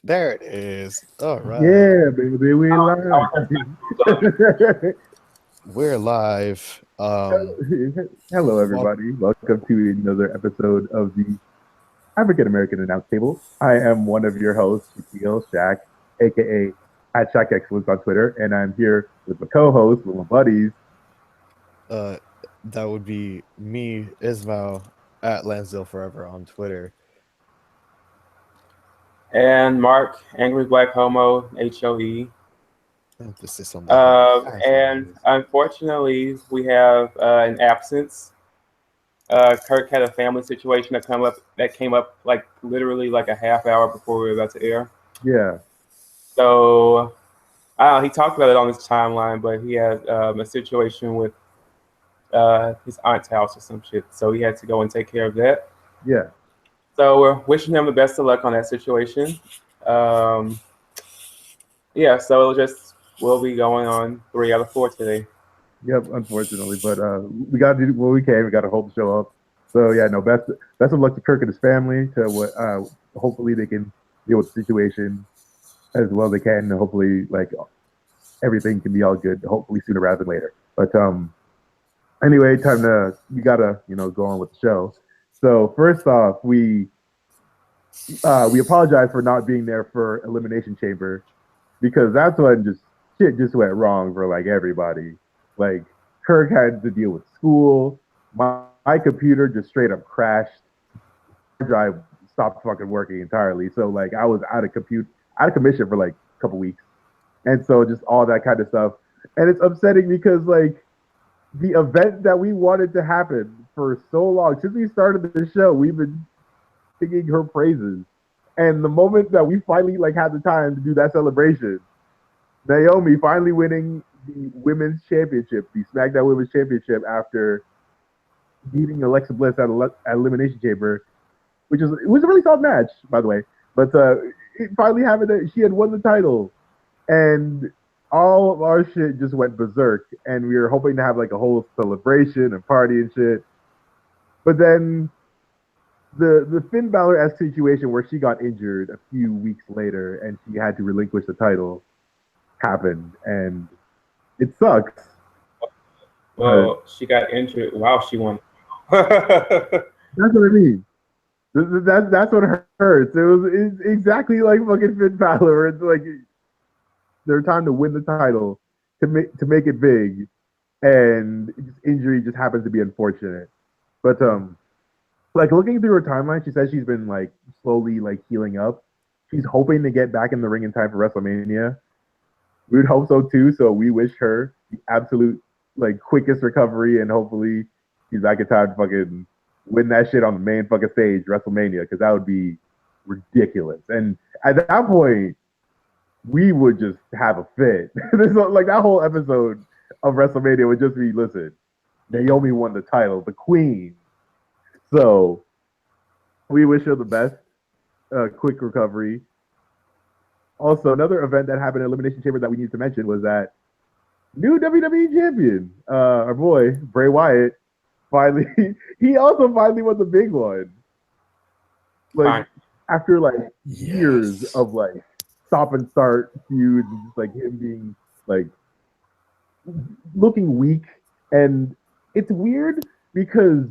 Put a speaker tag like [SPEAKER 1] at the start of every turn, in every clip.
[SPEAKER 1] There it is. All right.
[SPEAKER 2] Yeah, baby, we live.
[SPEAKER 1] We're live.
[SPEAKER 2] Hello,
[SPEAKER 1] Well,
[SPEAKER 2] everybody. Welcome to another episode of the African American Announce Table. I am one of your hosts, Shaquille Shaq, aka at Shaq Excellence on Twitter, and I'm here with my co-host, with my buddies.
[SPEAKER 1] uh, that would be me, Ismail, at Lansdale Forever on Twitter.
[SPEAKER 3] And Mark, Angry Black Homo, HOE.
[SPEAKER 1] Emphasis on the
[SPEAKER 3] And unfortunately, we have an absence. Kirk had a family situation that came up like literally like a half hour before we were about to air.
[SPEAKER 2] Yeah.
[SPEAKER 3] So he talked about it on his timeline, but he had a situation with his aunt's house or some shit. So he had to go and take care of that.
[SPEAKER 2] Yeah.
[SPEAKER 3] So we're wishing him the best of luck on that situation. Yeah, so we'll be going on 3 out of 4 today.
[SPEAKER 2] Yep, unfortunately, but we got to do what we can. We got to hope to show up. So yeah, no, best of luck to Kirk and his family. Hopefully they can deal with the situation as well as they can, and hopefully like everything can be all good. Hopefully sooner rather than later. But anyway, we gotta go on with the show. So first off, we apologize for not being there for Elimination Chamber because that's when shit just went wrong for like everybody. Like Kirk had to deal with school. My computer just straight up crashed. My drive stopped fucking working entirely. So like I was out of commission for like a couple weeks. And so just all that kind of stuff. And it's upsetting because like the event that we wanted to happen for so long, since we started the show, we've been singing her praises. And the moment that we finally like had the time to do that celebration, Naomi finally winning the women's championship, the SmackDown Women's Championship, after beating Alexa Bliss at Elimination Chamber, it was a really solid match, by the way. But it finally happened that she had won the title, and all of our shit just went berserk, and we were hoping to have like a whole celebration and party and shit. But then the Finn Balor-esque situation where she got injured a few weeks later and she had to relinquish the title happened, and it sucks.
[SPEAKER 3] Well, she got injured while she won.
[SPEAKER 2] That's what I mean. That's what hurts. It's exactly like fucking Finn Balor. It's like their time to win the title, to make it big, and injury just happens to be unfortunate. But like looking through her timeline, she says she's been like slowly like healing up. She's hoping to get back in the ring in time for WrestleMania. We would hope so too. So we wish her the absolute like quickest recovery, and hopefully she's back in time to fucking win that shit on the main fucking stage, WrestleMania, because that would be ridiculous. And at that point, we would just have a fit. Like that whole episode of WrestleMania would just be, listen, Naomi won the title, the queen. So we wish her the best, quick recovery. Also, another event that happened at Elimination Chamber that we need to mention was that new WWE champion, our boy Bray Wyatt, he also finally won the big one. Like after like years of like stop and start feuds, and just like him being like looking weak, and it's weird because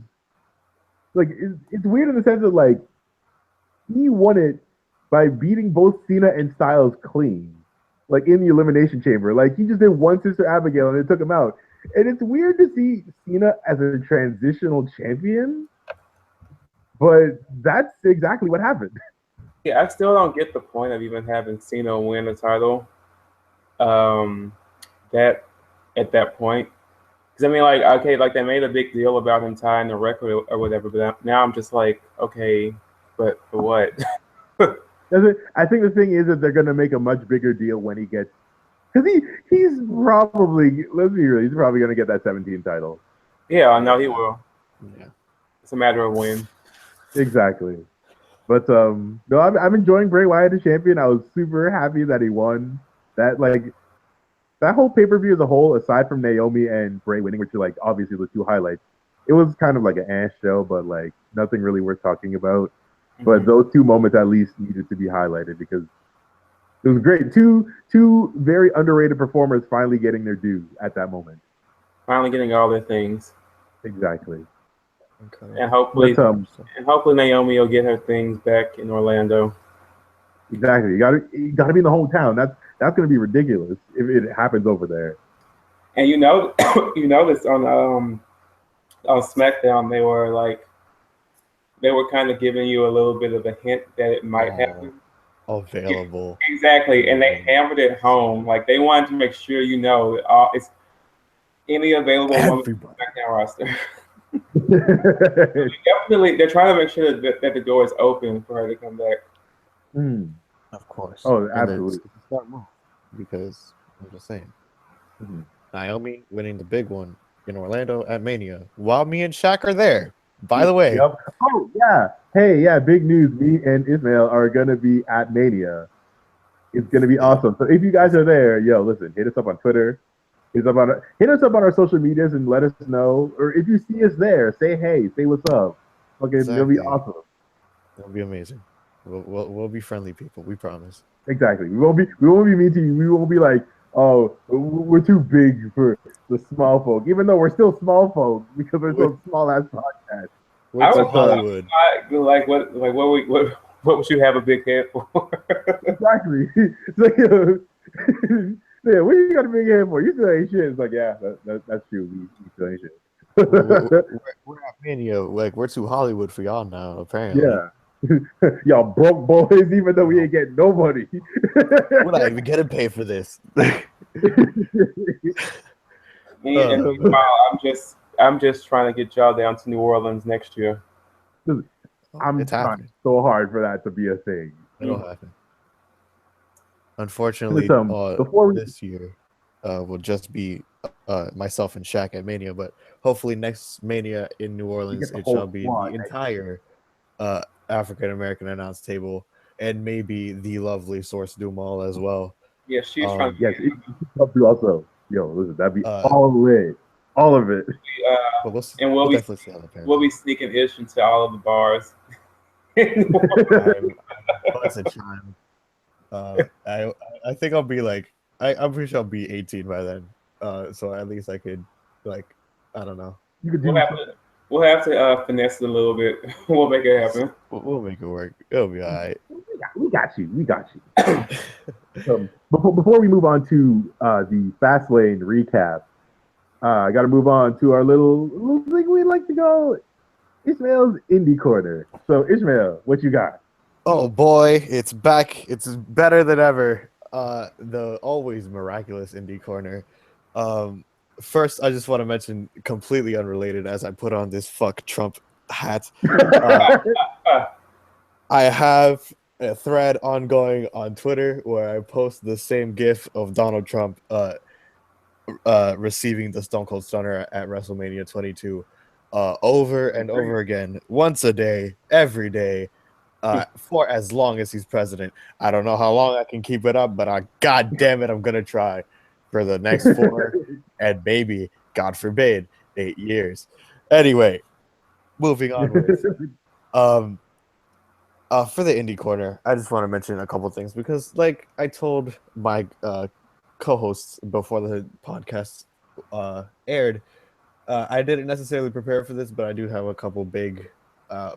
[SPEAKER 2] like it's weird in the sense that like he won it by beating both Cena and Styles clean, like in the Elimination Chamber. Like he just did one Sister Abigail and it took him out. And it's weird to see Cena as a transitional champion, but that's exactly what happened.
[SPEAKER 3] Yeah, I still don't get the point of even having Cena win the title. That at that point, because I mean, like, okay, like they made a big deal about him tying the record or whatever, but now I'm just like, okay, but for what?
[SPEAKER 2] I think the thing is that they're gonna make a much bigger deal when he gets, because he's probably, let's be real, he's probably gonna get that 17 title.
[SPEAKER 3] Yeah, I know he will.
[SPEAKER 1] Yeah,
[SPEAKER 3] it's a matter of when.
[SPEAKER 2] Exactly. But no, I'm enjoying Bray Wyatt as champion. I was super happy that he won. That whole pay-per-view as a whole, aside from Naomi and Bray winning, which are like obviously the two highlights, it was kind of like an ass show, but like nothing really worth talking about. But those two moments at least needed to be highlighted because it was great. Two very underrated performers finally getting their due at that moment.
[SPEAKER 3] Finally getting all their things.
[SPEAKER 2] Exactly.
[SPEAKER 1] Okay.
[SPEAKER 3] And hopefully,
[SPEAKER 2] But,
[SPEAKER 3] Naomi will get her things back in Orlando.
[SPEAKER 2] exactly. You gotta be in the hometown. That's gonna be ridiculous if it happens over there.
[SPEAKER 3] And you noticed on SmackDown they were kind of giving you a little bit of a hint that it might happen.
[SPEAKER 1] Available.
[SPEAKER 3] Exactly, and they hammered it home. Like they wanted to make sure it's any available woman on the SmackDown roster. Definitely, they're trying to make sure that the door is open for her to come back.
[SPEAKER 1] Of course.
[SPEAKER 2] Oh, absolutely.
[SPEAKER 1] It's a smart move because I'm just saying.
[SPEAKER 2] Mm-hmm.
[SPEAKER 1] Naomi winning the big one in Orlando at Mania while me and Shaq are there. By the way.
[SPEAKER 2] Yep. Oh, yeah. Hey, yeah, big news. Me and Ismail are going to be at Mania. It's going to be awesome. So if you guys are there, listen, hit us up on Twitter. Hit us up on our social medias and let us know. Or if you see us there, say hey, say what's up. Okay, It'll be awesome.
[SPEAKER 1] It'll be amazing. We'll be friendly people. We promise.
[SPEAKER 2] Exactly. We won't be mean to you. We won't be like, oh, we're too big for the small folk, even though we're still small folk because we're so small ass podcast.
[SPEAKER 1] We're to Hollywood.
[SPEAKER 3] What would you have a big head for?
[SPEAKER 2] Exactly. It's yeah, what you got a big head for? You still ain't shit. It's like, yeah, that's true. We still ain't shit.
[SPEAKER 1] we're at Mania. Like we're too Hollywood for y'all now. Apparently.
[SPEAKER 2] Yeah. Y'all broke boys, even though we ain't getting nobody.
[SPEAKER 1] We're not even getting paid for this.
[SPEAKER 3] I'm just trying to get y'all down to New Orleans next year.
[SPEAKER 2] I'm trying so hard for that to be a thing.
[SPEAKER 1] It'll happen. Unfortunately, this year will just be myself and Shaq at Mania, but hopefully next Mania in New Orleans it shall be the entire African American announce table and maybe the lovely Source Dumal as well.
[SPEAKER 3] Yeah, she's trying.
[SPEAKER 2] Yes, it help you also. Listen, that'd be all of it.
[SPEAKER 3] We'll be sneaking ish into all of the bars.
[SPEAKER 1] I think I'll be like I'm pretty sure I'll be 18 by then. So at least I could I don't know.
[SPEAKER 3] We'll have to finesse it a little bit. We'll make it happen.
[SPEAKER 1] We'll make it work. It'll be all right.
[SPEAKER 2] We got you. Before we move on to the Fastlane recap, I got to move on to our little thing we like to go Ishmael's Indie Corner. So, Ishmael, what you got?
[SPEAKER 1] Oh, boy. It's back. It's better than ever. The always miraculous Indie Corner. First, I just want to mention, completely unrelated, as I put on this fuck Trump hat. I have a thread ongoing on Twitter where I post the same GIF of Donald Trump receiving the Stone Cold Stunner at WrestleMania 22 over and over again, once a day, every day, for as long as he's president. I don't know how long I can keep it up, but God damn it, I'm going to try for the next 4 and maybe, God forbid, 8 years. Anyway, moving on with for the Indie Corner, I just want to mention a couple things because, like I told my co-hosts before the podcast aired, I didn't necessarily prepare for this, but I do have a couple big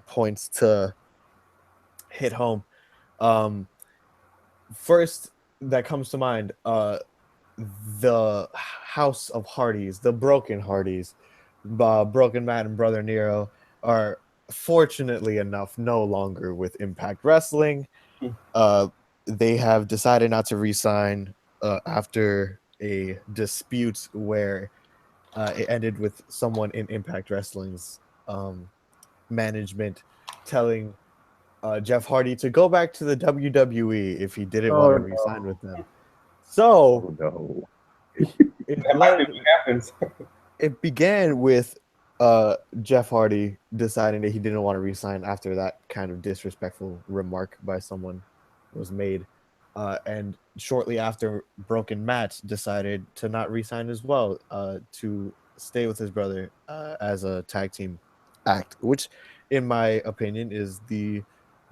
[SPEAKER 1] points to hit home. First, that comes to mind, the House of Hardys, the Broken Hardys, Broken Matt and Brother Nero are fortunately enough no longer with Impact Wrestling. They have decided not to re-sign after a dispute where it ended with someone in Impact Wrestling's management telling Jeff Hardy to go back to the WWE if he didn't want to re-sign with them. So it began with Jeff Hardy deciding that he didn't want to re-sign after that kind of disrespectful remark by someone was made. And shortly after, Broken Matt decided to not re-sign as well, to stay with his brother as a tag team act, which in my opinion is the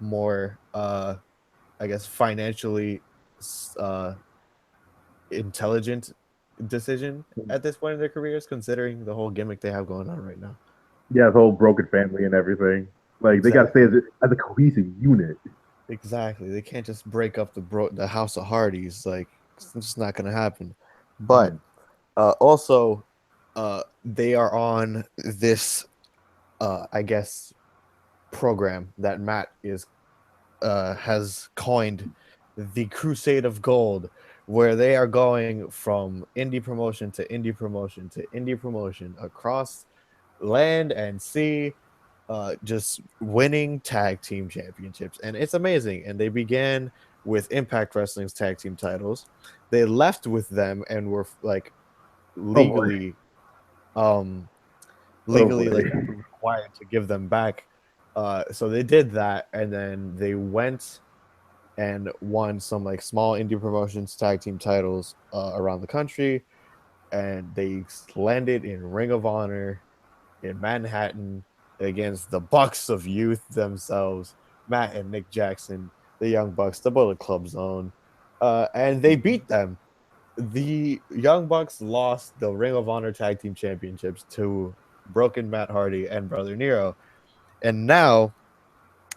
[SPEAKER 1] more, I guess, financially intelligent decision at this point in their careers, considering the whole gimmick they have going on right now.
[SPEAKER 2] Yeah, the whole broken family and everything. Like they got to stay as a cohesive unit.
[SPEAKER 1] Exactly. They can't just break up the House of Hardys. Like it's just not gonna happen. But also, they are on this, I guess, program that Matt is has coined the Crusade of Gold, where they are going from indie promotion to indie promotion to indie promotion across land and sea, just winning tag team championships. And it's amazing. And they began with Impact Wrestling's tag team titles. They left with them and were like legally like required to give them back. So they did that, and then they went and won some like small indie promotions tag team titles around the country, and they landed in Ring of Honor in Manhattan against the Bucks of Youth themselves, Matt and Nick Jackson, the Young Bucks, the Bullet Club Zone, and they beat them. The Young Bucks lost the Ring of Honor tag team championships to Broken Matt Hardy and Brother Nero, and now,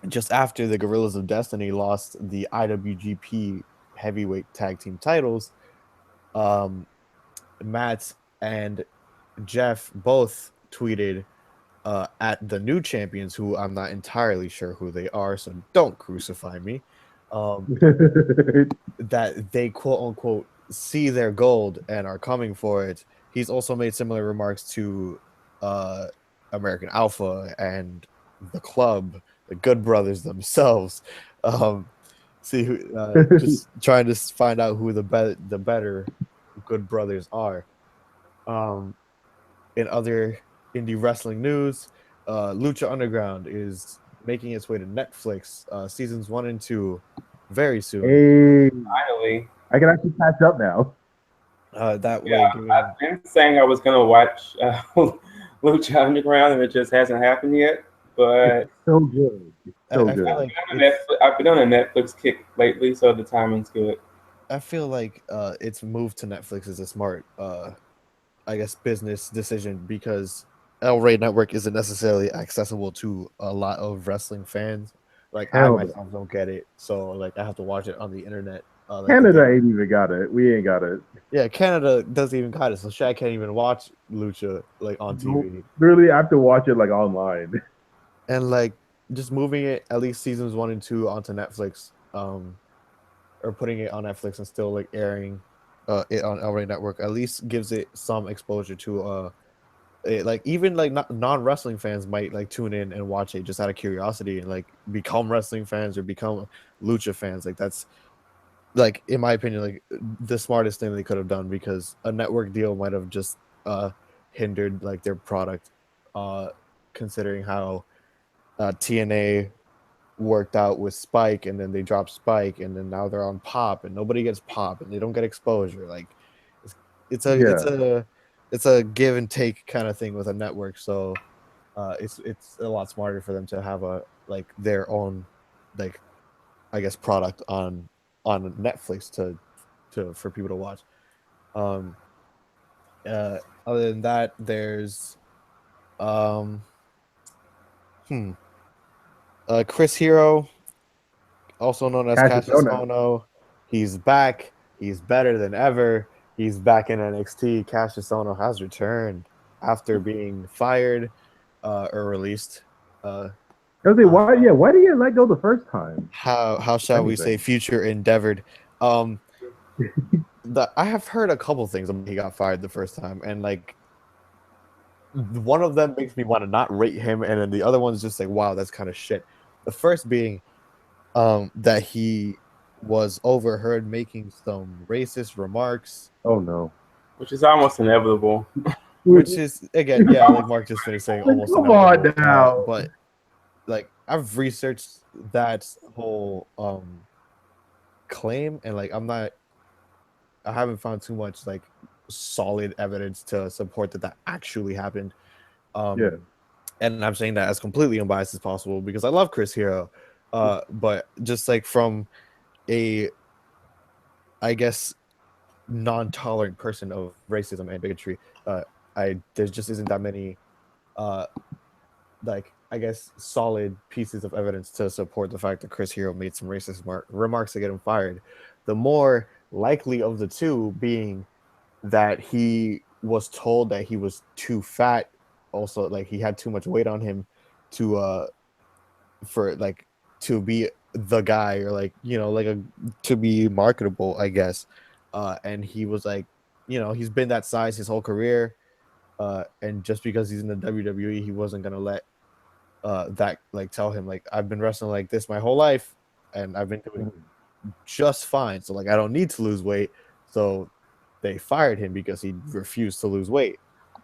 [SPEAKER 1] just after the Gorillas of Destiny lost the IWGP Heavyweight Tag Team titles, Matt and Jeff both tweeted at the new champions, who I'm not entirely sure who they are, so don't crucify me, that they quote unquote see their gold and are coming for it. He's also made similar remarks to American Alpha and the club, the Good Brothers themselves. See who, just trying to find out who the better Good Brothers are. In other indie wrestling news, Lucha Underground is making its way to Netflix, seasons 1 and 2 very soon.
[SPEAKER 2] Hey,
[SPEAKER 3] finally,
[SPEAKER 2] I can actually catch up now.
[SPEAKER 1] That
[SPEAKER 3] yeah,
[SPEAKER 1] way,
[SPEAKER 3] I've been saying I was gonna watch Lucha Underground, and it just hasn't happened yet. But
[SPEAKER 2] So good. It's so
[SPEAKER 1] I
[SPEAKER 2] good.
[SPEAKER 1] feel like
[SPEAKER 3] I've been on a Netflix kick lately, so the timing's good.
[SPEAKER 1] I feel like its move to Netflix is a smart, I guess, business decision, because El Rey Network isn't necessarily accessible to a lot of wrestling fans. Like I
[SPEAKER 2] Hell no.
[SPEAKER 1] myself don't get it, so like I have to watch it on the internet. Like
[SPEAKER 2] Canada ain't even got it. We ain't got it.
[SPEAKER 1] Yeah, Canada doesn't even got it, so Shaq can't even watch Lucha like on TV.
[SPEAKER 2] Literally, I have to watch it like online.
[SPEAKER 1] And like just moving it, at least seasons 1 and 2, onto Netflix, or putting it on Netflix and still like airing it on El Rey Network, at least gives it some exposure to like even like non-wrestling fans might like tune in and watch it just out of curiosity and like become wrestling fans or become Lucha fans. Like that's, like, in my opinion, like the smartest thing they could have done, because a network deal might have just hindered like their product, considering how TNA worked out with Spike, and then they dropped Spike, and then now they're on Pop, and nobody gets Pop, and they don't get exposure. Like it's a give and take kind of thing with a network. So it's a lot smarter for them to have a like their own, like, I guess, product on Netflix to for people to watch. Other than that, there's Chris Hero, also known as Cassius Ohno. He's back. He's better than ever. He's back in NXT. Cassius Ohno has returned after being fired or released.
[SPEAKER 2] I was like, why? Yeah, why did he get let go the first time?
[SPEAKER 1] How shall we say? Future endeavored. I have heard a couple things when he got fired the first time, and like one of them makes me want to not rate him, and then the other one's just like, wow, that's kind of shit. The first being that he was overheard making some racist remarks.
[SPEAKER 2] Oh no.
[SPEAKER 3] Which is almost inevitable.
[SPEAKER 1] Which is, again, yeah, like Mark just finished saying, almost
[SPEAKER 2] Come
[SPEAKER 1] inevitable.
[SPEAKER 2] on now.
[SPEAKER 1] But like I've researched that whole claim, and like I haven't found too much like solid evidence to support that actually happened.
[SPEAKER 2] Yeah.
[SPEAKER 1] And I'm saying that as completely unbiased as possible, because I love Chris Hero. But just like from a, I guess, non-tolerant person of racism and bigotry, there just isn't that many, like, I guess, solid pieces of evidence to support the fact that Chris Hero made some racist remarks to get him fired. The more likely of the two being that he was told that he was too fat, also like he had too much weight on him to for like to be the guy, or like, you know, like to be marketable, I guess. And he was like, you know, he's been that size his whole career, and just because he's in the WWE, he wasn't gonna let that like tell him like, I've been wrestling like this my whole life and I've been doing just fine, so like I don't need to lose weight. So they fired him because he refused to lose weight,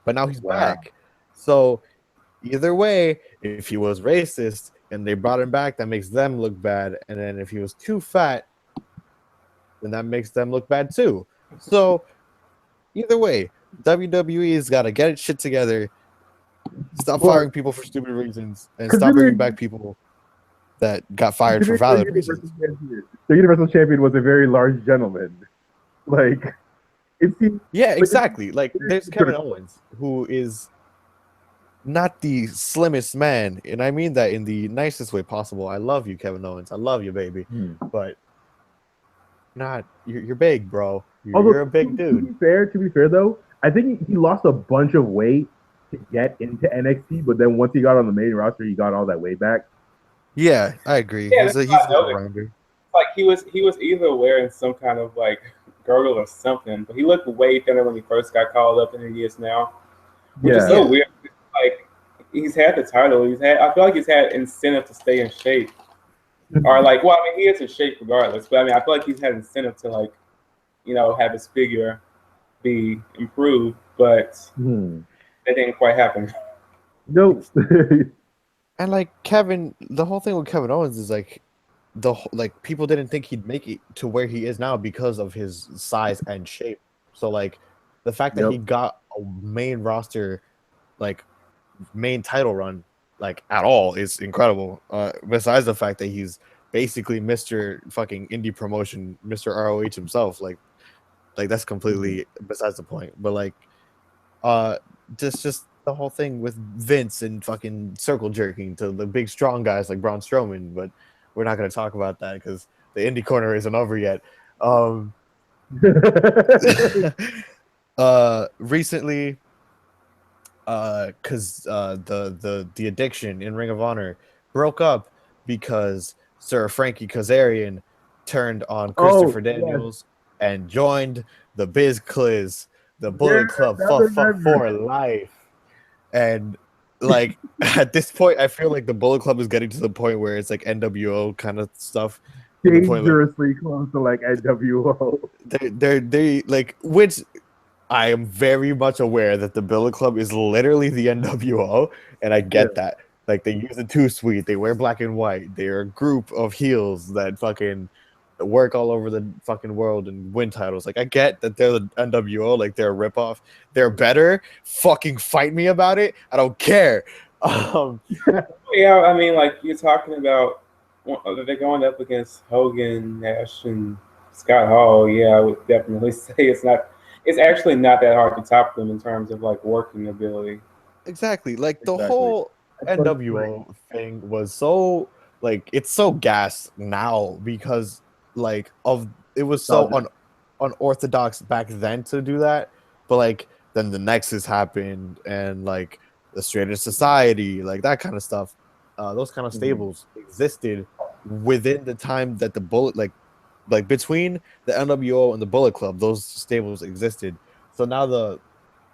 [SPEAKER 1] but now he's back. So either way, if he was racist and they brought him back, that makes them look bad, and then if he was too fat, then that makes them look bad too. So either way, WWE's got to get its shit together, stop firing people for stupid reasons, and stop bringing back people that got fired for valid reasons.
[SPEAKER 2] The Universal Champion was a very large gentleman. Like, it seems.
[SPEAKER 1] Yeah, exactly. Like, there's Kevin Owens, who is not the slimmest man, and I mean that in the nicest way possible. I love you, Kevin Owens. I love you, baby. But you're big, bro. You're a big dude.
[SPEAKER 2] To be fair though, I think he lost a bunch of weight to get into NXT, but then once he got on the main roster, he got all that weight back.
[SPEAKER 1] Yeah, I agree.
[SPEAKER 3] Yeah,
[SPEAKER 1] he's a rounder.
[SPEAKER 3] Like he was either wearing some kind of like girdle or something, but he looked way thinner when he first got called up than he is now, which is so weird. Like, he's had the title. I feel like he's had incentive to stay in shape, or like, well, I mean, he is in shape regardless. But I mean, I feel like he's had incentive to, like, you know, have his figure be improved, but that didn't quite happen.
[SPEAKER 2] Nope.
[SPEAKER 1] And like Kevin, the whole thing with Kevin Owens is like, people didn't think he'd make it to where he is now because of his size and shape. So like the fact that he got a main roster, like main title run, like at all, is incredible. Besides the fact that he's basically Mr. fucking indie promotion, Mr. ROH himself, like that's completely besides the point. But like, just the whole thing with Vince and fucking circle jerking to the big strong guys like Braun Strowman, but we're not going to talk about that because the indie corner isn't over yet. Recently, because the Addiction in Ring of Honor broke up because Sir Frankie Kazarian turned on Christopher Daniels and joined the Biz Cliz, the Bullet Club for life. And like at this point, I feel like the Bullet Club is getting to the point where it's like NWO kind of stuff.
[SPEAKER 2] Dangerously close to like NWO.
[SPEAKER 1] They like, which I am very much aware that the Bullet Club is literally the NWO, and I get that. Like, they use it too sweet. They wear black and white. They're a group of heels that fucking work all over the fucking world and win titles. Like, I get that they're the NWO, like they're a ripoff. They're better. Fucking fight me about it. I don't care.
[SPEAKER 3] Yeah, I mean, like, you're talking about they're going up against Hogan, Nash, and Scott Hall. Yeah, I would definitely say it's actually not that hard to top them in terms of like working ability.
[SPEAKER 1] Exactly. Like the whole NWO thing was so like, it's so gas now because like it was so unorthodox back then to do that, but like then the Nexus happened and like the Straight Edge Society, like that kind of stuff. Those kind of stables existed within the time that the Bullet like between the NWO and the Bullet Club, those stables existed. So now the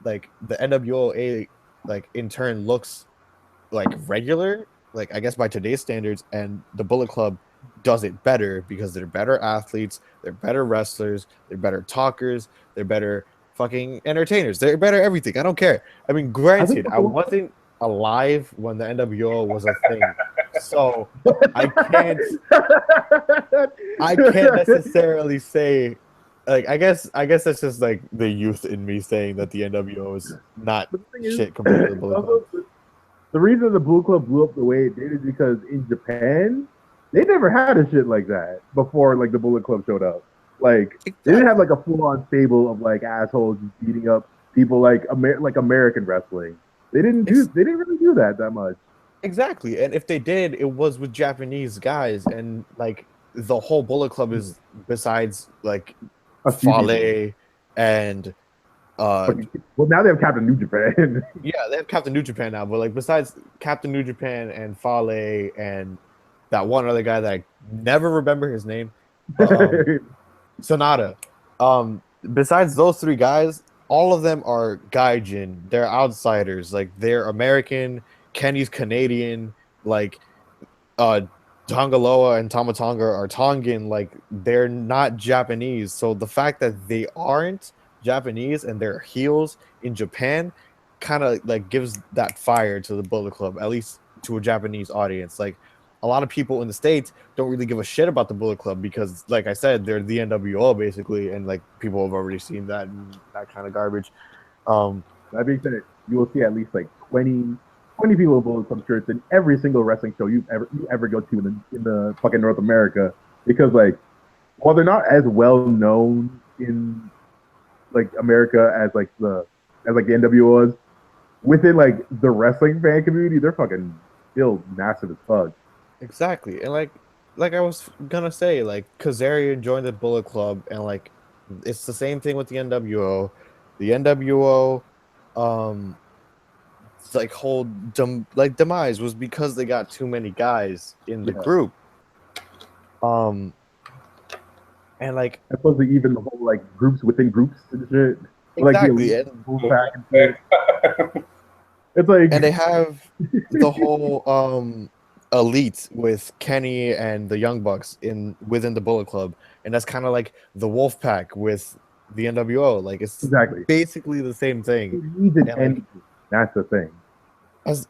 [SPEAKER 1] NWO like in turn looks like regular, like I guess by today's standards, and the Bullet Club does it better because they're better athletes, they're better wrestlers, they're better talkers, they're better fucking entertainers, they're better everything. I don't care. I mean, granted, I wasn't alive when the NWO was a thing, so I can't necessarily say, like, I guess that's just like the youth in me saying that the NWO is not shit compared to the Bullet Club.
[SPEAKER 2] The reason the Bullet Club blew up the way it did is because in Japan, They never had a shit like that before, like the Bullet Club showed up. Like
[SPEAKER 1] Exactly.
[SPEAKER 2] they didn't have like a full-on stable of like assholes just beating up people like American wrestling. They didn't really do that much.
[SPEAKER 1] Exactly. And if they did, it was with Japanese guys, and like the whole Bullet Club is besides like Fale and
[SPEAKER 2] well, now they have Captain New Japan.
[SPEAKER 1] yeah, they have Captain New Japan now, but like besides Captain New Japan and Fale and that one other guy that I never remember his name, Sonata. Besides those three guys, all of them are gaijin. They're outsiders. Like they're American. Kenny's Canadian. Like Tongaloa and Tamatonga are Tongan. Like they're not Japanese. So the fact that they aren't Japanese and they're heels in Japan kind of like gives that fire to the Bullet Club, at least to a Japanese audience. Like a lot of people in the States don't really give a shit about the Bullet Club because, like I said, they're the NWO basically, and like people have already seen that and that kind of garbage.
[SPEAKER 2] That being said, you will see at least like 20 people with Bullet Club shirts in every single wrestling show you ever go to in the fucking North America, because like while they're not as well known in like America as the NWO is, within like the wrestling fan community, they're fucking still massive as fuck.
[SPEAKER 1] Exactly, and like I was gonna say, like Kazarian joined the Bullet Club, and like it's the same thing with the NWO. The NWO, like whole demise was because they got too many guys in the group. And like
[SPEAKER 2] supposedly even the whole like groups within groups and shit.
[SPEAKER 1] Exactly.
[SPEAKER 2] Like it's like,
[SPEAKER 1] and they have the whole elite with Kenny and the Young Bucks within the Bullet Club, and that's kind of like the Wolf Pack with the NWO. Like it's basically the same thing.
[SPEAKER 2] That's the thing.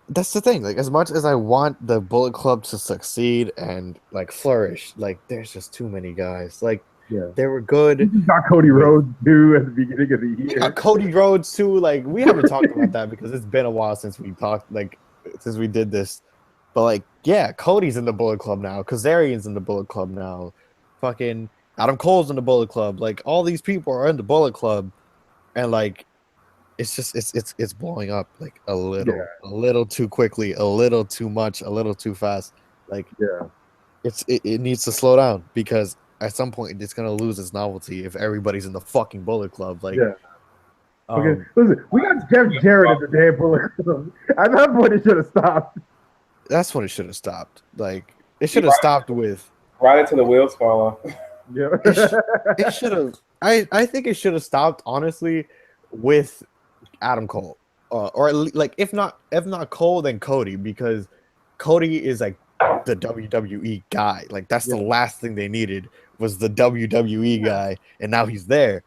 [SPEAKER 1] That's the thing. Like as much as I want the Bullet Club to succeed and like flourish, like there's just too many guys. Like they were good.
[SPEAKER 2] You got Cody Rhodes too at the beginning of the year.
[SPEAKER 1] We got Cody Rhodes too. Like we haven't talked about that because it's been a while since we talked. Like since we did this. But like, yeah, Cody's in the Bullet Club now. Kazarian's in the Bullet Club now. Fucking Adam Cole's in the Bullet Club. Like all these people are in the Bullet Club, and like, it's just it's blowing up like a little too quickly, a little too much, a little too fast. Like, it needs to slow down because at some point it's gonna lose its novelty if everybody's in the fucking Bullet Club. Like,
[SPEAKER 2] okay, listen, we got Jeff Jarrett in the damn Bullet Club. At that point, it should have stopped.
[SPEAKER 1] That's when it should have stopped. Like it should have stopped with
[SPEAKER 3] right until the wheels fall off.
[SPEAKER 2] Yeah,
[SPEAKER 1] it should have. I think it should have stopped honestly with Adam Cole, or like if not Cole, then Cody, because Cody is like the WWE guy. Like that's the last thing they needed was the WWE guy, and now he's there.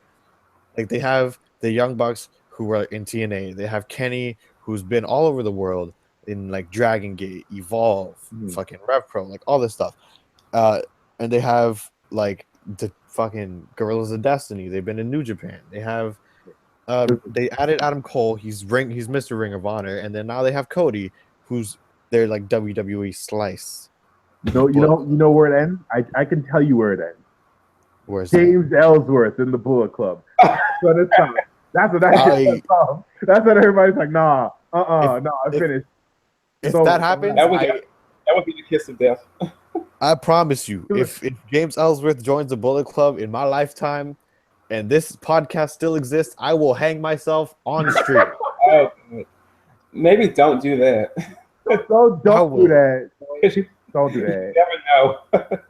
[SPEAKER 1] Like they have the Young Bucks who are in TNA. They have Kenny who's been all over the world. In like Dragon Gate, Evolve, fucking Rev Pro, like all this stuff, and they have like the fucking Gorillas of Destiny. They've been in New Japan. They have, they added Adam Cole. He's Mr. Ring of Honor, and then now they have Cody, who's their like WWE slice.
[SPEAKER 2] You know where it ends. I can tell you where it ends.
[SPEAKER 1] Where's
[SPEAKER 2] James Ellsworth in the Bullet Club. That's what everybody's like. Nah, I finished.
[SPEAKER 1] If that happens,
[SPEAKER 3] that would be the kiss of death.
[SPEAKER 1] I promise you, if James Ellsworth joins the Bullet Club in my lifetime, and this podcast still exists, I will hang myself on the street.
[SPEAKER 3] Maybe don't do that.
[SPEAKER 2] Don't do that. Don't do that.
[SPEAKER 3] You never know.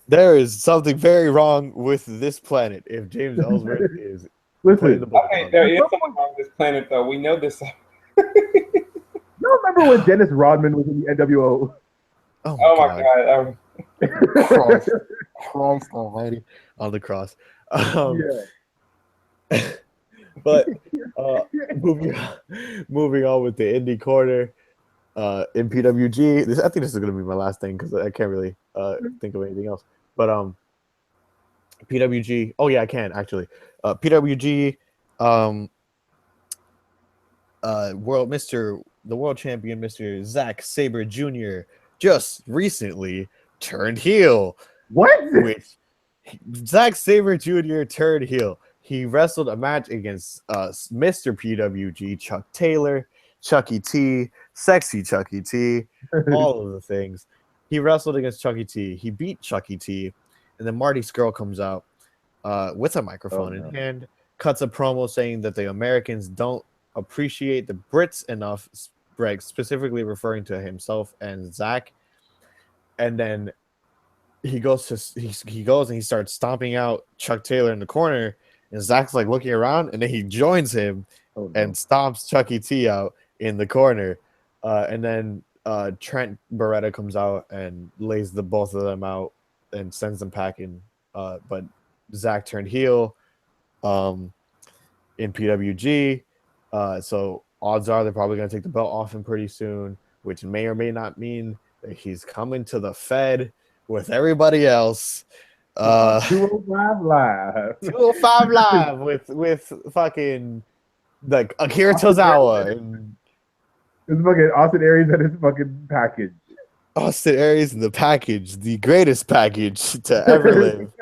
[SPEAKER 1] There is something very wrong with this planet if James Ellsworth is playing the Bullet Club.
[SPEAKER 3] There is something wrong with this planet, though. We know this.
[SPEAKER 2] You remember when Dennis Rodman was in the NWO?
[SPEAKER 3] Oh my God.
[SPEAKER 1] Christ almighty on the cross. But moving on with the indie corner in PWG. I think this is going to be my last thing because I can't really think of anything else. But PWG. Oh yeah, I can actually. PWG. The world champion, Mr. Zack Sabre Jr., just recently turned heel.
[SPEAKER 2] What?
[SPEAKER 1] Which Zack Sabre Jr. turned heel. He wrestled a match against Mr. PWG, Chuck Taylor, Chucky T, Sexy Chucky T, all of the things. He wrestled against Chucky T. He beat Chucky T. And then Marty Scurll comes out with a microphone in hand, cuts a promo saying that the Americans don't appreciate the Brits enough, specifically referring to himself and Zack. And then he goes and he starts stomping out Chuck Taylor in the corner, and Zack's like looking around, and then he joins him and stomps Chucky T out in the corner. And then Trent Beretta comes out and lays the both of them out and sends them packing. But Zack turned heel in PWG. So odds are they're probably going to take the belt off him pretty soon, which may or may not mean that he's coming to the Fed with everybody else.
[SPEAKER 2] 205 Live.
[SPEAKER 1] 205 Live with fucking like Akira Tozawa and
[SPEAKER 2] it's fucking Austin Aries and his fucking package.
[SPEAKER 1] Austin Aries and the package, the greatest package to ever live.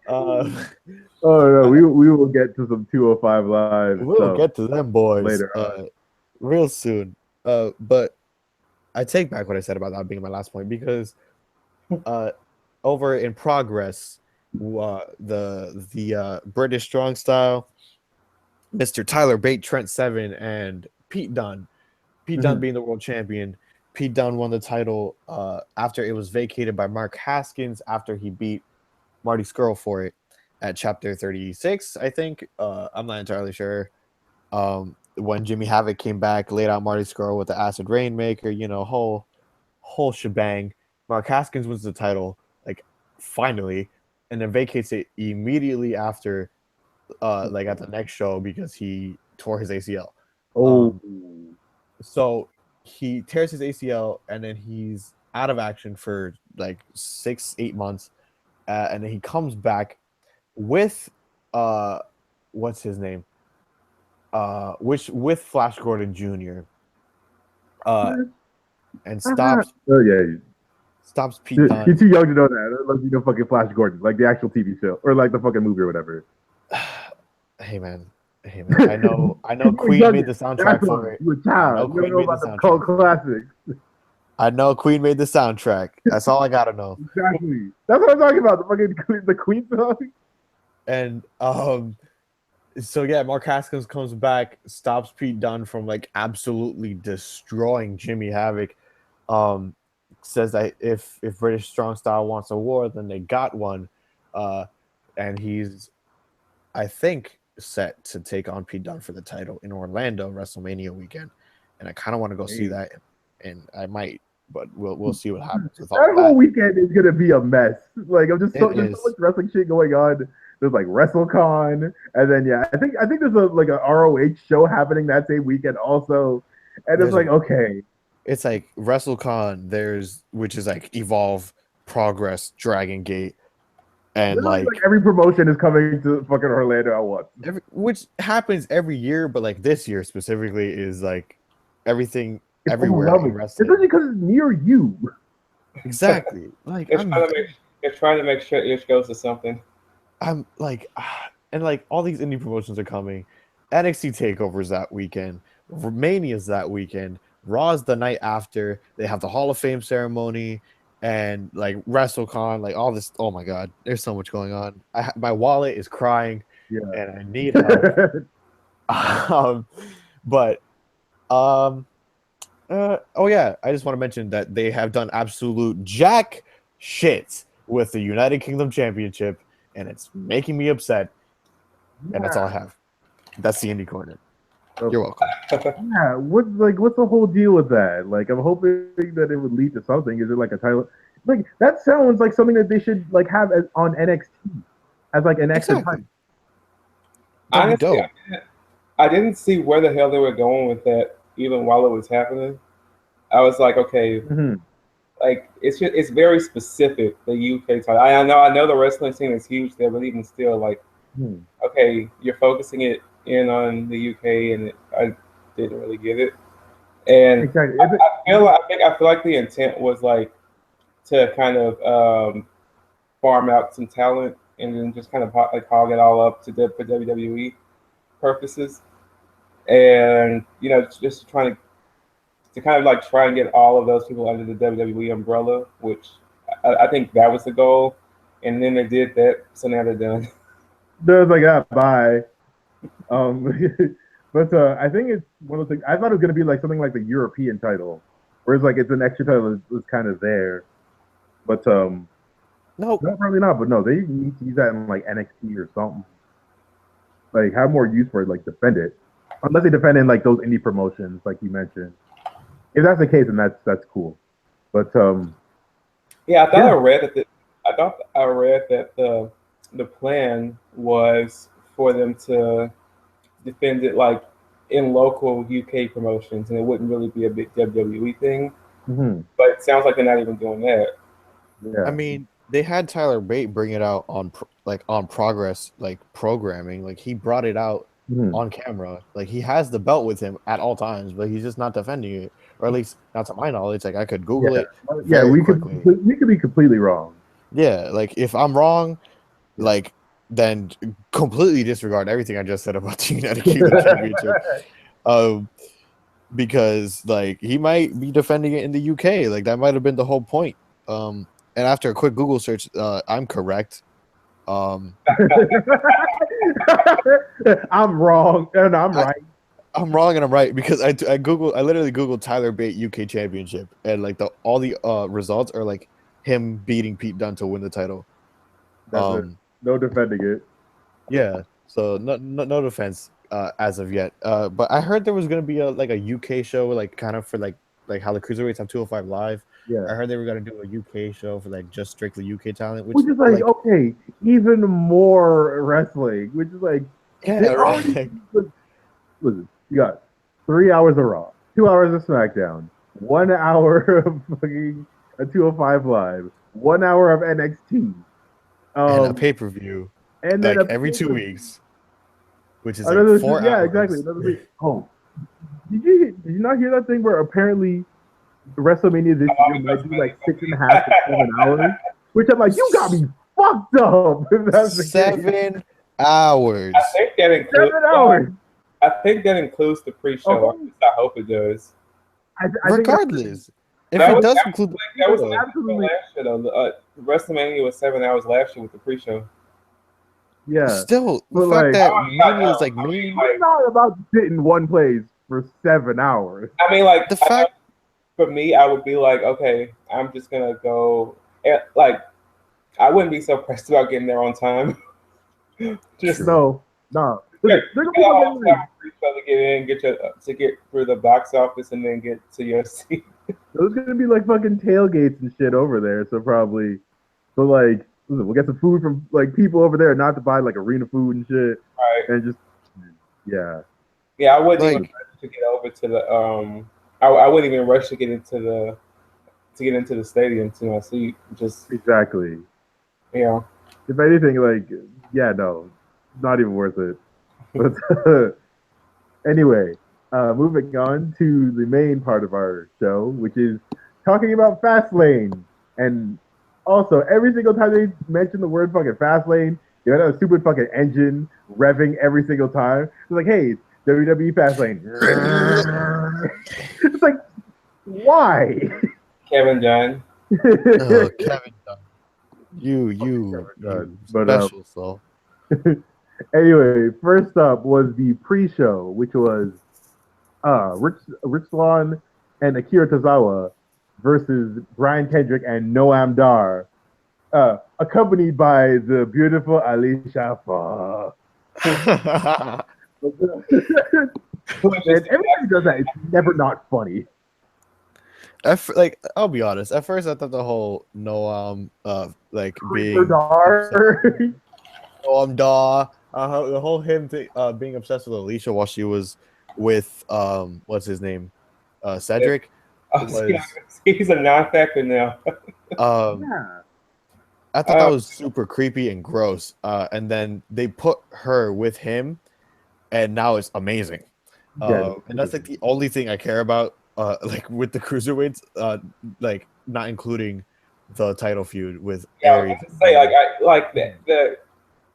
[SPEAKER 2] Oh no, we will get to some 205 Live.
[SPEAKER 1] We'll get to them boys
[SPEAKER 2] later
[SPEAKER 1] real soon. But I take back what I said about that being my last point, because over in Progress, the British Strong Style, Mr. Tyler Bate, Trent Seven, and Pete Dunne. Pete Dunne being the world champion. Pete Dunne won the title after it was vacated by Mark Haskins after he beat Marty Scurll for it at Chapter 36, I think. I'm not entirely sure. When Jimmy Havoc came back, laid out Marty Scurll with the Acid Rainmaker, whole shebang. Mark Haskins wins the title, like, finally, and then vacates it immediately after, like, at the next show because he tore his ACL. So he tears his ACL, and then he's out of action for, like, 6-8 months, and then he comes back with, what's his name? With Flash Gordon Jr. And stops. Stops Pete Dunne.
[SPEAKER 2] He's too young to know that. Like, fucking Flash Gordon, like the actual TV show or like the fucking movie or whatever.
[SPEAKER 1] Hey man. I know Queen made the soundtrack for it.
[SPEAKER 2] I know Queen made the soundtrack. Classics.
[SPEAKER 1] I know Queen made the soundtrack. That's all I gotta know.
[SPEAKER 2] Exactly. That's what I'm talking about. The Queen song.
[SPEAKER 1] And so yeah, Mark Haskins comes back, stops Pete Dunne from like absolutely destroying Jimmy Havoc. Says that if British Strong Style wants a war, then they got one. And he's, I think, set to take on Pete Dunne for the title in Orlando WrestleMania weekend. And I kind of want to go see that, and I might, but we'll see what happens with all
[SPEAKER 2] that. Whole weekend is gonna be a mess. Like there's so much wrestling shit going on. There's like WrestleCon, and then I think there's a ROH show happening that same weekend also, and it's like okay,
[SPEAKER 1] it's like WrestleCon. Which is like Evolve, Progress, Dragon Gate, and like
[SPEAKER 2] every promotion is coming to fucking Orlando at once.
[SPEAKER 1] Which happens every year, but like this year specifically is like everything everywhere in wrestling.
[SPEAKER 2] Especially because it's near you.
[SPEAKER 1] Exactly. Like
[SPEAKER 3] they're trying to make sure Ish goes to something.
[SPEAKER 1] I'm like, and like all these indie promotions are coming. NXT Takeovers that weekend. Mania's that weekend. Raw's the night after. They have the Hall of Fame ceremony and like WrestleCon, like all this. Oh my God, there's so much going on. My wallet is crying, and I need help. Oh yeah, I just want to mention that they have done absolute jack shit with the United Kingdom Championship, and it's making me upset. And that's all I have. That's the Indie Corner. You're welcome.
[SPEAKER 2] Yeah, what's the whole deal with that? Like, I'm hoping that it would lead to something. Is it like a title? Like, that sounds like something that they should like have on NXT as like an extra title.
[SPEAKER 3] Honestly, I didn't see where the hell they were going with that even while it was happening. I was like, okay, like it's very specific, the UK title. I know the wrestling scene is huge there, but even still, like, okay, you're focusing it in on the UK, and I didn't really get it. And
[SPEAKER 2] exactly.
[SPEAKER 3] I feel like the intent was like to kind of farm out some talent and then just kind of like hog it all up for WWE purposes. And just trying to kind of like try and get all of those people under the WWE umbrella, which I think that was the goal. And then they did that, so now they're done.
[SPEAKER 2] They're like, bye. But I think it's one of those things. I thought it was gonna be like something like the European title, whereas like it's an extra title that was kind of there. But no, probably not. But no, they need to use that in like NXT or something. Like have more use for it, like defend it. Unless they defend in like those indie promotions, like you mentioned. If that's the case, then that's cool. But
[SPEAKER 3] yeah, I thought I read that the plan was for them to defend it like in local UK promotions, and it wouldn't really be a big WWE thing.
[SPEAKER 2] Mm-hmm.
[SPEAKER 3] But it sounds like they're not even doing that.
[SPEAKER 1] Yeah. I mean, they had Tyler Bate bring it out on Progress programming. Like he brought it out on camera. Like he has the belt with him at all times, but he's just not defending it, or at least not to my knowledge. Like I could Google it.
[SPEAKER 2] Yeah, we could be completely wrong.
[SPEAKER 1] Yeah, like if I'm wrong, like then completely disregard everything I just said about the United Kingdom Championship. Because like he might be defending it in the UK. Like that might have been the whole point. And after a quick Google search, I'm correct.
[SPEAKER 2] I'm wrong and I'm right.
[SPEAKER 1] I'm wrong and I'm right because I literally Googled Tyler Bate UK Championship, and like all the results are like him beating Pete Dunne to win the title.
[SPEAKER 2] No defending it.
[SPEAKER 1] Yeah, so no defense as of yet. But I heard there was gonna be a UK show, like kind of for like how the cruiserweights have 205 Live.
[SPEAKER 2] Yeah,
[SPEAKER 1] I heard they were gonna do a UK show for like just strictly UK talent,
[SPEAKER 2] which is like okay, even more wrestling. Which is like right. Listen, you got 3 hours of Raw, 2 hours of SmackDown, 1 hour of fucking a 205 Live, 1 hour of NXT,
[SPEAKER 1] and a pay-per-view,
[SPEAKER 2] and then
[SPEAKER 1] every 2 weeks, which is
[SPEAKER 2] another,
[SPEAKER 1] like 4 hours.
[SPEAKER 2] Yeah, exactly. Did you not hear that thing where apparently WrestleMania this year might be like 6.5 to 7 hours? Which I'm like, you got me fucked up. If that's the
[SPEAKER 1] 7 hours.
[SPEAKER 3] I think that includes
[SPEAKER 2] 7 hours.
[SPEAKER 3] I think that includes the pre-show. I hope it does.
[SPEAKER 1] Regardless, if it does include,
[SPEAKER 3] that was absolutely last year though. WrestleMania was 7 hours last year with the pre-show.
[SPEAKER 2] Yeah.
[SPEAKER 1] Still, the fact that Mania is like me.
[SPEAKER 2] I'm not about to sit in one place for 7 hours.
[SPEAKER 3] I mean, like the fact for me, I would be like, okay, I'm just gonna go. Like, I wouldn't be so pressed about getting there on time. Just
[SPEAKER 2] no.
[SPEAKER 3] They're gonna to get in, to get through the box office, and then get to your seat.
[SPEAKER 2] There's gonna be like fucking tailgates and shit over there, so probably. So like, listen, we'll get some food from like people over there, not to buy like arena food and shit,
[SPEAKER 3] right?
[SPEAKER 2] And just yeah.
[SPEAKER 3] I wouldn't even rush to get over to the I wouldn't even rush to get into the stadium to my seat. Just
[SPEAKER 2] exactly.
[SPEAKER 3] Yeah.
[SPEAKER 2] If anything, like no, not even worth it. But anyway, moving on to the main part of our show, which is talking about Fastlane. And also, every single time they mention the word fucking Fastlane, you got a stupid fucking engine revving every single time. It's like, hey, it's WWE Fastlane. It's like, why?
[SPEAKER 3] Kevin Dunn.
[SPEAKER 1] Kevin Dunn. You special soul.
[SPEAKER 2] Anyway, first up was the pre-show, which was Rich Swann and Akira Tozawa versus Brian Kendrick and Noam Dar, accompanied by the beautiful Alicia Fox. And everybody does that. It's never not funny.
[SPEAKER 1] I'll be honest. At first, I thought the whole Noam being Noam Dar. The whole him being obsessed with Alicia while she was with what's his name, Cedric.
[SPEAKER 3] He's a non-factor now.
[SPEAKER 1] I thought that was super creepy and gross. And then they put her with him, and now it's amazing. And that's like the only thing I care about. With the cruiserweights, not including the title feud with
[SPEAKER 3] Yeah, I was
[SPEAKER 1] Aries.
[SPEAKER 3] about to say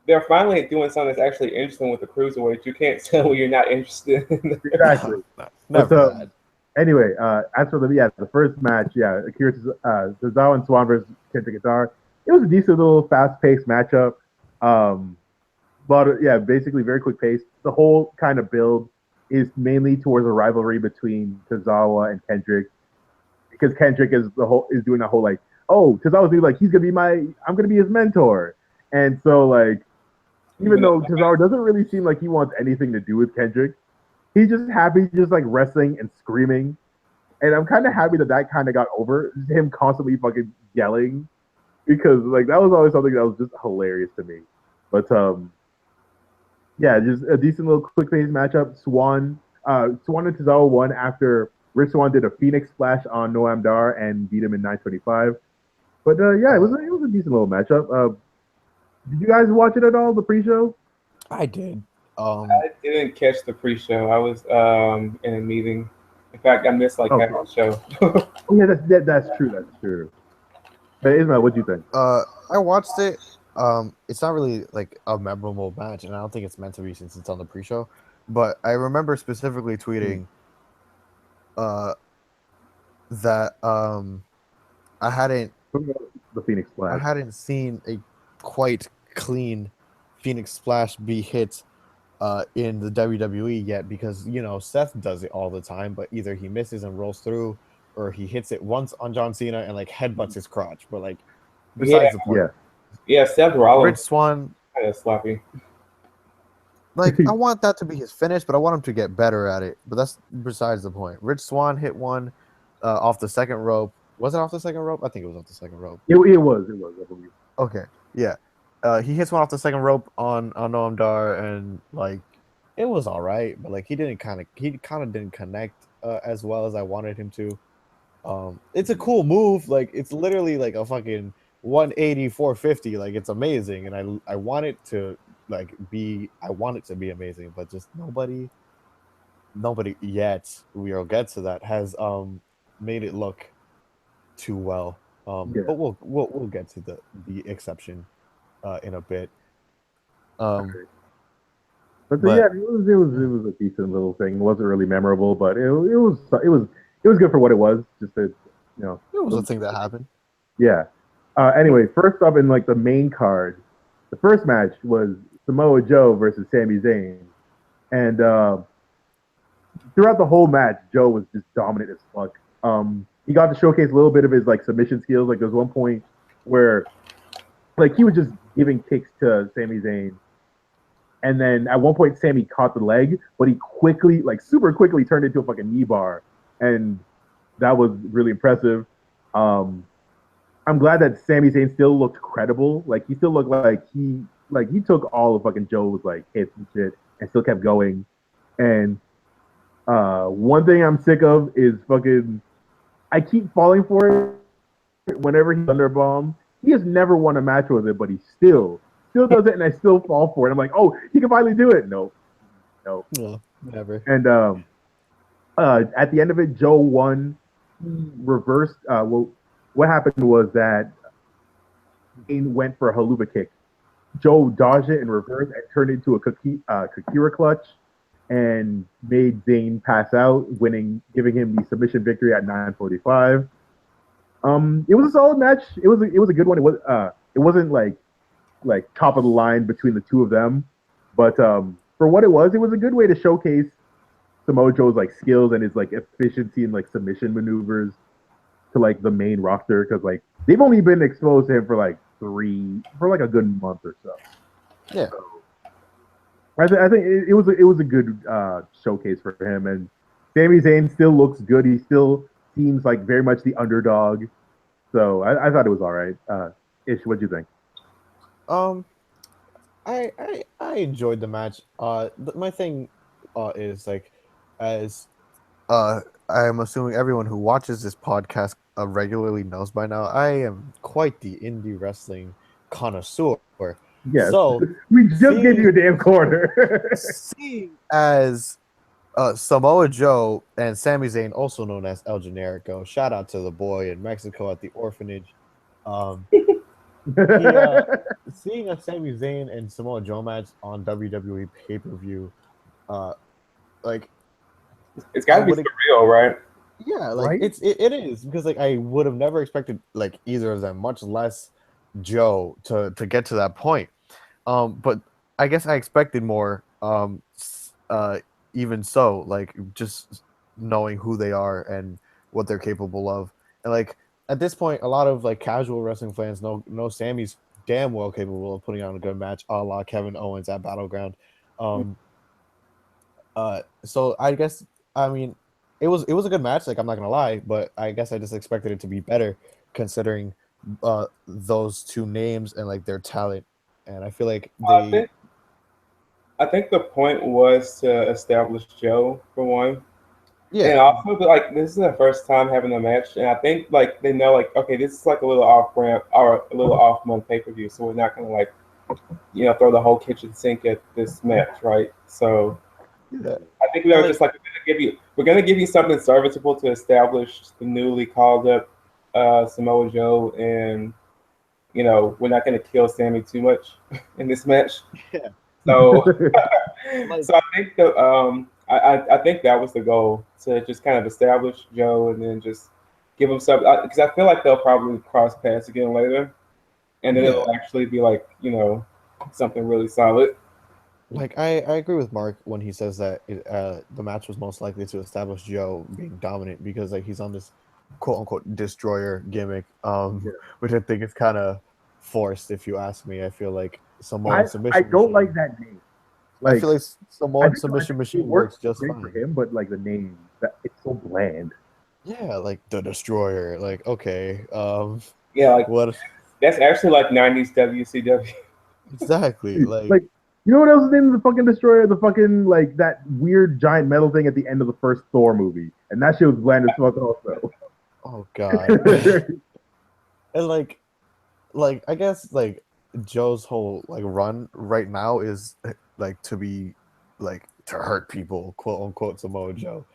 [SPEAKER 3] they're finally doing something that's actually interesting with the cruiserweights. You can't tell when you're not interested.
[SPEAKER 2] Exactly.
[SPEAKER 1] Never
[SPEAKER 2] But
[SPEAKER 1] that.
[SPEAKER 2] anyway, as for the first match, Akira Tozawa and Swan versus Kenta Guitar. It was a decent little fast-paced matchup. But basically very quick pace. The whole kind of build is mainly towards a rivalry between Tozawa and Kendrick, because Kendrick is doing the whole like, oh, Tozawa's doing like I'm gonna be his mentor, and so like, even though Tozawa doesn't really seem like he wants anything to do with Kendrick, he's just happy just like wrestling and screaming, and I'm kind of happy that kind of got over, him constantly fucking yelling, because like that was always something that was just hilarious to me, but just a decent little quick phase matchup. Swan and Tozawa won after Rich Swann did a Phoenix Splash on Noam Dar and beat him in 925. But it was a decent little matchup. Did you guys watch it at all, the pre-show?
[SPEAKER 1] I did.
[SPEAKER 3] I didn't catch the pre-show. I was in a meeting. In fact, I missed half the show.
[SPEAKER 2] Oh yeah, that's true. That's true. Hey, Ismail, what do you think?
[SPEAKER 1] I watched it. It's not really like a memorable match, and I don't think it's meant to be since it's on the pre-show. But I remember specifically tweeting, that I hadn't
[SPEAKER 2] the Phoenix Splash.
[SPEAKER 1] I hadn't seen a quite clean Phoenix Splash be hit in the WWE yet, because Seth does it all the time, but either he misses and rolls through, or he hits it once on John Cena and like headbutts his crotch. But like besides the point,
[SPEAKER 3] Seth Rollins,
[SPEAKER 1] Rich Swann
[SPEAKER 3] kind of sloppy.
[SPEAKER 1] Like I want that to be his finish, but I want him to get better at it. But that's besides the point. Rich Swann hit one off the second rope. Was it off the second rope? I think it was off the second rope.
[SPEAKER 2] It was, I believe.
[SPEAKER 1] Okay, yeah. He hits one off the second rope on Noam Dar, and like it was all right, but like he kind of didn't connect as well as I wanted him to. It's a cool move. Like it's literally like a fucking 180 450. Like it's amazing, and I want it to be amazing, but just nobody yet, we'll get to that, has made it look too well. But we'll get to the exception in a bit.
[SPEAKER 2] But it was a decent little thing. It wasn't really memorable, but it was good for what it was. Just that,
[SPEAKER 1] it was a thing that happened.
[SPEAKER 2] Yeah. Anyway, first up in like the main card, the first match was Samoa Joe versus Sami Zayn, and throughout the whole match, Joe was just dominant as fuck. He got to showcase a little bit of his like submission skills. Like there was one point where like he was just giving kicks to Sami Zayn, and then at one point Sami caught the leg, but he quickly, like super quickly, turned into a fucking knee bar, and that was really impressive. I'm glad that Sami Zayn still looked credible. Like he still looked like he took all of fucking Joe's like hits and shit and still kept going. And one thing I'm sick of is fucking, I keep falling for it whenever he's under a bomb. He has never won a match with it, but he still does it, and I still fall for it. I'm like, oh, he can finally do it. No,
[SPEAKER 1] never.
[SPEAKER 2] And at the end of it, Joe won. He reversed. What happened was that Zayn went for a haluva kick. Joe dodged it in reverse and turned into a Kakira clutch and made Zayn pass out, giving him the submission victory at 9:45. It was a solid match. It was a good one. It wasn't like top of the line between the two of them, but for what it was a good way to showcase Samoa Joe's like skills and his like efficiency and like submission maneuvers to like the main roster, because like they've only been exposed to him for like a good month or so.
[SPEAKER 1] Yeah.
[SPEAKER 2] So, I think it was a good showcase for him, and Sami Zayn still looks good. He still seems like very much the underdog. So I thought it was all right. Ish, what'd you think?
[SPEAKER 1] I enjoyed the match. My thing is like, as I am assuming everyone who watches this podcast regularly knows by now, I am quite the indie wrestling connoisseur.
[SPEAKER 2] Yes.
[SPEAKER 1] So
[SPEAKER 2] we just gave you a damn corner.
[SPEAKER 1] Seeing as Samoa Joe and Sami Zayn, also known as El Generico, shout out to the boy in Mexico at the orphanage. Seeing a Sami Zayn and Samoa Joe match on WWE pay-per-view, like
[SPEAKER 3] it's got to be surreal, right?
[SPEAKER 1] Yeah, like it is because like I would have never expected like either of them, much less Joe, to get to that point. But I guess I expected more. Even so, like just knowing who they are and what they're capable of, and like at this point, a lot of like casual wrestling fans know Sammy's damn well capable of putting on a good match, a la Kevin Owens at Battleground. So I guess I mean it was a good match. Like I'm not gonna lie, but I guess I just expected it to be better considering those two names and like their talent. And I feel like
[SPEAKER 3] I think the point was to establish Joe for one.
[SPEAKER 1] Yeah.
[SPEAKER 3] And also like this is their first time having a match, and I think like they know like okay, this is like a little off ramp or a little off month pay-per-view, so we're not gonna like throw the whole kitchen sink at this match, right? So
[SPEAKER 1] yeah.
[SPEAKER 3] I think we were just like we're gonna give you something serviceable to establish the newly called up Samoa Joe, and we're not gonna kill Sammy too much in this match.
[SPEAKER 1] Yeah.
[SPEAKER 3] So so I think I think that was the goal, to just kind of establish Joe and then just give him something, because I feel like they'll probably cross paths again later, and then it'll actually be like something really solid.
[SPEAKER 1] Like I agree with Mark when he says that the match was most likely to establish Joe being dominant because like he's on this quote unquote destroyer gimmick, which I think is kind of forced if you ask me. I feel like Samoan submission.
[SPEAKER 2] I don't like that name.
[SPEAKER 1] Like, I feel like Samoan submission machine works just fine
[SPEAKER 2] for him, but like the name, it's so bland.
[SPEAKER 1] Yeah, like the destroyer. Like okay,
[SPEAKER 3] yeah, like what? That's actually like 90s WCW.
[SPEAKER 1] Exactly. Like
[SPEAKER 2] you know what else is in the fucking destroyer? The fucking like that weird giant metal thing at the end of the first Thor movie, and that shit was bland as fuck also.
[SPEAKER 1] Oh god. And like I guess like Joe's whole like run right now is like to be like to hurt people, quote unquote Samoa Joe,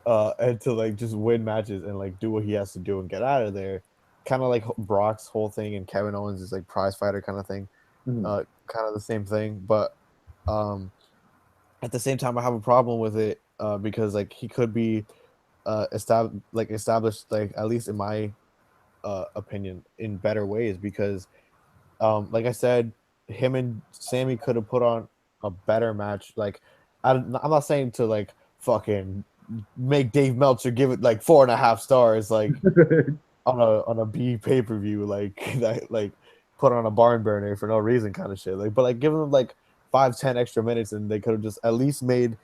[SPEAKER 1] and to like just win matches and like do what he has to do and get out of there. Kind of like Brock's whole thing and Kevin Owens is like prize fighter kind of thing. Kind of the same thing, but at the same time I have a problem with it because like he could be established like at least in my opinion in better ways, because like I said, him and Sammy could have put on a better match. Like I'm not saying to like fucking make Dave Meltzer give it like 4.5 stars like on a B pay-per-view like that, like put on a barn burner for no reason kind of shit. Like, but like give them like 5-10 extra minutes and they could have just at least made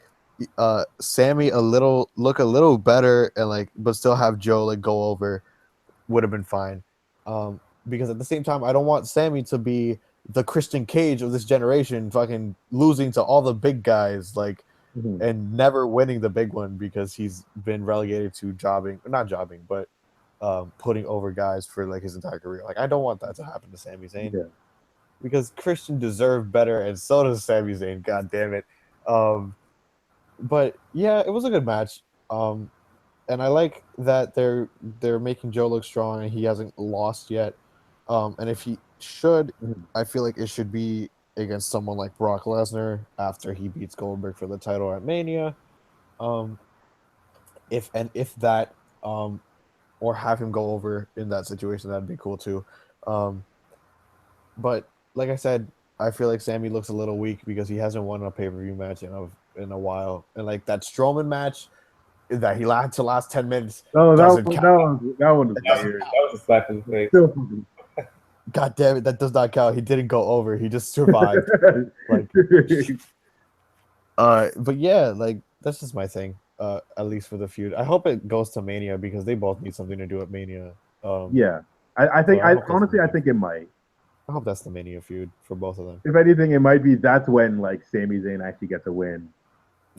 [SPEAKER 1] Sammy look a little better and like but still have Joe like go over, would have been fine. Because at the same time I don't want Sammy to be the Christian Cage of this generation, fucking losing to all the big guys like and never winning the big one because he's been relegated to not jobbing, but putting over guys for like his entire career. Like I don't want that to happen to Sami Zayn, because Christian deserved better, and so does Sami Zayn. God damn it! But yeah, it was a good match, and I like that they're making Joe look strong, and he hasn't lost yet. And if he should, I feel like it should be against someone like Brock Lesnar after he beats Goldberg for the title at Mania. If that, or have him go over in that situation, that'd be cool too. But like I said, I feel like Sammy looks a little weak because he hasn't won a pay-per-view match in a while, and like that Strowman match that he had to last 10 minutes.
[SPEAKER 2] Oh, that one was weird.
[SPEAKER 3] That was a slap in the face.
[SPEAKER 1] God damn it, that does not count. He didn't go over. He just survived. Like, but yeah, like that's just my thing. At least for the feud. I hope it goes to Mania because they both need something to do at Mania.
[SPEAKER 2] Yeah, I think I think it might.
[SPEAKER 1] I hope that's the Mania feud for both of them.
[SPEAKER 2] If anything, it might be that's when like Sami Zayn actually gets a win.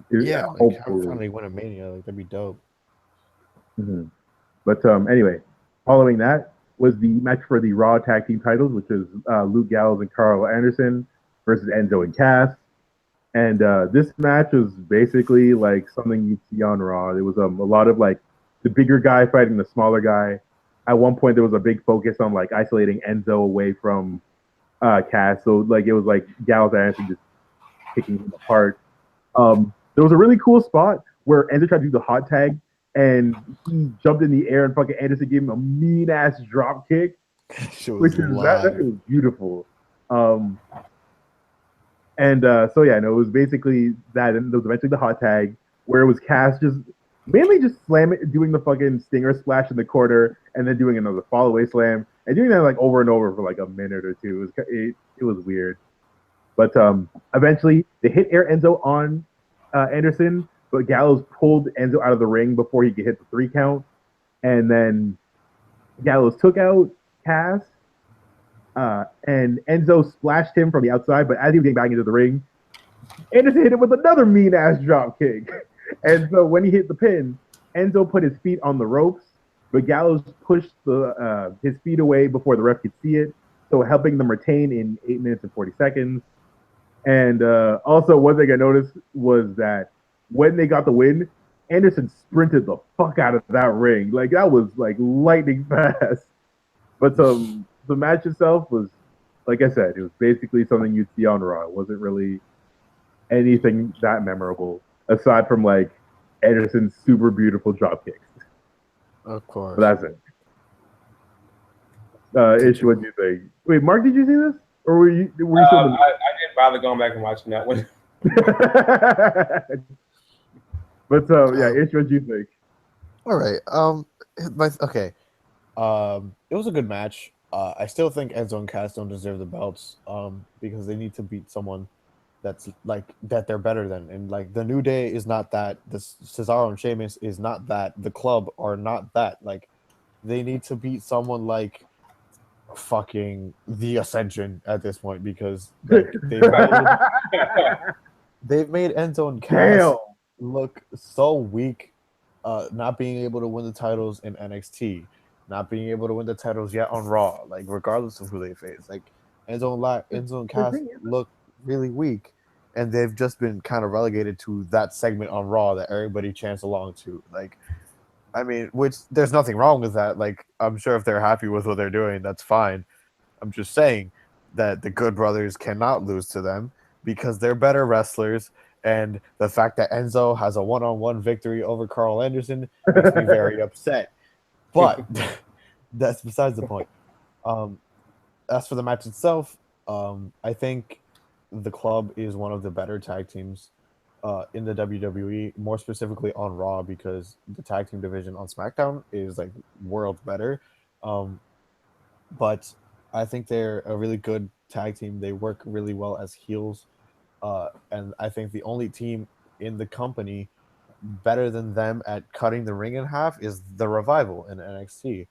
[SPEAKER 1] Yeah, like, finally win a Mania. Like that'd be dope.
[SPEAKER 2] But anyway, following that was the match for the Raw Tag Team titles, which is Luke Gallows and Carl Anderson versus Enzo and Cass. And this match was basically like something you'd see on Raw. There was a lot of like the bigger guy fighting the smaller guy. at one point there was a big focus on like isolating Enzo away from Cass. So like it was like Gallows and Anderson just picking him apart. There was a really cool spot where Enzo tried to do the hot tag and he jumped in the air and fucking Anderson gave him a mean ass drop kick, which is that was beautiful. So yeah, no, it was basically that, and there was eventually the hot tag where it was Cass just mainly just doing the fucking stinger splash in the corner, and then doing another fall away slam, and doing that like over and over for like a minute or two. It was weird, but eventually they hit Air Enzo on Anderson, but Gallows pulled Enzo out of the ring before he could hit the 3 count, and then Gallows took out Cass. And Enzo splashed him from the outside, but as he was getting back into the ring, Anderson hit him with another mean ass drop kick. And so when he hit the pin, Enzo put his feet on the ropes, but Gallows pushed his feet away before the ref could see it, so helping them retain in 8 minutes and 40 seconds. And also, one thing I noticed was that when they got the win, Anderson sprinted the fuck out of that ring. Like, that was like lightning fast. But the match itself was, like I said, it was basically something you'd see on Raw. It wasn't really anything that memorable, aside from like Anderson's super beautiful drop kicks.
[SPEAKER 1] Of course.
[SPEAKER 2] But that's it. Ish, what do you think? Wait, Mark, did you see this? Or were you still
[SPEAKER 3] I didn't bother going back and watching that one.
[SPEAKER 2] But yeah, Ish, what do you think?
[SPEAKER 1] All right. Okay. It was a good match. I still think Enzo and Cass don't deserve the belts because they need to beat someone that's like that they're better than. And like the New Day is not that. The Cesaro and Sheamus is not that. The Club are not that. Like they need to beat someone like fucking the Ascension at this point because like, they've made Enzo and Cass look so weak, not being able to win the titles in NXT. Not being able to win the titles yet on Raw, like regardless of who they face, like Enzo and Cass look really weak, and they've just been kind of relegated to that segment on Raw that everybody chants along to. Like, I mean, which there's nothing wrong with that. Like, I'm sure if they're happy with what they're doing, that's fine. I'm just saying that the Good Brothers cannot lose to them because they're better wrestlers, and the fact that Enzo has a one-on-one victory over Carl Anderson makes me very upset. But that's besides the point. As for the match itself, I think the Club is one of the better tag teams in the WWE, more specifically on Raw, because the tag team division on SmackDown is like worlds better. But I think they're a really good tag team. They work really well as heels. And I think the only team in the company better than them at cutting the ring in half is the Revival in NXT,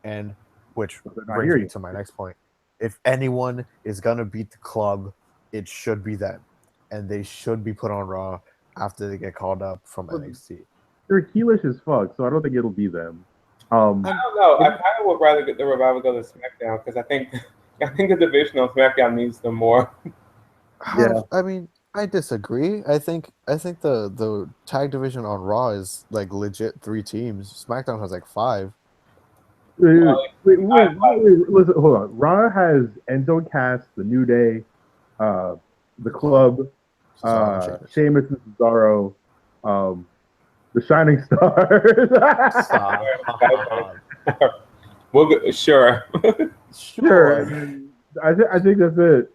[SPEAKER 1] and which brings me to my next point. If anyone is gonna beat the Club, it should be them, and they should be put on Raw after they get called up from NXT.
[SPEAKER 2] They're heelish as fuck, so I don't think it'll be them.
[SPEAKER 3] I don't know. I kind of would rather get the Revival go to SmackDown because I think the division on SmackDown needs them more.
[SPEAKER 2] Yeah,
[SPEAKER 1] I mean, I disagree. I think the tag division on Raw is like legit 3 teams. SmackDown has like 5.
[SPEAKER 2] Wait, listen, hold on. Raw has Enzo and Cass, the New Day, the Club, Sheamus and Cesaro, the Shining Stars.
[SPEAKER 3] Well, sure.
[SPEAKER 2] Sure. I think that's it.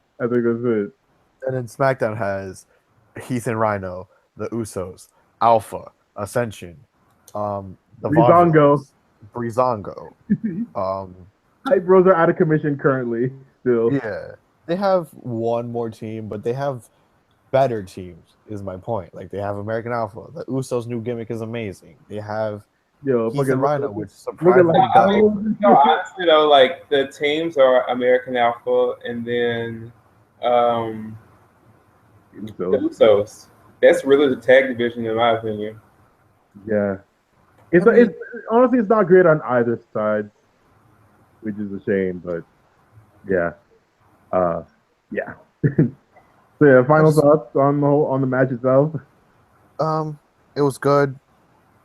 [SPEAKER 1] And then SmackDown has Heath and Rhino, the Usos, Alpha, Ascension, the Breezango.
[SPEAKER 2] Hype Bros are out of commission currently. Still,
[SPEAKER 1] yeah, they have one more team, but they have better teams. Is my point. Like they have American Alpha. The Usos' new gimmick is amazing. They have Heath and Rhino, which surprisingly
[SPEAKER 3] honestly though, like the teams are American Alpha, and then the Usos. That's really the tag division, in my opinion.
[SPEAKER 2] Yeah, it's honestly it's not great on either side, which is a shame. But yeah, yeah. So yeah, final thoughts on the match itself.
[SPEAKER 1] It was good,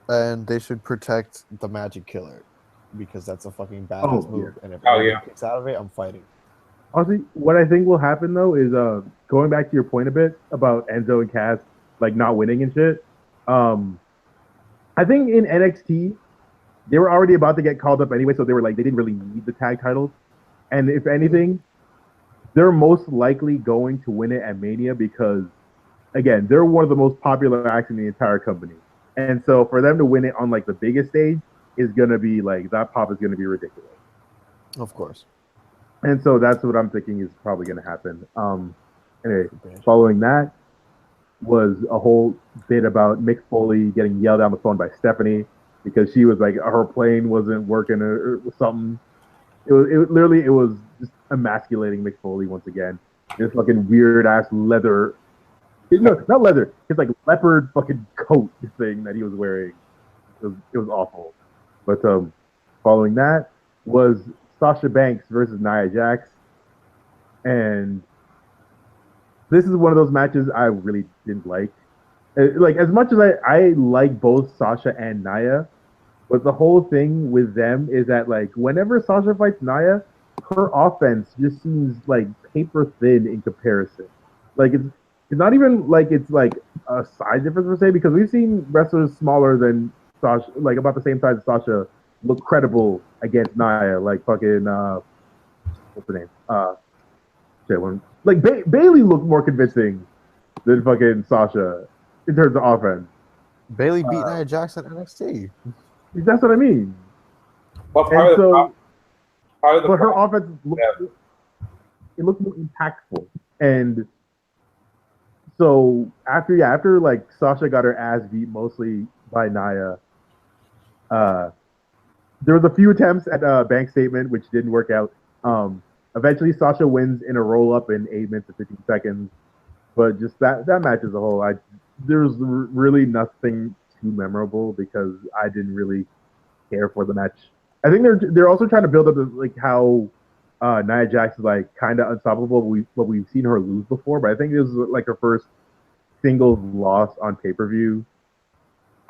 [SPEAKER 1] and they should protect the Magic Killer. because that's a fucking badass move. And if
[SPEAKER 3] Oh,
[SPEAKER 1] anyone kicks out of it, I'm fighting.
[SPEAKER 2] Honestly, what I think will happen though is going back to your point a bit about Enzo and Cass like not winning and shit. I think in NXT they were already about to get called up anyway, so they were like they didn't really need the tag titles. And if anything, they're most likely going to win it at Mania because again, they're one of the most popular acts in the entire company. And so for them to win it on like the biggest stage is gonna be like that pop is gonna be ridiculous.
[SPEAKER 1] Of course.
[SPEAKER 2] And so that's what I'm thinking is probably gonna happen. Anyway, following that was a whole bit about Mick Foley getting yelled on the phone by Stephanie because she was like her plane wasn't working or something. It was just emasculating Mick Foley once again. This fucking weird ass leather. No, not leather. It's like leopard fucking coat thing that he was wearing. It was awful. But following that was Sasha Banks versus Nia Jax. And this is one of those matches I really didn't like. Like as much as I like both Sasha and Nia, but the whole thing with them is that like whenever Sasha fights Nia, her offense just seems like paper thin in comparison. Like it's not even like it's like a size difference per se because we've seen wrestlers smaller than Sasha, like about the same size as Sasha, look credible against Nia. Like fucking what's her name? Bailey looked more convincing than fucking Sasha in terms of offense.
[SPEAKER 1] Bailey beat Nia Jax at NXT.
[SPEAKER 2] That's what I mean.
[SPEAKER 3] Well, part of the
[SPEAKER 2] her offense looked more impactful. And so after like Sasha got her ass beat mostly by Nia, there was a few attempts at a bank statement which didn't work out. Eventually Sasha wins in a roll up in 8 minutes and 15 seconds. But just that match as a whole, there's really nothing too memorable because I didn't really care for the match. I think they're also trying to build up like how Nia Jax is like kind of unstoppable. We've seen her lose before, but I think this is like her first singles loss on pay-per-view.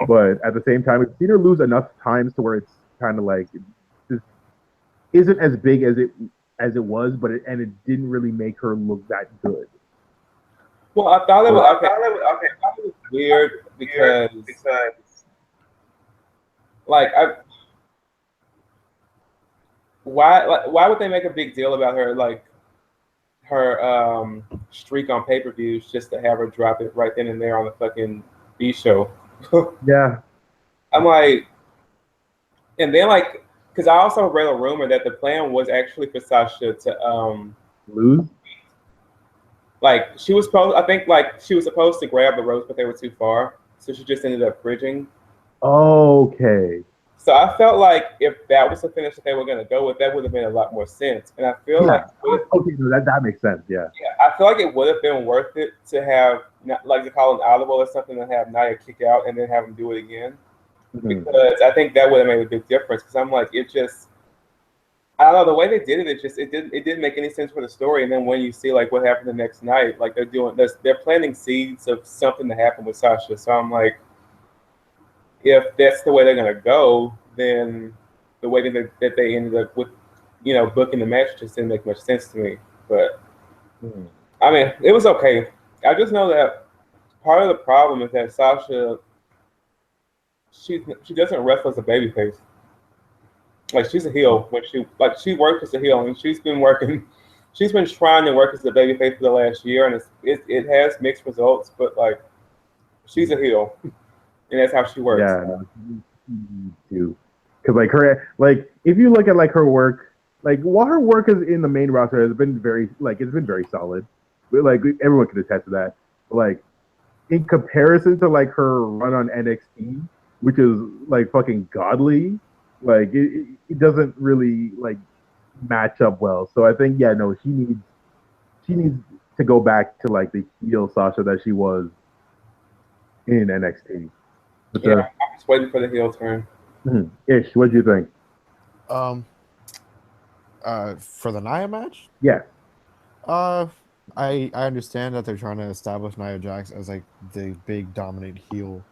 [SPEAKER 2] But at the same time, we've seen her lose enough times to where it's kind of like it isn't as big as it was, but it didn't really make her look that good.
[SPEAKER 3] Well, I thought it was weird because like why would they make a big deal about her like her streak on pay-per-views just to have her drop it right then and there on the fucking B show?
[SPEAKER 2] Yeah.
[SPEAKER 3] I'm like, and then like, because I also read a rumor that the plan was actually for Sasha to
[SPEAKER 2] lose.
[SPEAKER 3] Like she was supposed, I think like she was supposed to grab the ropes, but they were too far, so she just ended up bridging.
[SPEAKER 2] Okay.
[SPEAKER 3] So I felt like if that was the finish that they were going to go with, that would have made a lot more sense. And I feel like
[SPEAKER 2] okay, so that makes sense. Yeah.
[SPEAKER 3] Yeah, I feel like it would have been worth it to have like to call an audible or something and have Nia kick out and then have him do it again, because I think that would have made a big difference. Because I'm like, it just, I don't know, the way they did it, it didn't make any sense for the story. And then when you see like what happened the next night, like they're planting seeds of something to happen with Sasha. So I'm like, if that's the way they're gonna go, then the way that they ended up with, booking the match just didn't make much sense to me. But I mean, it was okay. I just know that part of the problem is that Sasha, she doesn't wrestle as a babyface. Like she's a heel when she worked as a heel, and she's been trying to work as a babyface for the last year, and it has mixed results. But like, she's a heel, and that's how she works.
[SPEAKER 2] Yeah, too. Because like if you look at like her work, like while her work is in the main roster has been very solid. But, like everyone can attest to that. But, like in comparison to like her run on NXT, which is like fucking godly, like it doesn't really like match up well. So I think she needs to go back to like the heel Sasha that she was in NXT. But,
[SPEAKER 3] I'm just waiting for the heel turn.
[SPEAKER 2] Ish, what do you think?
[SPEAKER 1] For the Nia match?
[SPEAKER 2] Yeah.
[SPEAKER 1] I understand that they're trying to establish Nia Jax as like the big dominant heel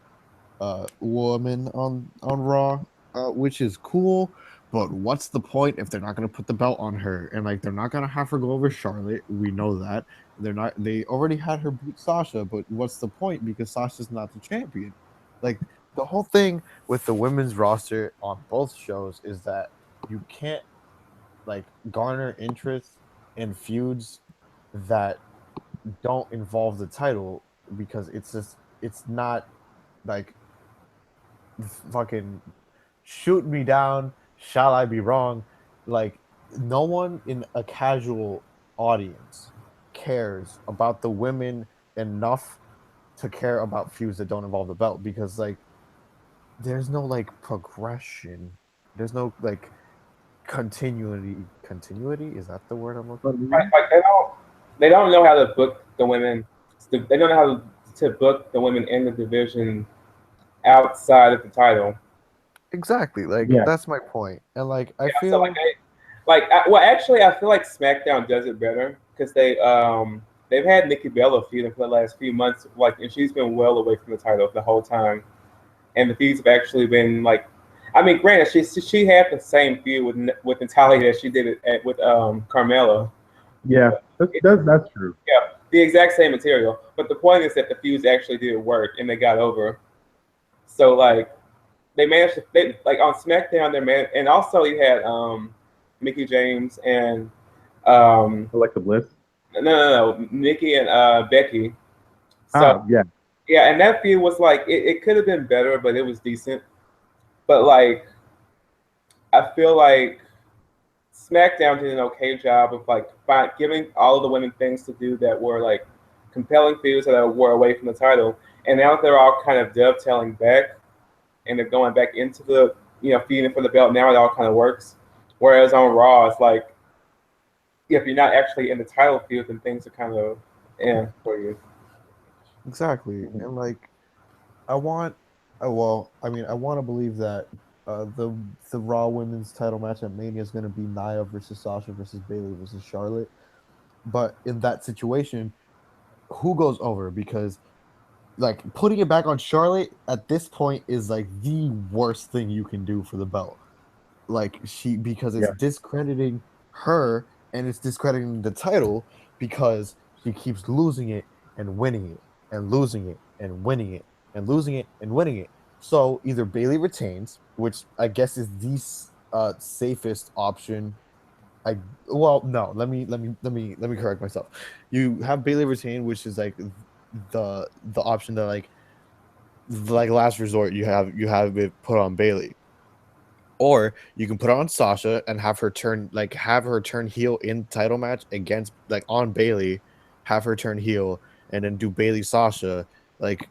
[SPEAKER 1] woman on Raw, which is cool. But what's the point if they're not going to put the belt on her and like they're not going to have her go over Charlotte? We know that they're not. They already had her beat Sasha, but what's the point because Sasha's not the champion? Like the whole thing with the women's roster on both shows is that you can't like garner interest in feuds that don't involve the title because it's not like fucking shoot me down. Shall I be wrong? Like, no one in a casual audience cares about the women enough to care about feuds that don't involve the belt because, like, there's no like progression. There's no like continuity. Continuity is that the word I'm looking for?
[SPEAKER 3] Like they don't know how to book the women. They don't know how to book the women in the division outside of the title.
[SPEAKER 1] Exactly. Like that's my point. And like I feel
[SPEAKER 3] so well, actually, I feel like SmackDown does it better because they've had Nikki Bella feuding for the last few months, like, and she's been well away from the title the whole time. And the feuds have actually been like, I mean, granted, she had the same feud with Natalia that she did it with Carmella.
[SPEAKER 2] Yeah, that's true.
[SPEAKER 3] Yeah, the exact same material. But the point is that the feuds actually did work and they got over. So like, they managed to like on SmackDown. And also you had Mickie James and
[SPEAKER 2] Alexa Bliss.
[SPEAKER 3] No, Nikki and Becky. So yeah, and that feud was like it could have been better, but it was decent. But like, I feel like SmackDown did an okay job of like giving all of the women things to do that were like compelling feuds that were away from the title. And now that they're all kind of dovetailing back and they're going back into the feuding for the belt, now it all kind of works. Whereas on Raw, it's like if you're not actually in the title feud, then things are kind of for you.
[SPEAKER 1] Exactly, and like I want to believe that the Raw Women's Title match at Mania is going to be Nia versus Sasha versus Bayley versus Charlotte. But in that situation, who goes over? Because like putting it back on Charlotte at this point is like the worst thing you can do for the belt. Like because it's discrediting her and it's discrediting the title because she keeps losing it and winning it and losing it and winning it and losing it and winning it. So either Bayley retains, which I guess is the safest option. Let me correct myself. You have Bayley retain, which is like the option that like last resort you have it put on Bayley. Or you can put it on Sasha and have her turn heel in title match against like on Bayley, have her turn heel and then do Bayley Sasha, like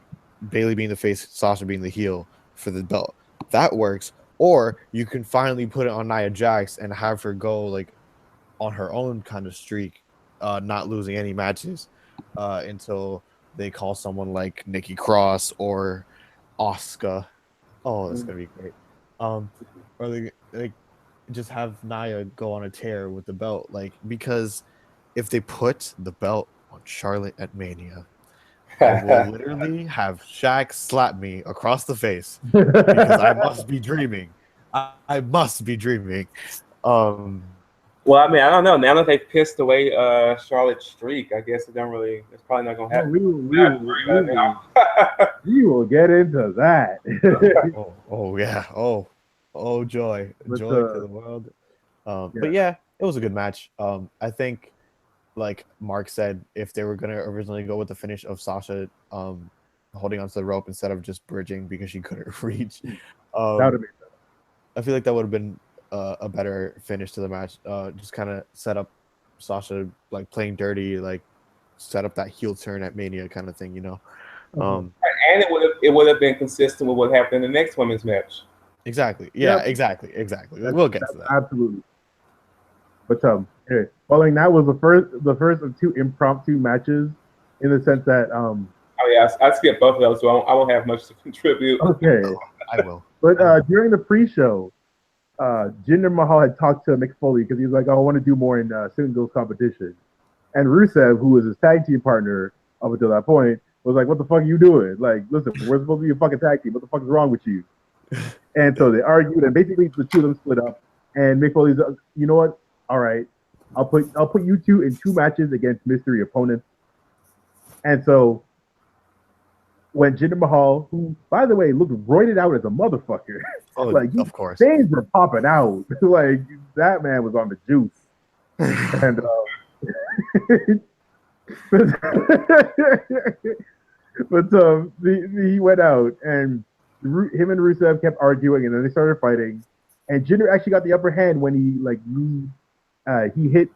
[SPEAKER 1] Bayley being the face, Sasha being the heel for the belt. That works. Or you can finally put it on Nia Jax and have her go like on her own kind of streak, not losing any matches until they call someone like Nikki Cross or Asuka. Oh, that's gonna be great. Or they like just have Nia go on a tear with the belt, like because if they put the belt on Charlotte at Mania, I will literally have Shaq slap me across the face because I must be dreaming. I must be dreaming.
[SPEAKER 3] Well, I mean, I don't know. Now that they've pissed away Charlotte's streak, I guess it's probably not going to happen.
[SPEAKER 2] We will get into that.
[SPEAKER 1] oh yeah. Oh joy to the world. But yeah, it was a good match. I think, like Mark said, if they were gonna originally go with the finish of Sasha holding onto the rope instead of just bridging because she couldn't reach, I feel like that would have been a better finish to the match. Just kind of set up Sasha like playing dirty, like set up that heel turn at Mania kind of thing, you know.
[SPEAKER 3] And it would have been consistent with what happened in the next women's match.
[SPEAKER 1] Exactly. Yeah. Exactly. We'll get to that.
[SPEAKER 2] Absolutely. But anyway, following that was the first of two impromptu matches, in the sense that
[SPEAKER 3] Oh yeah, I skipped both of those, so I won't have much to contribute.
[SPEAKER 2] Okay,
[SPEAKER 1] I will.
[SPEAKER 2] But during the pre-show, Jinder Mahal had talked to Mick Foley because he's like, "Oh, I want to do more in singles competition," and Rusev, who was his tag team partner up until that point, was like, "What the fuck are you doing? Like, listen, we're supposed to be a fucking tag team. What the fuck is wrong with you?" And so they argued, and basically the two of them split up. And Mick Foley's, you know what? All right, I'll put you two in 2 matches against mystery opponents. And so when Jinder Mahal, who by the way looked roided out as a motherfucker, like
[SPEAKER 1] of course,
[SPEAKER 2] things were popping out, like that man was on the juice, and he went out, and him and Rusev kept arguing, and then they started fighting, and Jinder actually got the upper hand when he hit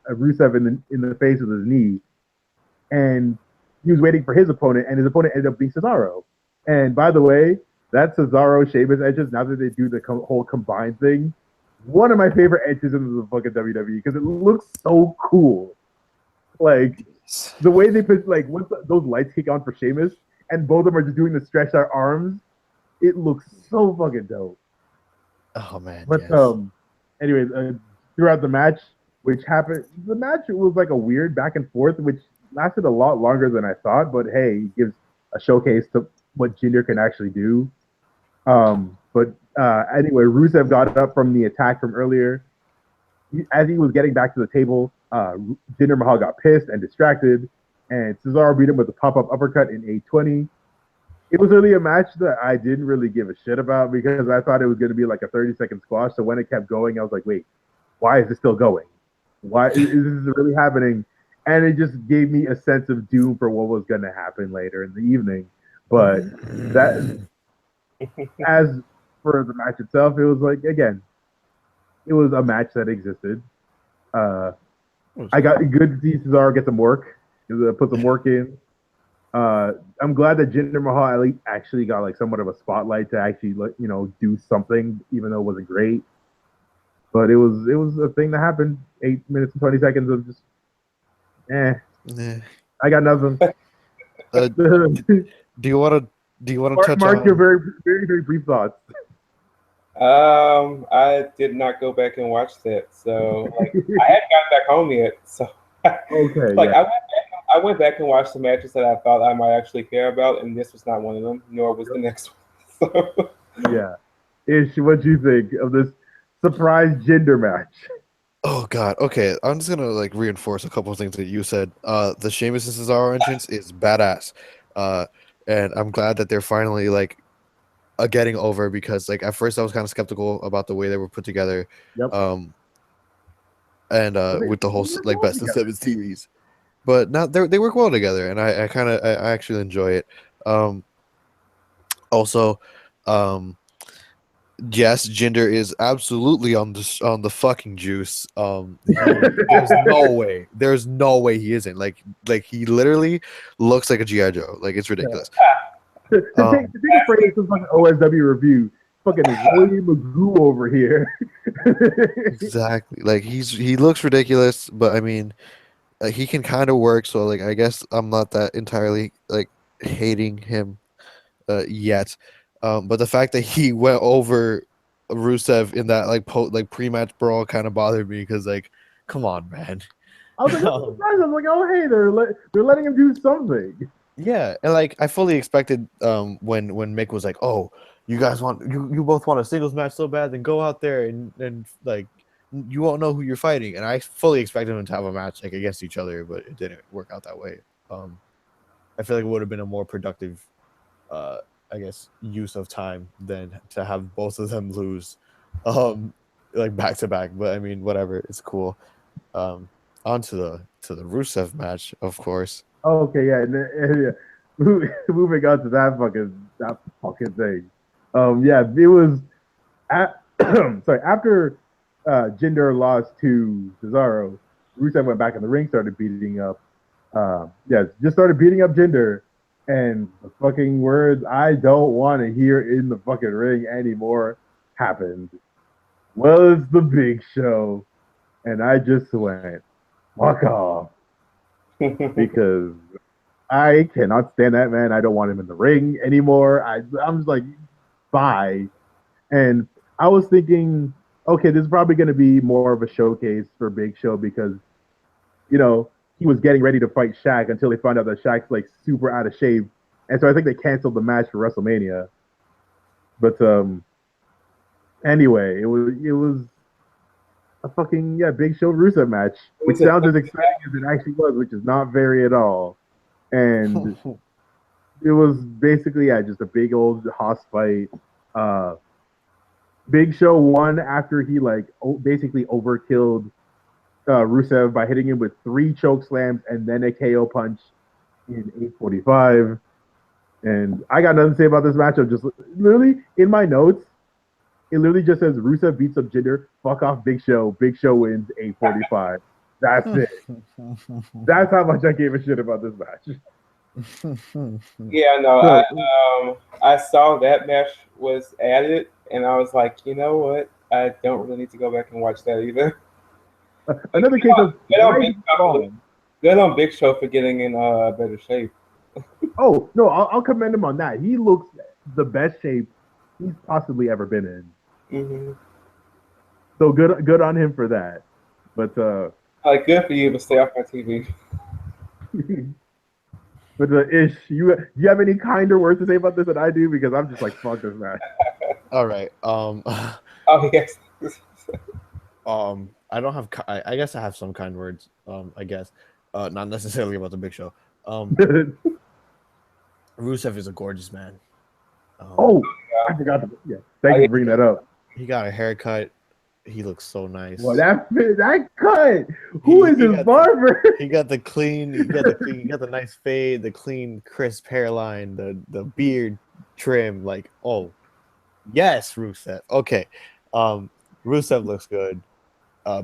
[SPEAKER 2] Rusev in the face with his knee, and he was waiting for his opponent, and his opponent ended up being Cesaro. And by the way, that Cesaro Sheamus edges, now that they do the whole combined thing, one of my favorite edges in the fucking WWE because it looks so cool. Like the way they put, like once those lights kick on for Sheamus, and both of them are just doing the stretched out arms, it looks so fucking dope.
[SPEAKER 1] Oh man!
[SPEAKER 2] But anyways, throughout the match, which happened, the match was like a weird back and forth, which lasted a lot longer than I thought. But hey, it gives a showcase to what Jinder can actually do. But anyway, Rusev got up from the attack from earlier. As he was getting back to the table, Jinder Mahal got pissed and distracted, and Cesaro beat him with a pop-up uppercut in 820. It was really a match that I didn't really give a shit about because I thought it was going to be like a 30-second squash. So when it kept going, I was like, wait, why is this still going? Why is this really happening? And it just gave me a sense of doom for what was going to happen later in the evening. But that, as for the match itself, it was like, again, it was a match that existed. I got good to see Cesaro get some work, put some work in. I'm glad that Jinder Mahal actually got like somewhat of a spotlight to actually do something, even though it wasn't great. But it was a thing that happened. 8 minutes and 20 seconds of just, I got nothing.
[SPEAKER 1] Do you want to touch
[SPEAKER 2] Mark
[SPEAKER 1] on
[SPEAKER 2] your very, very, very brief thoughts?
[SPEAKER 3] I did not go back and watch that, so like, I hadn't gotten back home yet. So
[SPEAKER 2] okay,
[SPEAKER 3] like I went back and watched the matches that I thought I might actually care about, and this was not one of them. Nor was the next one. So.
[SPEAKER 2] Yeah, Ish, what do you think of this surprise Jinder match?
[SPEAKER 1] Oh god, okay. I'm just gonna like reinforce a couple of things that you said. The Sheamus and Cesaro entrance is badass. And I'm glad that they're finally like getting over because like at first I was kind of skeptical about the way they were put together.
[SPEAKER 2] Yep.
[SPEAKER 1] And with the whole like best of 7 series. But now they work well together, and I actually enjoy it. Also, yes, Jinder is absolutely on the fucking juice. There's no way he isn't. Like he literally looks like a GI Joe. Like it's ridiculous.
[SPEAKER 2] To take a phrase from fucking OSW review, fucking William Magoo over here.
[SPEAKER 1] Exactly. Like he looks ridiculous, but I mean, he can kind of work. So like I guess I'm not that entirely like hating him yet. But the fact that he went over Rusev in that like pre-match brawl kind of bothered me because like, come on, man.
[SPEAKER 2] I was like, I was like, oh hey, they're letting him do something.
[SPEAKER 1] Yeah, and like I fully expected when Mick was like, oh, you guys you both want a singles match so bad, then go out there and like you won't know who you're fighting. And I fully expected them to have a match like against each other, but it didn't work out that way. I feel like it would have been a more productive I guess use of time than to have both of them lose like back to back. But I mean whatever, it's cool. On to the Rusev match, of course.
[SPEAKER 2] Oh, okay, yeah. Moving on to that fucking thing. Yeah, it was sorry, after Jinder lost to Cesaro, Rusev went back in the ring, started beating up just started beating up Jinder. And the fucking words I don't want to hear in the fucking ring anymore happened. Well, it's the Big Show. And I just went, fuck off. Because I cannot stand that man. I don't want him in the ring anymore. I'm just like, bye. And I was thinking, okay, this is probably going to be more of a showcase for Big Show because, he was getting ready to fight Shaq until they found out that Shaq's like super out of shape. And so I think they canceled the match for WrestleMania. But anyway, it was a fucking Big Show Rusev match, which sounds as exciting as it actually was, which is not very at all. And it was basically just a big old hoss fight. Big Show won after he basically overkilled Rusev by hitting him with 3 choke slams and then a KO punch in 8:45. And I got nothing to say about this matchup. Just literally in my notes, it literally just says Rusev beats up Jinder. Fuck off, Big Show. Big Show wins 8:45. That's it. That's how much I gave a shit about this match.
[SPEAKER 3] Yeah, no, I saw that match was added, and I was like, you know what? I don't really need to go back and watch that either.
[SPEAKER 2] Another case of
[SPEAKER 3] good on Big Show for getting in better shape.
[SPEAKER 2] Oh no, I'll commend him on that. He looks the best shape he's possibly ever been in.
[SPEAKER 3] Mm-hmm.
[SPEAKER 2] So good on him for that. But
[SPEAKER 3] good for you, but stay off my TV.
[SPEAKER 2] But Ish, do you have any kinder words to say about this than I do? Because I'm just like, fuck this match.
[SPEAKER 1] All right.
[SPEAKER 3] Oh yes.
[SPEAKER 1] I don't have. I guess I have some kind words. I guess, not necessarily about the Big Show. Rusev is a gorgeous man.
[SPEAKER 2] I forgot to. Yeah, thank you for bringing that up.
[SPEAKER 1] He got a haircut. He looks so nice.
[SPEAKER 2] Well, that cut. Who is his barber?
[SPEAKER 1] He got the clean. He got the nice fade, the clean, crisp hairline, the beard trim. Like, oh, yes, Rusev. Okay, Rusev looks good.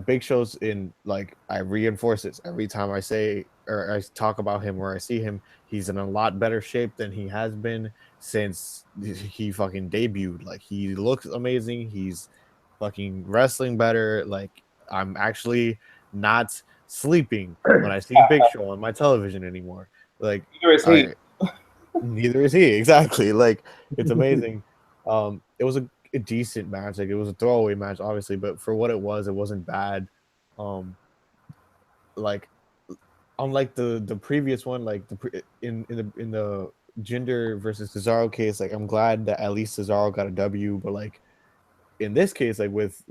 [SPEAKER 1] Big Show's in, like, I reinforce this every time I say or I talk about him or I see him. He's in a lot better shape than he has been since he fucking debuted. Like, he looks amazing. He's fucking wrestling better. Like, I'm actually not sleeping when I see Big Show on my television anymore. Like,
[SPEAKER 3] neither is he.
[SPEAKER 1] Neither is he. Exactly. Like, it's amazing. It was a decent match. Like, it was a throwaway match, obviously, but for what it wasn't bad. Like, unlike the previous one, like in the Jinder versus Cesaro case, like, I'm glad that at least Cesaro got a W, but like in this case, like with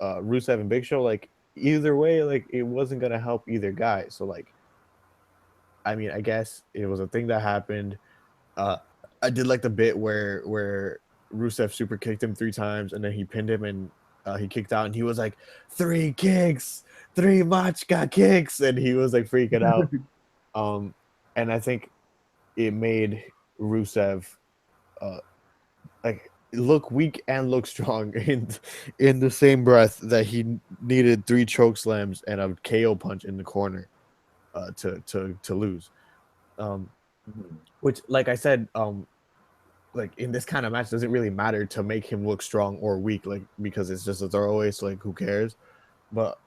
[SPEAKER 1] Rusev and Big Show, like either way, like it wasn't gonna help either guy. So like, I mean, I guess it was a thing that happened. I did like the bit where Rusev super kicked him 3 times and then he pinned him and he kicked out and he was like 3 kicks, 3 Machka kicks, and he was like freaking out. And I think it made Rusev like look weak and look strong in the same breath that he needed 3 choke slams and a KO punch in the corner to lose. Which, like I said, like in this kind of match, doesn't really matter to make him look strong or weak, like because it's just a throwaway. So like, who cares? But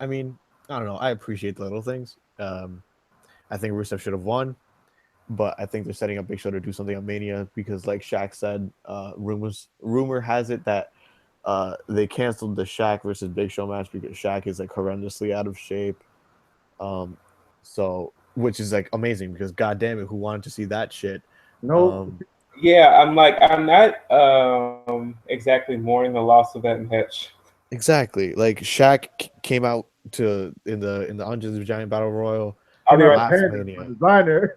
[SPEAKER 1] I mean, I don't know. I appreciate the little things. I think Rusev should have won, but I think they're setting up Big Show to do something on Mania because, like Shaq said, rumor has it that they canceled the Shaq versus Big Show match because Shaq is like horrendously out of shape. So, which is like amazing because goddamn it, who wanted to see that shit?
[SPEAKER 2] No.
[SPEAKER 3] Yeah, I'm not exactly mourning the loss of that match.
[SPEAKER 1] Exactly. Like Shaq came out in the Andre the Giant Battle Royal.
[SPEAKER 3] I'll be right
[SPEAKER 2] back. Designer.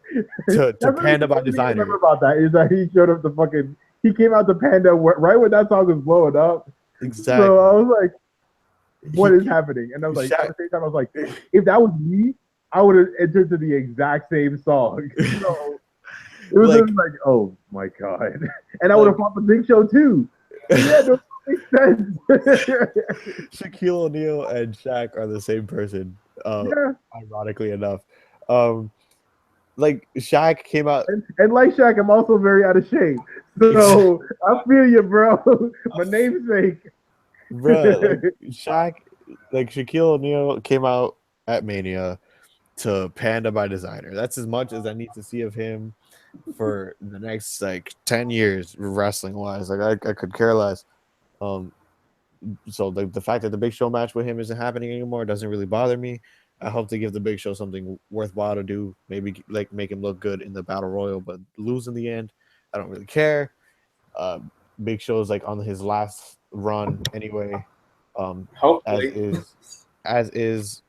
[SPEAKER 1] to Panda by Designer.
[SPEAKER 2] Remember about that is that he showed up he came out to Panda right when that song was blowing up.
[SPEAKER 1] Exactly.
[SPEAKER 2] So I was like, what is happening? And I was like, at the same time, I was like, if that was me, I would have entered to the exact same song. So it was like, oh my god. And I would have fought the Big Show too. Yeah, no, makes sense.
[SPEAKER 1] Shaquille O'Neal and Shaq are the same person. Ironically enough. Like Shaq came out
[SPEAKER 2] and like Shaq, I'm also very out of shape. So I feel you, bro. My namesake.
[SPEAKER 1] Bro, like Shaq, like Shaquille O'Neal came out at Mania to Panda by Designer. That's as much as I need to see of him for the next like 10 years wrestling wise. Like I could care less. So the fact that the Big Show match with him isn't happening anymore doesn't really bother me. I hope to give the Big Show something worthwhile to do. Maybe like make him look good in the Battle Royal, but lose in the end, I don't really care. Big Show is like on his last run anyway.
[SPEAKER 3] Hopefully.
[SPEAKER 1] As is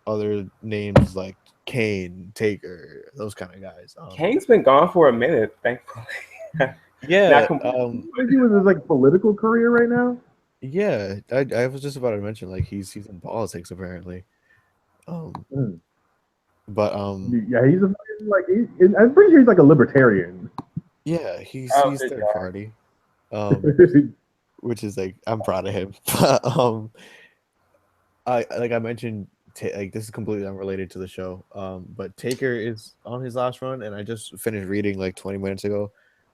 [SPEAKER 1] other names like Kane, Taker, those kind of guys.
[SPEAKER 3] Kane's been gone for a minute, thankfully.
[SPEAKER 1] Yeah,
[SPEAKER 3] Not completely.
[SPEAKER 2] He was his like political career right now.
[SPEAKER 1] yeah. I was just about to mention like he's in politics apparently.
[SPEAKER 2] Mm.
[SPEAKER 1] But
[SPEAKER 2] Yeah, he's a like I'm pretty sure he's like a libertarian.
[SPEAKER 1] yeah,
[SPEAKER 3] Oh,
[SPEAKER 1] he's
[SPEAKER 3] good
[SPEAKER 1] third
[SPEAKER 3] job.
[SPEAKER 1] party. Which is like I'm proud of him. But I like I mentioned like this is completely unrelated to the show. But Taker is on his last run, and I just finished reading like 20 minutes ago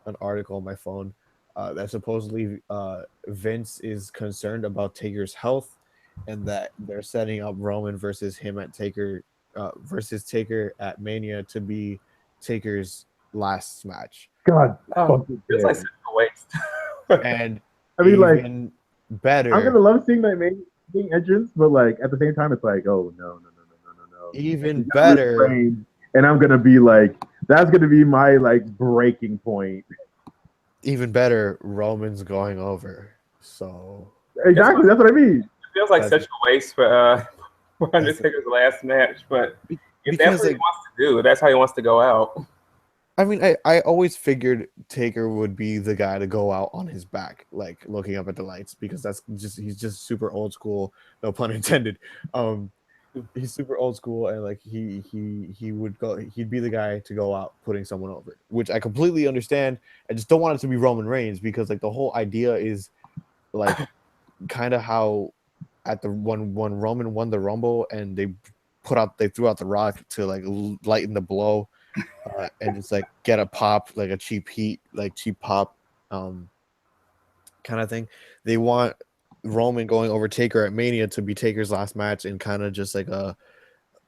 [SPEAKER 1] an article on my phone that supposedly Vince is concerned about Taker's health, and that they're setting up Roman versus him at Taker versus Taker at Mania to be Taker's last match.
[SPEAKER 2] God,
[SPEAKER 3] Feels like such a waste.
[SPEAKER 1] And
[SPEAKER 2] I mean, like,
[SPEAKER 1] even better,
[SPEAKER 2] I'm gonna love seeing that main entrance, but like at the same time, it's like, oh no.
[SPEAKER 1] even better,
[SPEAKER 2] And I'm gonna be like, that's gonna be my like breaking point.
[SPEAKER 1] even better, Roman's going over. So
[SPEAKER 2] exactly, that's what I mean.
[SPEAKER 3] It feels like such a waste for Undertaker's last match, but if that's what he wants to do, that's how he wants to go out.
[SPEAKER 1] I mean, I always figured Taker would be the guy to go out on his back, like looking up at the lights, because he's just super old school, no pun intended. He's super old school, and like he'd be the guy to go out putting someone over, which I completely understand. I just don't want it to be Roman Reigns, because like the whole idea is like kind of how at the when Roman won the Rumble and they threw out the Rock to like lighten the blow. And just like get a pop, like a cheap heat, like cheap pop kind of thing. They want Roman going over Taker at Mania to be Taker's last match, and kind of just like a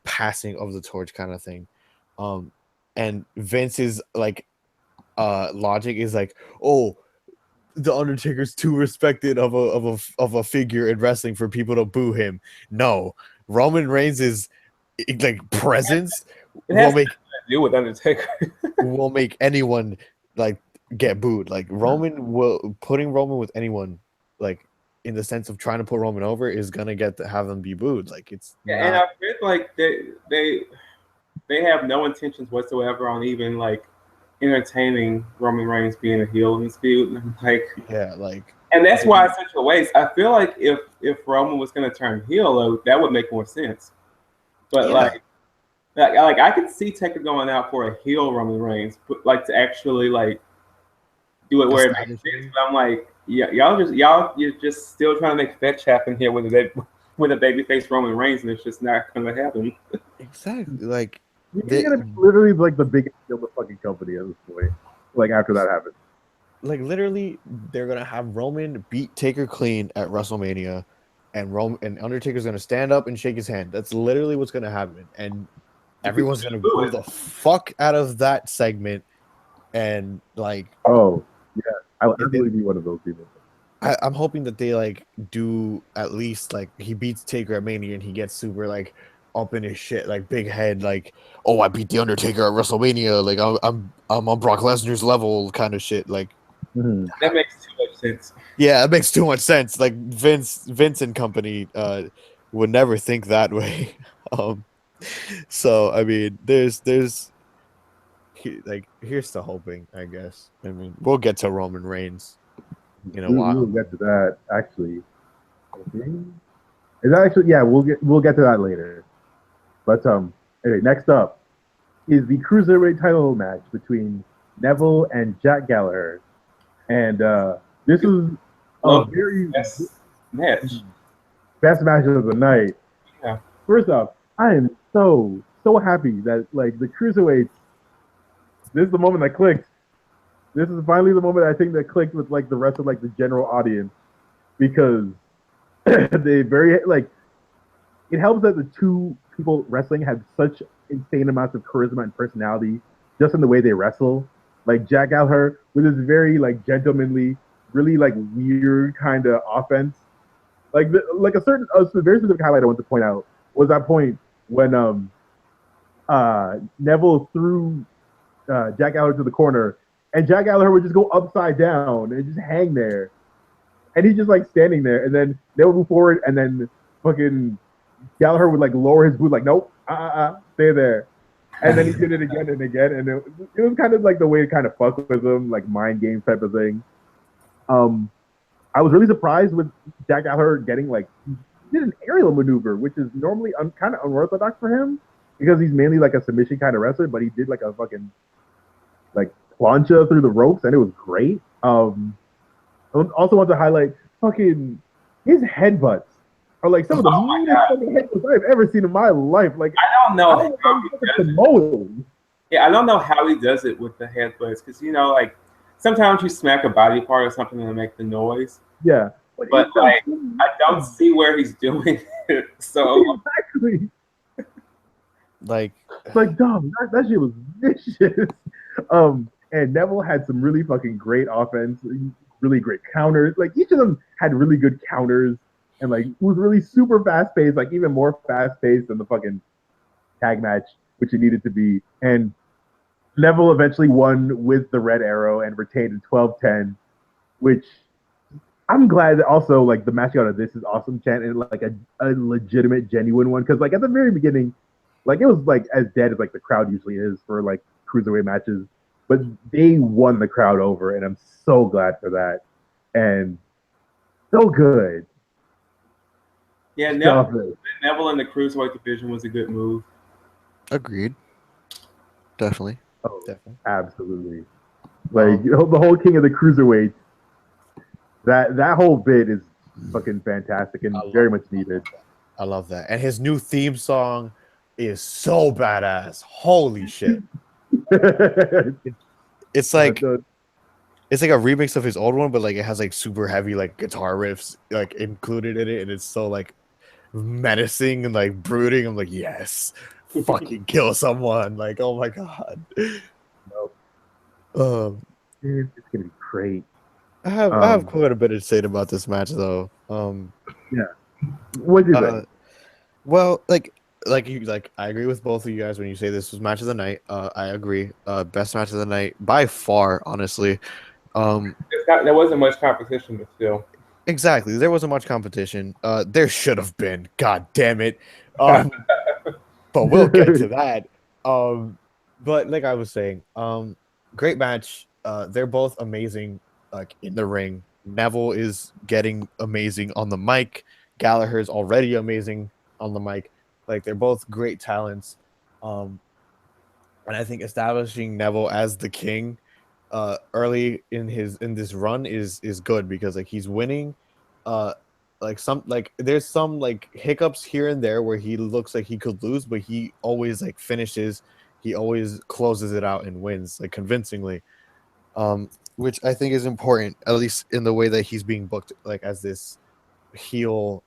[SPEAKER 1] passing of the torch kind of thing. And Vince's like logic is like, oh, the Undertaker's too respected of a figure in wrestling for people to boo him. No, Roman Reigns is like presence will make
[SPEAKER 3] do with Undertaker
[SPEAKER 1] will make anyone like get booed. Like putting Roman with anyone, like in the sense of trying to put Roman over, is gonna have them be booed. Like it's
[SPEAKER 3] and I feel like they have no intentions whatsoever on even like entertaining Roman Reigns being a heel in this feud. And that's why it's such a waste. I feel like if Roman was gonna turn heel, that would make more sense. But like I could see Taker going out for a heel Roman Reigns, but like to actually like do it where it makes sense. But I'm like, yeah, you're just still trying to make fetch happen here with a babyface Roman Reigns, and it's just not gonna happen.
[SPEAKER 1] Exactly. Like
[SPEAKER 2] you're gonna be literally like the biggest deal of the fucking company at this point. Like after that happens.
[SPEAKER 1] Like literally, they're gonna have Roman beat Taker clean at WrestleMania, and Undertaker's gonna stand up and shake his hand. That's literally what's gonna happen, and everyone's gonna boo the fuck out of that segment, and like,
[SPEAKER 2] oh yeah, I'll absolutely be one of those people.
[SPEAKER 1] I'm hoping that they like do at least like he beats Taker at Mania and he gets super like up in his shit, like big head, like, oh, I beat the Undertaker at WrestleMania, like I'm on Brock Lesnar's level kind of shit, like.
[SPEAKER 3] That makes too much sense.
[SPEAKER 1] Yeah, it makes too much sense. Like Vince and company would never think that way. So I mean, there's here's to hoping, I guess. I mean, we'll get to Roman Reigns in a while.
[SPEAKER 2] We'll get to that actually. Is that actually? Yeah, we'll get to that later. But anyway, next up is the cruiserweight title match between Neville and Jack Gallagher. And this is a very
[SPEAKER 3] best match
[SPEAKER 2] of the night.
[SPEAKER 3] Yeah.
[SPEAKER 2] First off, I am so happy that like the cruiserweights. This is the moment that clicked. This is finally the moment I think that clicked with like the rest of like the general audience, because they very like it helps that the two people wrestling have such insane amounts of charisma and personality just in the way they wrestle. Like Jack Gallagher with his very like gentlemanly, really like weird kind of offense. Like a very specific highlight I want to point out was that point when Neville threw Jack Gallagher to the corner, and Jack Gallagher would just go upside down and just hang there. and he's just like standing there, and then they would move forward, and then fucking Gallagher would like lower his boot, like nope, stay there. And then he did it again and again, and it was kind of like the way to kind of fuck with him, like mind game type of thing. I was really surprised with Jack Gallagher getting like he did an aerial maneuver, which is normally kind of unorthodox for him because he's mainly like a submission kind of wrestler, but he did like a fucking like plancha through the ropes, and it was great. I also want to highlight fucking his headbutts are like some of the meanest fucking headbutts I've ever seen in my life. Like
[SPEAKER 3] I don't know how he does it. Yeah, I don't know how he does it with the headbutts because like sometimes you smack a body part or something to make the noise.
[SPEAKER 2] Yeah,
[SPEAKER 3] but like I don't see where he's doing it. So
[SPEAKER 2] exactly.
[SPEAKER 1] Like
[SPEAKER 2] dog, that shit was vicious. And Neville had some really fucking great offense, really great counters. Like each of them had really good counters, and like it was really super fast paced, like even more fast paced than the fucking tag match, which it needed to be. And Neville eventually won with the red arrow and retained in 12-10, which I'm glad that also like the match out of this is awesome chant and like a legitimate, genuine one. Because like at the very beginning, like it was like as dead as like the crowd usually is for like cruiserweight matches. But they won the crowd over, and I'm so glad for that. And so good.
[SPEAKER 3] Yeah, Neville in the cruiserweight division was a good move.
[SPEAKER 1] Agreed. Definitely.
[SPEAKER 2] Oh, definitely. Absolutely. Like the whole king of the cruiserweight. That whole bit is fucking fantastic and very much needed.
[SPEAKER 1] I love that. And his new theme song is so badass. Holy shit. It's like a remix of his old one, but like it has like super heavy like guitar riffs like included in it, and it's so like menacing and like brooding. I'm like, yes, fucking kill someone. Like, oh my god.
[SPEAKER 2] Nope. It's gonna be great.
[SPEAKER 1] I have quite a bit to say about this match though.
[SPEAKER 2] Yeah. What do you think?
[SPEAKER 1] Well, I agree with both of you guys when you say this was match of the night. I agree. Best match of the night by far, honestly.
[SPEAKER 3] There wasn't much competition, but still.
[SPEAKER 1] Exactly. There wasn't much competition. There should have been. God damn it. But we'll get to that. But like I was saying, great match. They're both amazing, like in the ring. Neville is getting amazing on the mic. Gallagher's already amazing on the mic. Like they're both great talents. And I think establishing Neville as the king early in this run is good because like he's winning. There's some like hiccups here and there where he looks like he could lose, but he always like finishes. He always closes it out and wins like convincingly. Which I think is important, at least in the way that he's being booked, like as this heel,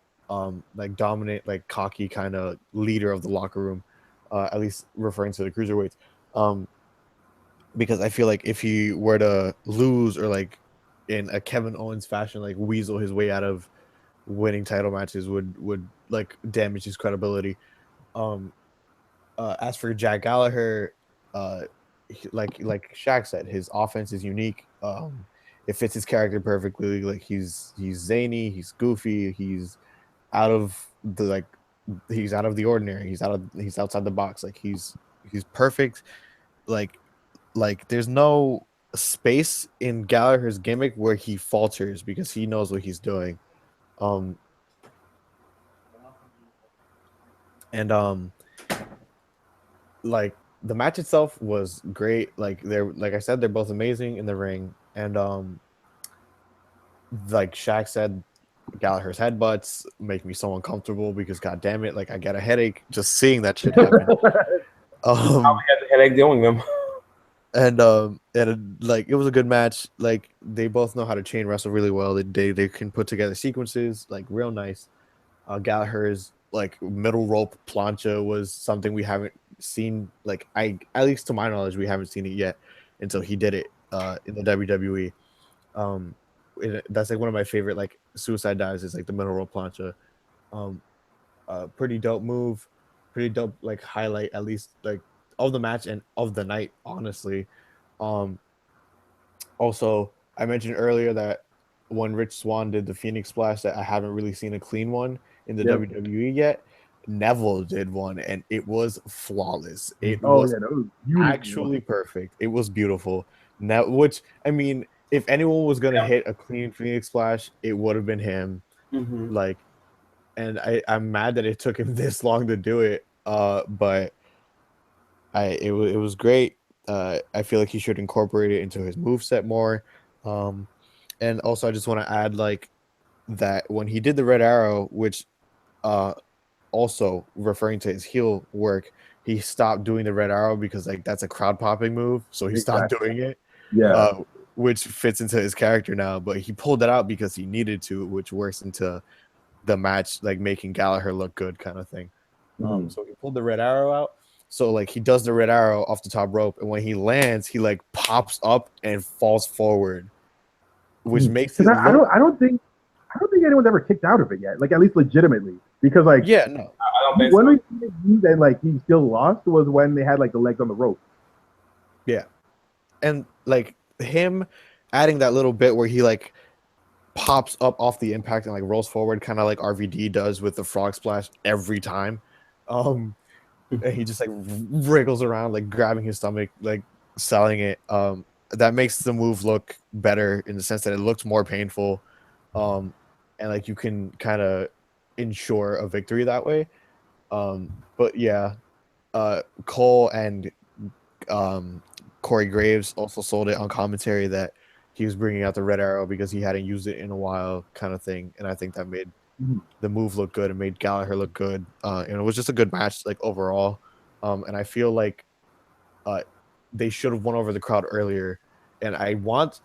[SPEAKER 1] like dominant, like cocky kind of leader of the locker room, at least referring to the cruiserweights. Because I feel like if he were to lose or like in a Kevin Owens fashion, like weasel his way out of winning title matches would like damage his credibility. As for Jack Gallagher, like Shaq said, his offense is unique. It fits his character perfectly. Like he's zany, he's goofy, he's out of the ordinary. He's outside the box. Like he's perfect. Like there's no space in Gallagher's gimmick where he falters because he knows what he's doing. Like the match itself was great. Like I said, they're both amazing in the ring. And like Shaq said, Gallagher's headbutts make me so uncomfortable because god damn it, like I get a headache just seeing that shit happen.
[SPEAKER 3] I had a headache doing them.
[SPEAKER 1] And like it was a good match. Like they both know how to chain wrestle really well. They can put together sequences like real nice. Gallagher's like middle rope plancha was something we haven't seen. Like at least to my knowledge, we haven't seen it yet until he did it in the WWE. That's like one of my favorite like suicide dives is like the middle rope plancha. Pretty dope move, pretty dope like highlight at least like of the match and of the night, honestly. Also, I mentioned earlier that when Rich Swann did the Phoenix Splash that I haven't really seen a clean one in the
[SPEAKER 2] Yep.
[SPEAKER 1] WWE yet. Neville did one, and it was flawless. It
[SPEAKER 2] Oh
[SPEAKER 1] was
[SPEAKER 2] yeah, that was beautiful.
[SPEAKER 1] actually perfect. It was beautiful. Now, which I mean, if anyone was gonna hit a clean Phoenix Splash, it would have been him.
[SPEAKER 3] Mm-hmm.
[SPEAKER 1] Like, and I'm mad that it took him this long to do it. But it was great. I feel like he should incorporate it into his moveset more. And also I just want to add like that when he did the red arrow, which also referring to his heel work, he stopped doing the red arrow because like that's a crowd popping move, so he stopped doing it.
[SPEAKER 2] Yeah.
[SPEAKER 1] Which fits into his character now, but he pulled it out because he needed to, which works into the match, like making Gallagher look good kind of thing. So he pulled the red arrow out. So like he does the red arrow off the top rope, and when he lands, he like pops up and falls forward, which makes it.
[SPEAKER 2] I don't think anyone's ever kicked out of it yet. Like at least legitimately, because like
[SPEAKER 1] yeah, no,
[SPEAKER 3] I don't think
[SPEAKER 2] when
[SPEAKER 3] so.
[SPEAKER 2] we then like he still lost was when they had like the legs on the rope.
[SPEAKER 1] Yeah, and like him adding that little bit where he like pops up off the impact and like rolls forward, kind of like RVD does with the frog splash every time. And he just like wriggles around, like grabbing his stomach, like selling it. That makes the move look better in the sense that it looks more painful. And like you can kind of ensure a victory that way. But yeah, Cole and Corey Graves also sold it on commentary that he was bringing out the red arrow because he hadn't used it in a while, kind of thing. And I think that made the move look good and made Gallagher look good. And it was just a good match, like overall. And I feel like they should have won over the crowd earlier. And I want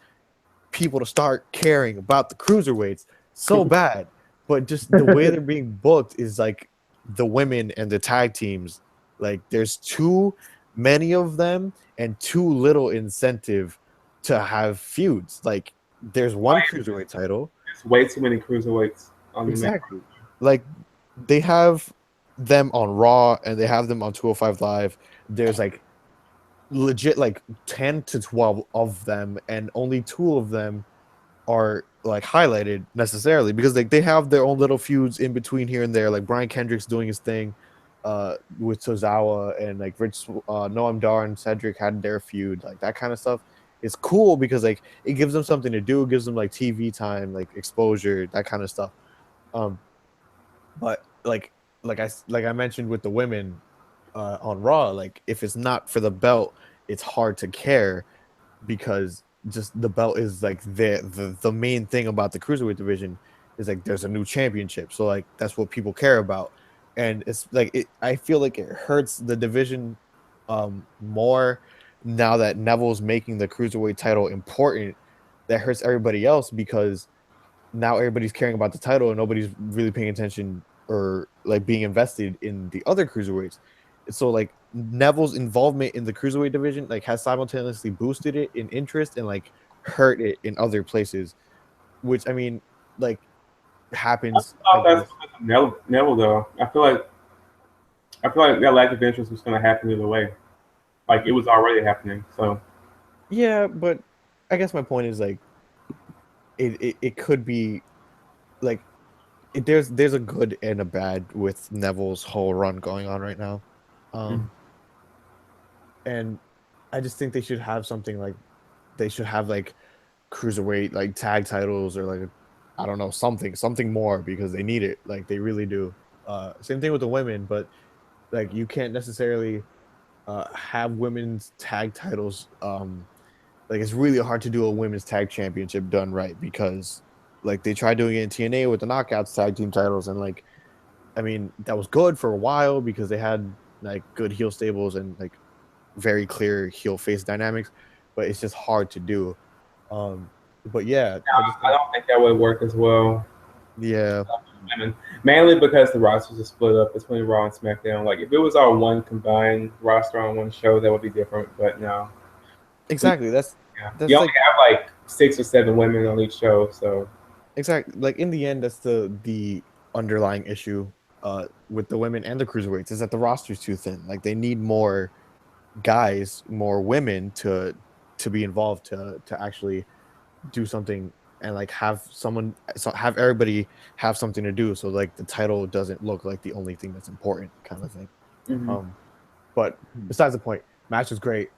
[SPEAKER 1] people to start caring about the cruiserweights so bad, but just the way they're being booked is like the women and the tag teams. Like there's too many of them and too little incentive to have feuds. Like there's one cruiserweight title.
[SPEAKER 3] There's way too many cruiserweights on
[SPEAKER 1] exactly. Like they have them on Raw and they have them on 205 Live. There's like legit like 10 to 12 of them, and only 2 of them are like highlighted necessarily because like they have their own little feuds in between here and there. Like Brian Kendrick's doing his thing with Tozawa, and like Rich Noam Dar and Cedric had their feud. Like that kind of stuff is cool because like it gives them something to do, it gives them like TV time, like exposure, that kind of stuff. But like I mentioned with the women on Raw, like if it's not for the belt, it's hard to care because just the belt is like the main thing about the cruiserweight division is like there's a new championship, so like that's what people care about. And it's like I feel like it hurts the division more now that Neville's making the cruiserweight title important. That hurts everybody else because now everybody's caring about the title and nobody's really paying attention or like being invested in the other cruiserweights. So like Neville's involvement in the cruiserweight division like has simultaneously boosted it in interest and like hurt it in other places, which I mean like happens.
[SPEAKER 3] That's Neville though. I feel like that lack of interest was going to happen either way. Like it was already happening. So
[SPEAKER 1] yeah, but I guess my point is like it could be like there's a good and a bad with Neville's whole run going on right now. And I just think they should have something like they should have like cruiserweight like tag titles or like I don't know something more because they need it, like they really do. Same thing with the women, but like you can't necessarily have women's tag titles. Like it's really hard to do a women's tag championship done right because like they tried doing it in TNA with the Knockouts tag team titles, and like I mean that was good for a while because they had like good heel stables and like very clear heel face dynamics, but it's just hard to do. But yeah,
[SPEAKER 3] I don't think that would work as well.
[SPEAKER 1] Yeah,
[SPEAKER 3] mainly because the rosters are split up between Raw and SmackDown. Like if it was all one combined roster on one show, that would be different. But no,
[SPEAKER 1] exactly. That's
[SPEAKER 3] you only have like 6 or 7 women on each show, so
[SPEAKER 1] exactly like in the end, that's the underlying issue with the women and the cruiserweights is that the roster's too thin. Like they need more guys, more women to be involved to actually do something and like have everybody have something to do, so like the title doesn't look like the only thing that's important, kind of thing.
[SPEAKER 3] Mm-hmm.
[SPEAKER 1] But besides the point, match was great.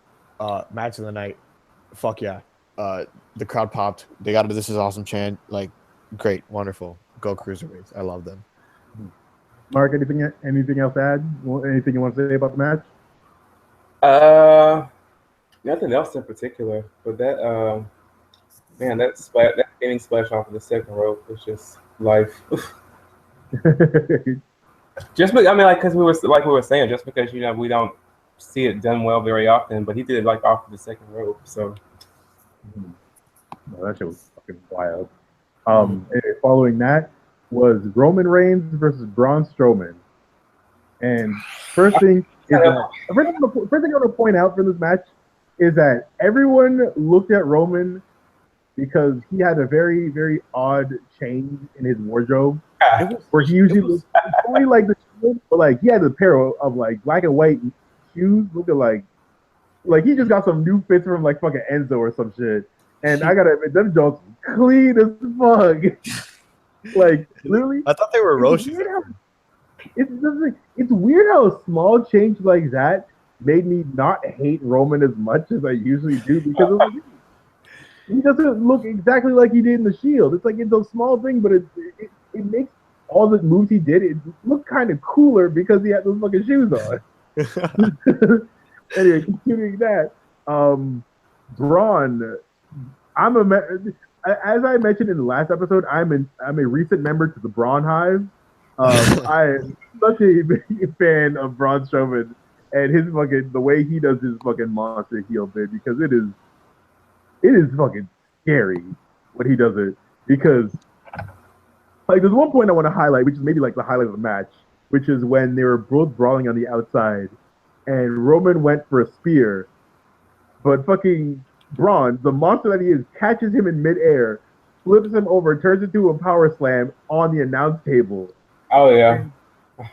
[SPEAKER 1] Match of the night, fuck yeah. The crowd popped. They got a "This is awesome" chant. Like, great, wonderful. Go Cruiserweights. I love them.
[SPEAKER 2] Mark, anything else to add? Anything you want to say about the match?
[SPEAKER 3] Nothing else in particular, but that that ending splash off of the second rope was just life. Just because we were saying, just because we don't see it done well very often, but he did it like off of the second rope, so.
[SPEAKER 2] No, that shit was fucking wild. Following that was Roman Reigns versus Braun Strowman. And first thing I want to point out for this match is that everyone looked at Roman because he had a very, very odd change in his wardrobe, where he usually looks only like the shoes, but like he had a pair of like black and white shoes looking like he just got some new fits from like fucking Enzo or some shit. And I gotta admit, them jokes clean as fuck. Like literally,
[SPEAKER 1] I thought they were Roshi.
[SPEAKER 2] It's weird how a small change like that made me not hate Roman as much as I usually do, because like, he doesn't look exactly like he did in the Shield. It's like it's a small thing, but it makes all the moves he did look kind of cooler because he had those fucking shoes on. Anyway, continuing that, Braun. As I mentioned in the last episode, I'm a recent member to the Braun Hive. I am such a big fan of Braun Strowman and the way he does his fucking monster heel bit, because it is fucking scary when he does it. Because like there's one point I want to highlight, which is maybe like the highlight of the match, which is when they were both brawling on the outside, and Roman went for a spear, but fucking Braun, the monster that he is, catches him in midair, flips him over, turns into a power slam on the announce table.
[SPEAKER 3] Oh yeah.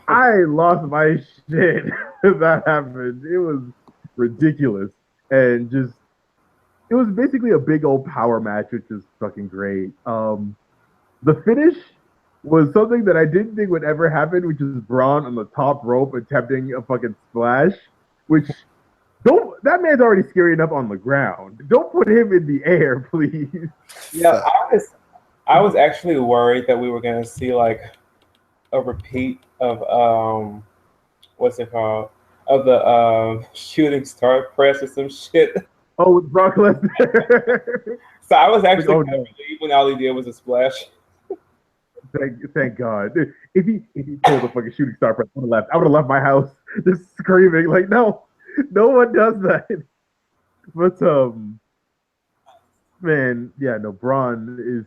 [SPEAKER 2] I lost my shit when that happened. It was ridiculous. And just it was basically a big old power match, which is fucking great. The finish was something that I didn't think would ever happen, which is Braun on the top rope attempting a fucking splash, which that man's already scary enough on the ground. Don't put him in the air, please.
[SPEAKER 3] Yeah, I was actually worried that we were gonna see like a repeat of what's it called? Of the shooting star press or some shit.
[SPEAKER 2] Oh, with Brock Lesnar.
[SPEAKER 3] So I was actually kind of relieved when all he did was a splash.
[SPEAKER 2] Thank God. If he pulled a fucking shooting star press, I would have left my house just screaming like, no one does that. But man, yeah, no, Braun is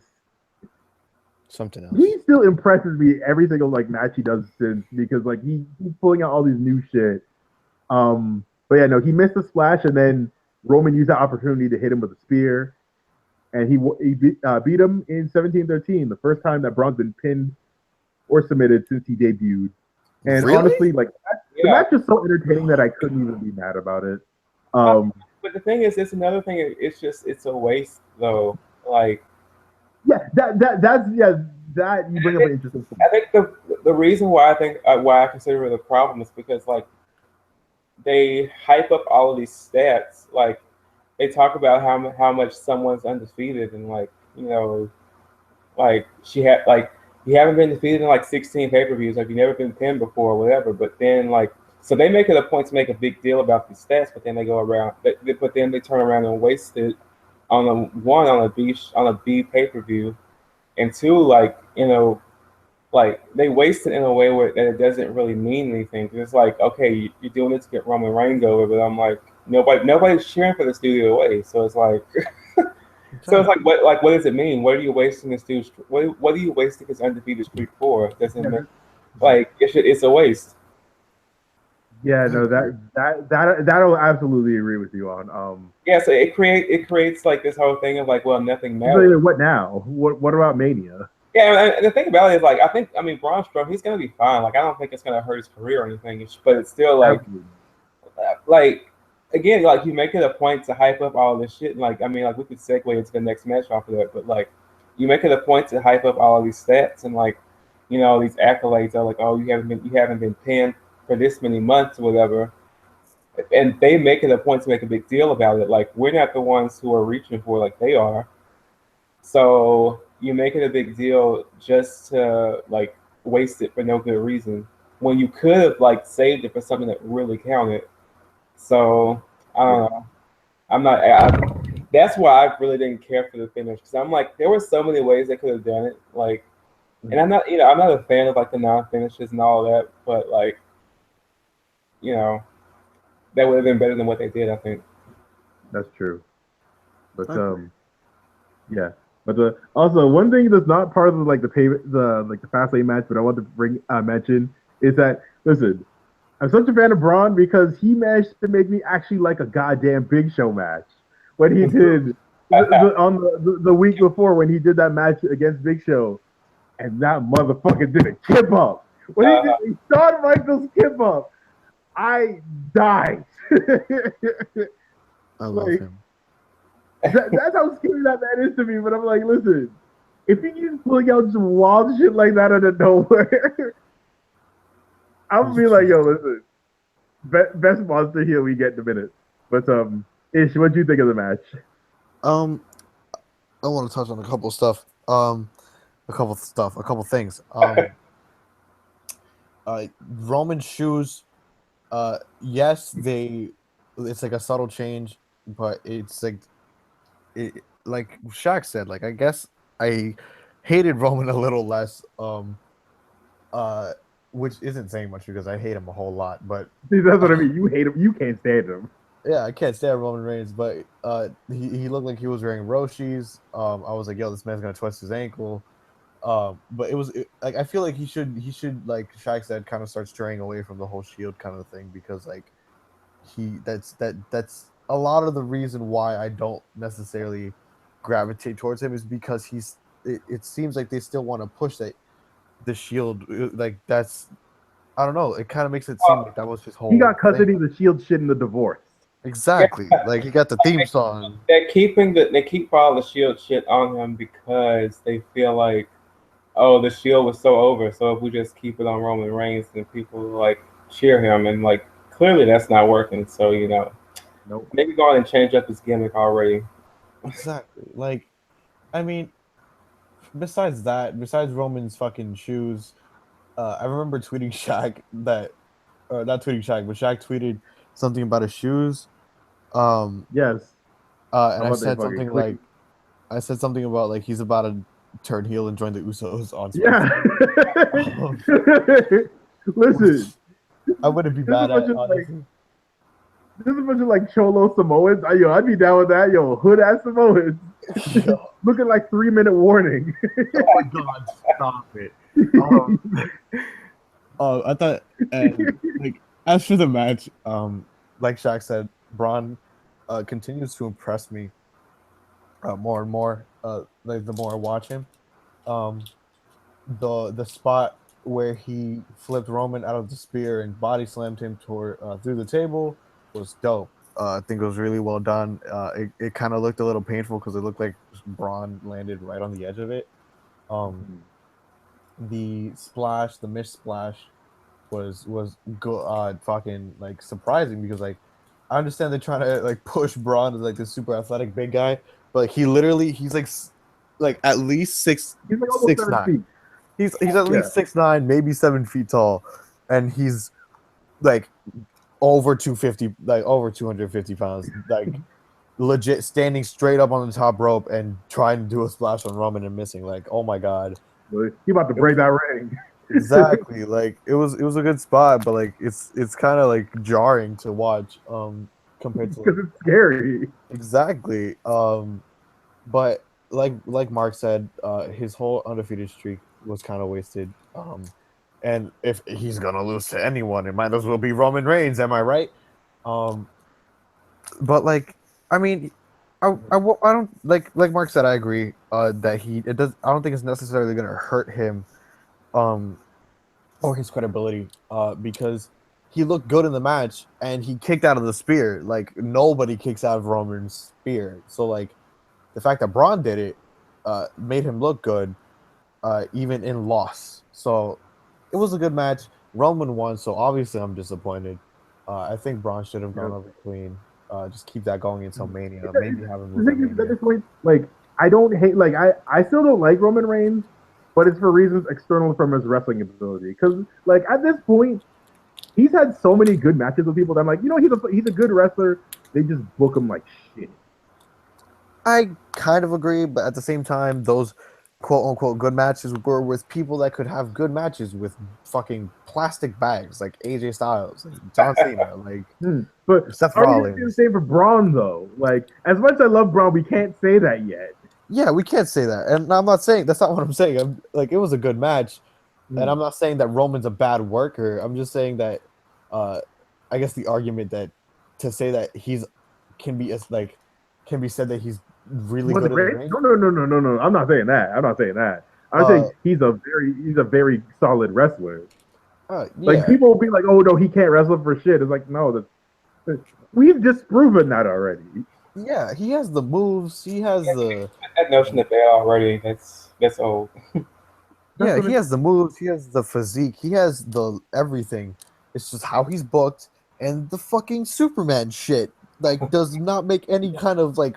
[SPEAKER 1] something else.
[SPEAKER 2] He still impresses me every single like match he does since, because like he's pulling out all these new shit. But yeah, no, he missed the splash, and then Roman used the opportunity to hit him with a spear, and he beat him in 17-13, the first time that Braun's been pinned or submitted since he debuted. And
[SPEAKER 1] really?
[SPEAKER 2] Honestly, like the match is so entertaining that I couldn't even be mad about it.
[SPEAKER 3] But the thing is, it's another thing. It's a waste though. Like,
[SPEAKER 2] yeah, that you bring up an interesting point.
[SPEAKER 3] I think the reason why I consider it a problem is because like they hype up all of these stats. Like they talk about how much someone's undefeated, and like like she had like you haven't been defeated in like 16 pay-per-views, like you've never been pinned before or whatever. But then like so they make it a point to make a big deal about these stats, but then they go around, but then they turn around and waste it on a B pay-per-view, and two, like like they waste it in a way where that it doesn't really mean anything. Cause it's like, okay, you're doing it to get Roman Reigns over, but I'm like, nobody's cheering for this dude either way. So it's like, what does it mean? What are you wasting this dude's? What are you wasting his undefeated streak for? Doesn't make, like it's a waste.
[SPEAKER 2] Yeah, no, that'll absolutely agree with you on.
[SPEAKER 3] Yeah, so it creates like this whole thing of like, well, nothing matters.
[SPEAKER 2] What now? What about Mania?
[SPEAKER 3] Yeah, and the thing about it is like I mean Braun Strowman, he's gonna be fine. Like I don't think it's gonna hurt his career or anything. But it's still like again, like you make it a point to hype up all this shit. And like I mean, like we could segue into the next match off of that. But like you make it a point to hype up all of these stats and like, these accolades are like, oh, you haven't been pinned for this many months or whatever, and they make it a point to make a big deal about it. Like we're not the ones who are reaching for it like they are, so you make it a big deal just to like waste it for no good reason when you could have like saved it for something that really counted. So I don't know. That's why I really didn't care for the finish because I'm like, there were so many ways they could have done it. Like, and I'm not a fan of like the non-finishes and all that, but like, that would have been better than what they did, I think.
[SPEAKER 2] That's true. But yeah. But also one thing that's not part of like the Fastlane match, but I want to mention is that listen, I'm such a fan of Braun because he managed to make me actually like a goddamn Big Show match when he did on the week before when he did that match against Big Show, and that motherfucker did a kip up. When he did Shawn Michaels kip up, I died.
[SPEAKER 1] I love him.
[SPEAKER 2] That's how scary that man is to me. But I'm like, listen, if he keeps pulling out some wild shit like that out of nowhere, I'm gonna be like, yo, listen, best monster heel we get in a minute. But Ish, what do you think of the match?
[SPEAKER 1] I want to touch on a couple stuff. A couple things. Roman's shoes. Yes, it's like a subtle change, but it's like Shaq said, like I guess I hated Roman a little less, which isn't saying much because I hate him a whole lot. But
[SPEAKER 2] see, that's what I mean. You hate him. You can't stand him.
[SPEAKER 1] Yeah, I can't stand Roman Reigns, but he looked like he was wearing Roshi's. I was like, yo, this man's gonna twist his ankle. But like I feel like he should like Shaq said, kind of start straying away from the whole Shield kind of thing because like that's a lot of the reason why I don't necessarily gravitate towards him is because it seems like they still want to push the Shield, like that's, I don't know, it kind of makes it seem like that was his whole.
[SPEAKER 2] He got custody of the Shield shit in the divorce.
[SPEAKER 1] Exactly, like he got the theme song.
[SPEAKER 3] They keep all the Shield shit on him because they feel like, oh, the Shield was so over, so if we just keep it on Roman Reigns, then people like cheer him, and like clearly that's not working. So
[SPEAKER 2] nope.
[SPEAKER 3] Maybe go on and change up his gimmick already.
[SPEAKER 1] Exactly. Like, I mean, besides Roman's fucking shoes, I remember tweeting Shaq not tweeting Shaq, but Shaq tweeted something about his shoes.
[SPEAKER 2] Yes.
[SPEAKER 1] And I said something about like he's about to turn heel and join the Usos on SmackDown.
[SPEAKER 2] Yeah. Listen,
[SPEAKER 1] I wouldn't be mad at it, honestly.
[SPEAKER 2] There's a bunch of like Cholo Samoans. I'd be down with that. Yo, hood ass Samoans. Looking like 3-minute warning.
[SPEAKER 1] Oh my god, stop it. I thought, like, as for the match, like Shaq said, Braun continues to impress me more and more. Like the more I watch him, the spot where he flipped Roman out of the spear and body slammed him through the table was dope. I think it was really well done. It kind of looked a little painful because it looked like Braun landed right on the edge of it. The splash, the missed splash, was fucking like surprising because like I understand they're trying to like push Braun as like this super athletic big guy, but like he's like at least 6'9". He's at least 6'9", maybe 7 feet tall, and he's like over 250, like over 250 pounds, like legit standing straight up on the top rope and trying to do a splash on Roman and missing. Like, oh my god,
[SPEAKER 2] he about to break that ring.
[SPEAKER 1] Exactly. Like it was a good spot, but like it's kind of like jarring to watch compared to
[SPEAKER 2] because it's scary.
[SPEAKER 1] Exactly. But like Mark said, his whole undefeated streak was kind of wasted. And if he's gonna lose to anyone, it might as well be Roman Reigns. Am I right? But like, I mean, I don't like Mark said. I agree that I don't think it's necessarily gonna hurt him, or his credibility, because he looked good in the match and he kicked out of the spear. Like nobody kicks out of Roman's spear. So like, the fact that Braun did it made him look good, even in loss. So it was a good match. Roman won, so obviously I'm disappointed. I think Braun should have gone over clean. Just keep that going until Mania. Maybe have him lose at
[SPEAKER 2] At
[SPEAKER 1] Mania.
[SPEAKER 2] this point, like I don't hate, like I still don't like Roman Reigns, but it's for reasons external from his wrestling ability. Because like at this point, he's had so many good matches with people that I'm like, he's a good wrestler. They just book him like shit.
[SPEAKER 1] I kind of agree, but at the same time, those quote unquote good matches were with people that could have good matches with fucking plastic bags, like AJ Styles, like John Cena, like
[SPEAKER 2] But
[SPEAKER 1] Seth
[SPEAKER 2] are we going to do the
[SPEAKER 1] Rollins.
[SPEAKER 2] same for Braun though? Like as much as I love Braun, we can't say that yet.
[SPEAKER 1] Yeah, we can't say that, and I'm not saying that's not what I'm saying. I'm like, it was a good match, and I'm not saying that Roman's a bad worker. I'm just saying that, I guess the argument that to say that he's can be as like can be said that he's really
[SPEAKER 2] Was it
[SPEAKER 1] good in the
[SPEAKER 2] great?
[SPEAKER 1] ring.
[SPEAKER 2] No. I'm not saying that. I'm not saying that. I'm saying he's a very solid wrestler.
[SPEAKER 1] Yeah.
[SPEAKER 2] Like people will be like, "Oh no, he can't wrestle for shit." It's like, no, we've just proven that already.
[SPEAKER 1] Yeah, he has the moves. He has the
[SPEAKER 3] that notion of that already. That's old.
[SPEAKER 1] yeah, he has the moves. He has the physique. He has the everything. It's just how he's booked and the fucking Superman shit. Like, does not make any kind of like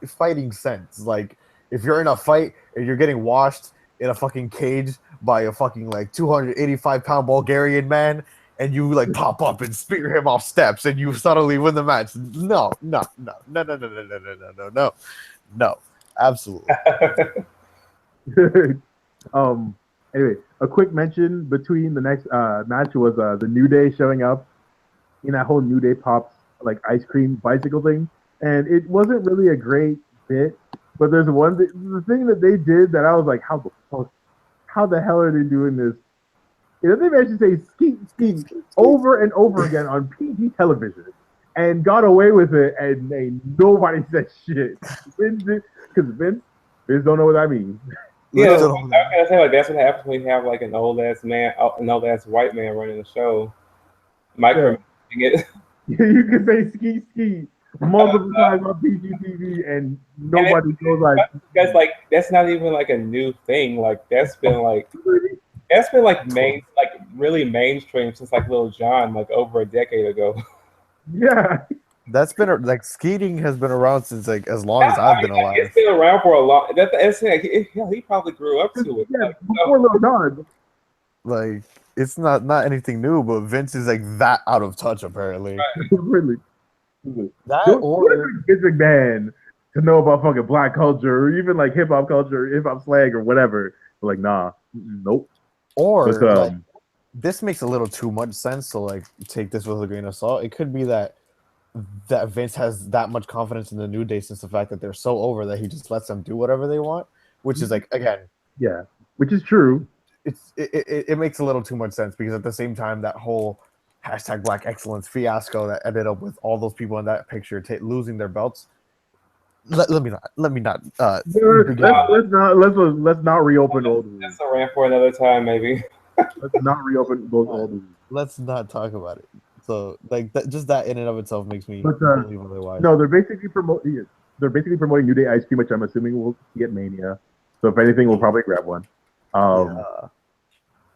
[SPEAKER 1] fighting sense. Like, if you're in a fight and you're getting washed in a fucking cage by a fucking like 285-pound Bulgarian man, and you like pop up and spear him off steps, and you suddenly win the match. No, absolutely.
[SPEAKER 2] Anyway, a quick mention between the next match was the New Day showing up in that whole New Day Pops like ice cream bicycle thing, and it wasn't really a great bit. But there's the thing that they did that I was like, how the hell are they doing this? You know, they managed to say skeet over and over again on PG television and got away with it, and nobody said shit. Because Vince don't know what that means.
[SPEAKER 3] Yeah, I was say like that's what happens when you have like an old ass white man running the show. Micro it.
[SPEAKER 2] You can say ski multiple times on PGTV and nobody goes like
[SPEAKER 3] that's not even like a new thing. Like that's been like really mainstream since like Lil Jon like over a decade ago.
[SPEAKER 2] Yeah.
[SPEAKER 1] That's been like skeeting has been around since like as long as I've been alive.
[SPEAKER 3] It's been around for a long. He probably grew up to it.
[SPEAKER 2] Yeah, before Lil Jon.
[SPEAKER 1] Like it's not anything new, but Vince is like that out of touch apparently.
[SPEAKER 2] Right. Really.
[SPEAKER 1] That
[SPEAKER 2] or Vince McMahon to know about fucking black culture or even like hip hop culture, hip hop slang or whatever. But like, nah, nope.
[SPEAKER 1] Or like, this makes a little too much sense. So like, take this with a grain of salt. It could be that Vince has that much confidence in the New Day since the fact that they're so over that he just lets them do whatever they want, which is like again,
[SPEAKER 2] yeah, which is true.
[SPEAKER 1] It makes a little too much sense because at the same time that whole hashtag Black Excellence fiasco that ended up with all those people in that picture losing their belts. Let me not.
[SPEAKER 2] Let's not reopen old wounds.
[SPEAKER 3] That's a rant for another time, maybe.
[SPEAKER 2] Let's not reopen those old wounds.
[SPEAKER 1] Let's not talk about it. So, like, just that in and of itself makes me believe otherwise.
[SPEAKER 2] No, they're basically promoting New Day ice cream, which I'm assuming we'll see at Mania. So, if anything, we'll probably grab one.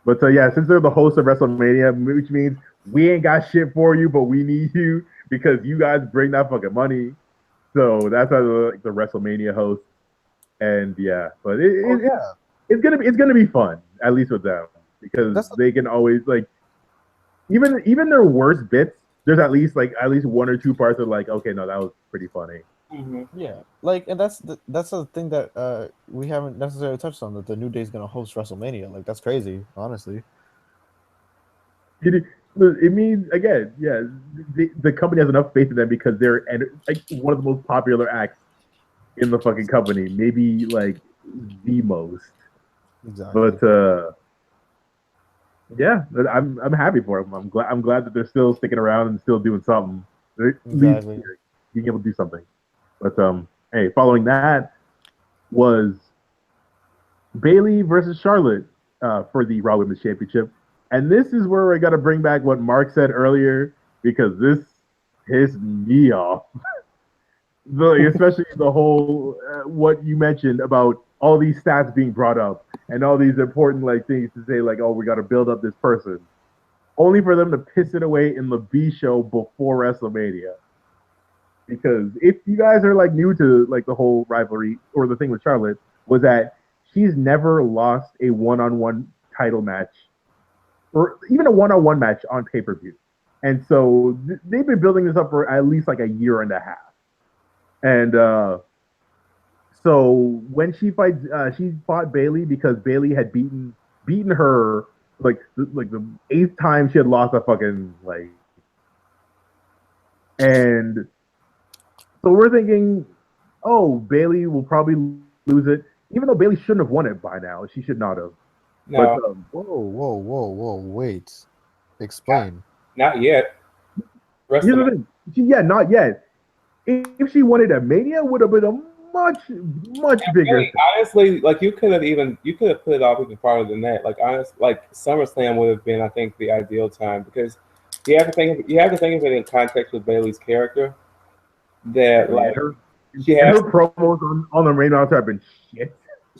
[SPEAKER 2] But yeah, since they're the host of WrestleMania, which means we ain't got shit for you, but we need you because you guys bring that fucking money. So that's how the WrestleMania host. And yeah, but it's gonna be fun, at least with them, because they can always like even their worst bits. There's at least one or two parts that like, okay, no, that was pretty funny.
[SPEAKER 3] Mm-hmm.
[SPEAKER 1] Yeah, like, and that's the thing that we haven't necessarily touched on, that the New Day is gonna host WrestleMania. Like, that's crazy, honestly.
[SPEAKER 2] It means again, yeah, the company has enough faith in them because they're like one of the most popular acts in the fucking company, maybe like the most.
[SPEAKER 1] Exactly.
[SPEAKER 2] But yeah, I'm happy for them. I'm glad that they're still sticking around and still doing something.
[SPEAKER 1] Exactly.
[SPEAKER 2] Being able to do something. But hey, following that was Bayley versus Charlotte for the Raw Women's Championship. And this is where I got to bring back what Mark said earlier, because this pissed me off. Especially the whole what you mentioned about all these stats being brought up and all these important like things to say like, oh, we got to build up this person, only for them to piss it away in the B show before WrestleMania. Because if you guys are like new to like the whole rivalry or the thing with Charlotte was that she's never lost a one-on-one title match or even a one-on-one match on pay-per-view. And so they've been building this up for at least like a year and a half. And so when she fought Bayley because Bayley had beaten her like the 8th time she had lost a fucking like, and so we're thinking, oh, Bayley will probably lose it, even though Bayley shouldn't have won it by now. She should not have.
[SPEAKER 3] No.
[SPEAKER 2] But,
[SPEAKER 1] Whoa! Wait, explain.
[SPEAKER 3] Not yet.
[SPEAKER 2] Here's the thing. Not yet. If she won it at Mania, would have been a much bigger.
[SPEAKER 3] Really, honestly, like you could have put it off even farther than that. Like SummerSlam would have been, I think, the ideal time because you have to think of it in context with Bayley's character. That like
[SPEAKER 2] her promos on the main roster have been shit.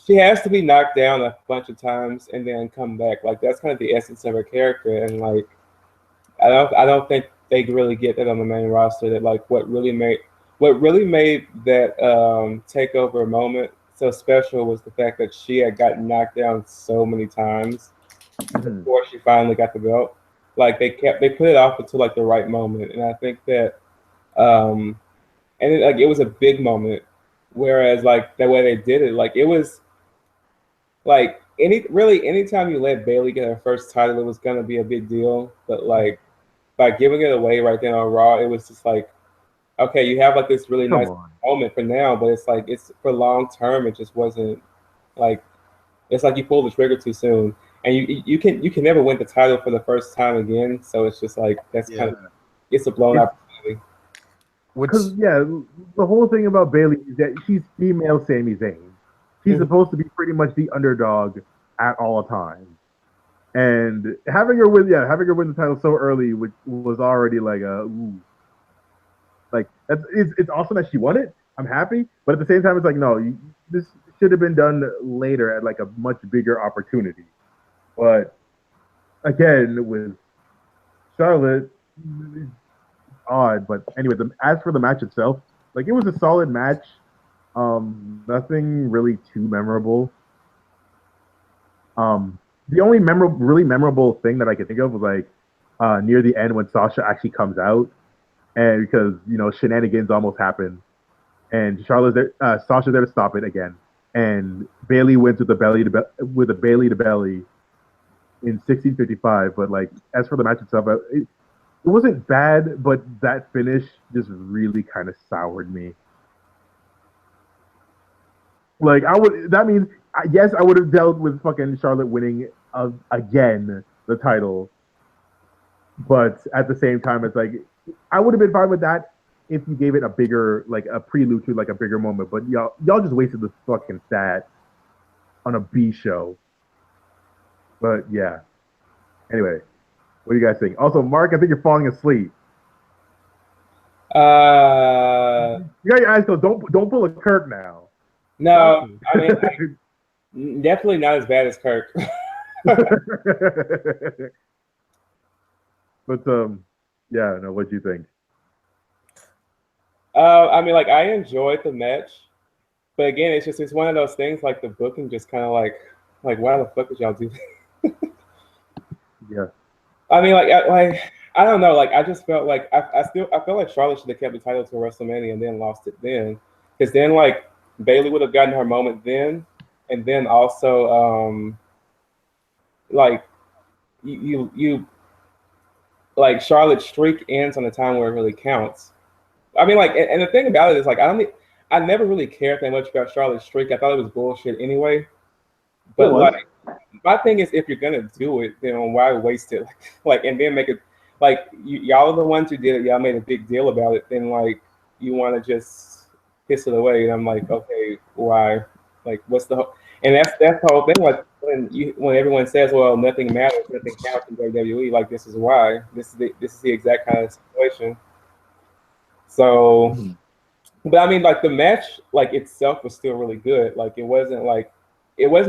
[SPEAKER 3] She has to be knocked down a bunch of times and then come back. Like that's kind of the essence of her character, and like I don't think they really get that on the main roster. That like what really made that takeover moment so special was the fact that she had gotten knocked down so many times before she finally got the belt. Like they put it off until like the right moment, and I think that and it was a big moment. Whereas like the way they did it, like it was like anytime you let Bayley get her first title, it was gonna be a big deal. But like by giving it away right then on Raw, it was just like, okay, you have like this really nice moment for now, but it's like it's for long term. It just wasn't like it's like you pulled the trigger too soon, and you can never win the title for the first time again. So it's just like that's kind of it's a blown opportunity.
[SPEAKER 2] Because the whole thing about Bayley is that she's female Sami Zayn. She's supposed to be pretty much the underdog at all times, and having her win the title so early, which was already like it's awesome that she won it. I'm happy, but at the same time, it's like no, this should have been done later at like a much bigger opportunity. But again, with Charlotte. Odd, but anyway, as for the match itself, like it was a solid match. Nothing really too memorable. The only really memorable thing that I could think of was like near the end when Sasha actually comes out, and because shenanigans almost happened, and Sasha's there to stop it again, and Bayley wins with a Bayley to belly in 1655. But like as for the match itself, it wasn't bad, but that finish just really kind of soured me. Like that means yes, I would have dealt with fucking Charlotte winning again the title, but at the same time, it's like I would have been fine with that if you gave it a bigger, like a prelude to like a bigger moment. But y'all just wasted this fucking stat on a B show. But yeah. Anyway. What do you guys think? Also, Mark, I think you're falling asleep. You got your eyes closed. Don't pull a Kirk now.
[SPEAKER 3] No, I mean, definitely not as bad as Kirk.
[SPEAKER 2] But what do you think?
[SPEAKER 3] I mean, like I enjoyed the match, but again, it's one of those things. Like the booking, just kind of like why the fuck did y'all do that?
[SPEAKER 2] Yeah.
[SPEAKER 3] I mean, I don't know. Like, I just felt like I felt like Charlotte should have kept the title to WrestleMania and then lost it then, because then like Bayley would have gotten her moment then, and then also like you like Charlotte's streak ends on the time where it really counts. I mean, like, and the thing about it is like I never really cared that much about Charlotte's streak. I thought it was bullshit anyway. But like, my thing is, if you're gonna do it, then why waste it? Like, and then make it like y'all are the ones who did it. Y'all made a big deal about it. Then like, you want to just piss it away. And I'm like, okay, why? Like, what's the whole? And that's the whole thing. Like, when everyone says, well, nothing matters, nothing counts in WWE. Like, this is why. This is the exact kind of situation. So, But I mean, like the match, like itself was still really good. Like it wasn't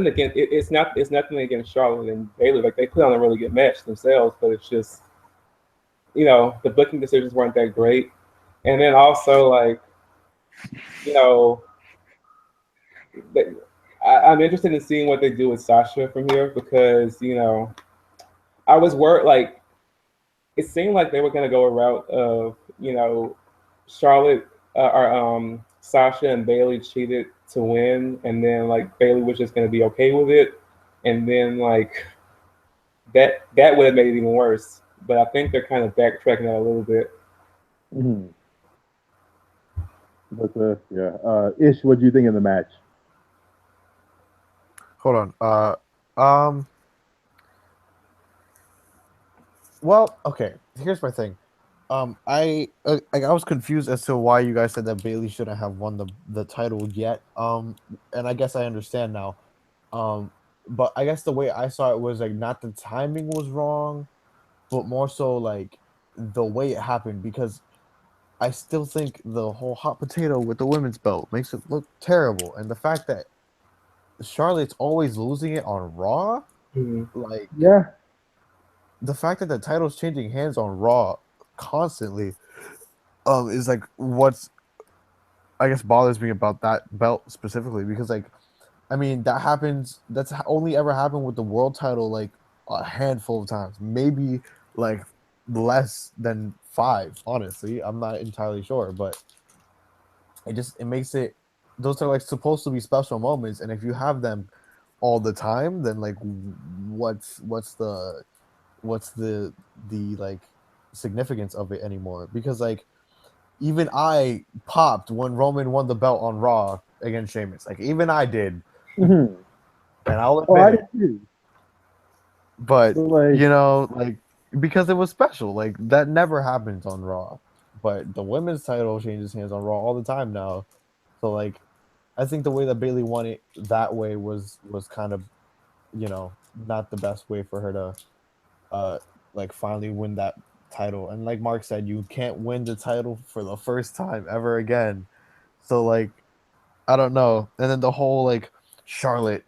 [SPEAKER 3] against. It's nothing against Charlotte and Bayley. Like they put on a really good match themselves, but it's just the booking decisions weren't that great. And then also like you know, I'm interested in seeing what they do with Sasha from here because I was worried like it seemed like they were going to go a route of Charlotte or Sasha and Bailey cheated to win, and then like Bailey was just going to be okay with it, and then like that would have made it even worse. But I think they're kind of backtracking that a little bit.
[SPEAKER 2] Mm-hmm. But Ish, what do you think of the match?
[SPEAKER 1] Hold on. Well, okay. Here's my thing. I was confused as to why you guys said that Bailey shouldn't have won the title yet. And I guess I understand now. But I guess the way I saw it was like not the timing was wrong, but more so like the way it happened, because I still think the whole hot potato with the women's belt makes it look terrible, and the fact that Charlotte's always losing it on Raw, like the fact that the title's changing hands on Raw constantly, is like what's I guess bothers me about that belt specifically, because like I mean that happens. That's only ever happened with the world title like a handful of times, maybe like less than 5. Honestly, I'm not entirely sure, but it makes it. Those are like supposed to be special moments, and if you have them all the time, then like what's the like significance of it anymore? Because like even I popped when Roman won the belt on Raw against Sheamus. Like even I did,
[SPEAKER 2] Mm-hmm.
[SPEAKER 1] and I'll admit it.
[SPEAKER 2] Too.
[SPEAKER 1] But like because it was special. Like that never happens on Raw. But the women's title changes hands on Raw all the time now. So like I think the way that Bailey won it that way was kind of not the best way for her to like finally win that title. And like Mark said, you can't win the title for the first time ever again. So like I don't know. And then the whole like Charlotte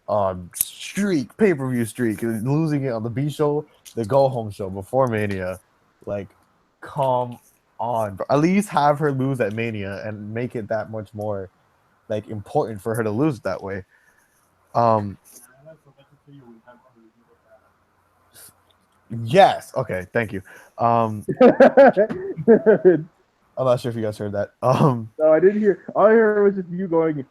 [SPEAKER 1] streak, pay-per-view streak, and losing it on the B show, the go home show before Mania. Like come on. At least have her lose at Mania and make it that much more like important for her to lose that way. Yes. Okay. Thank you. I'm not sure if you guys heard that.
[SPEAKER 2] No, I didn't hear. All I heard was just you going,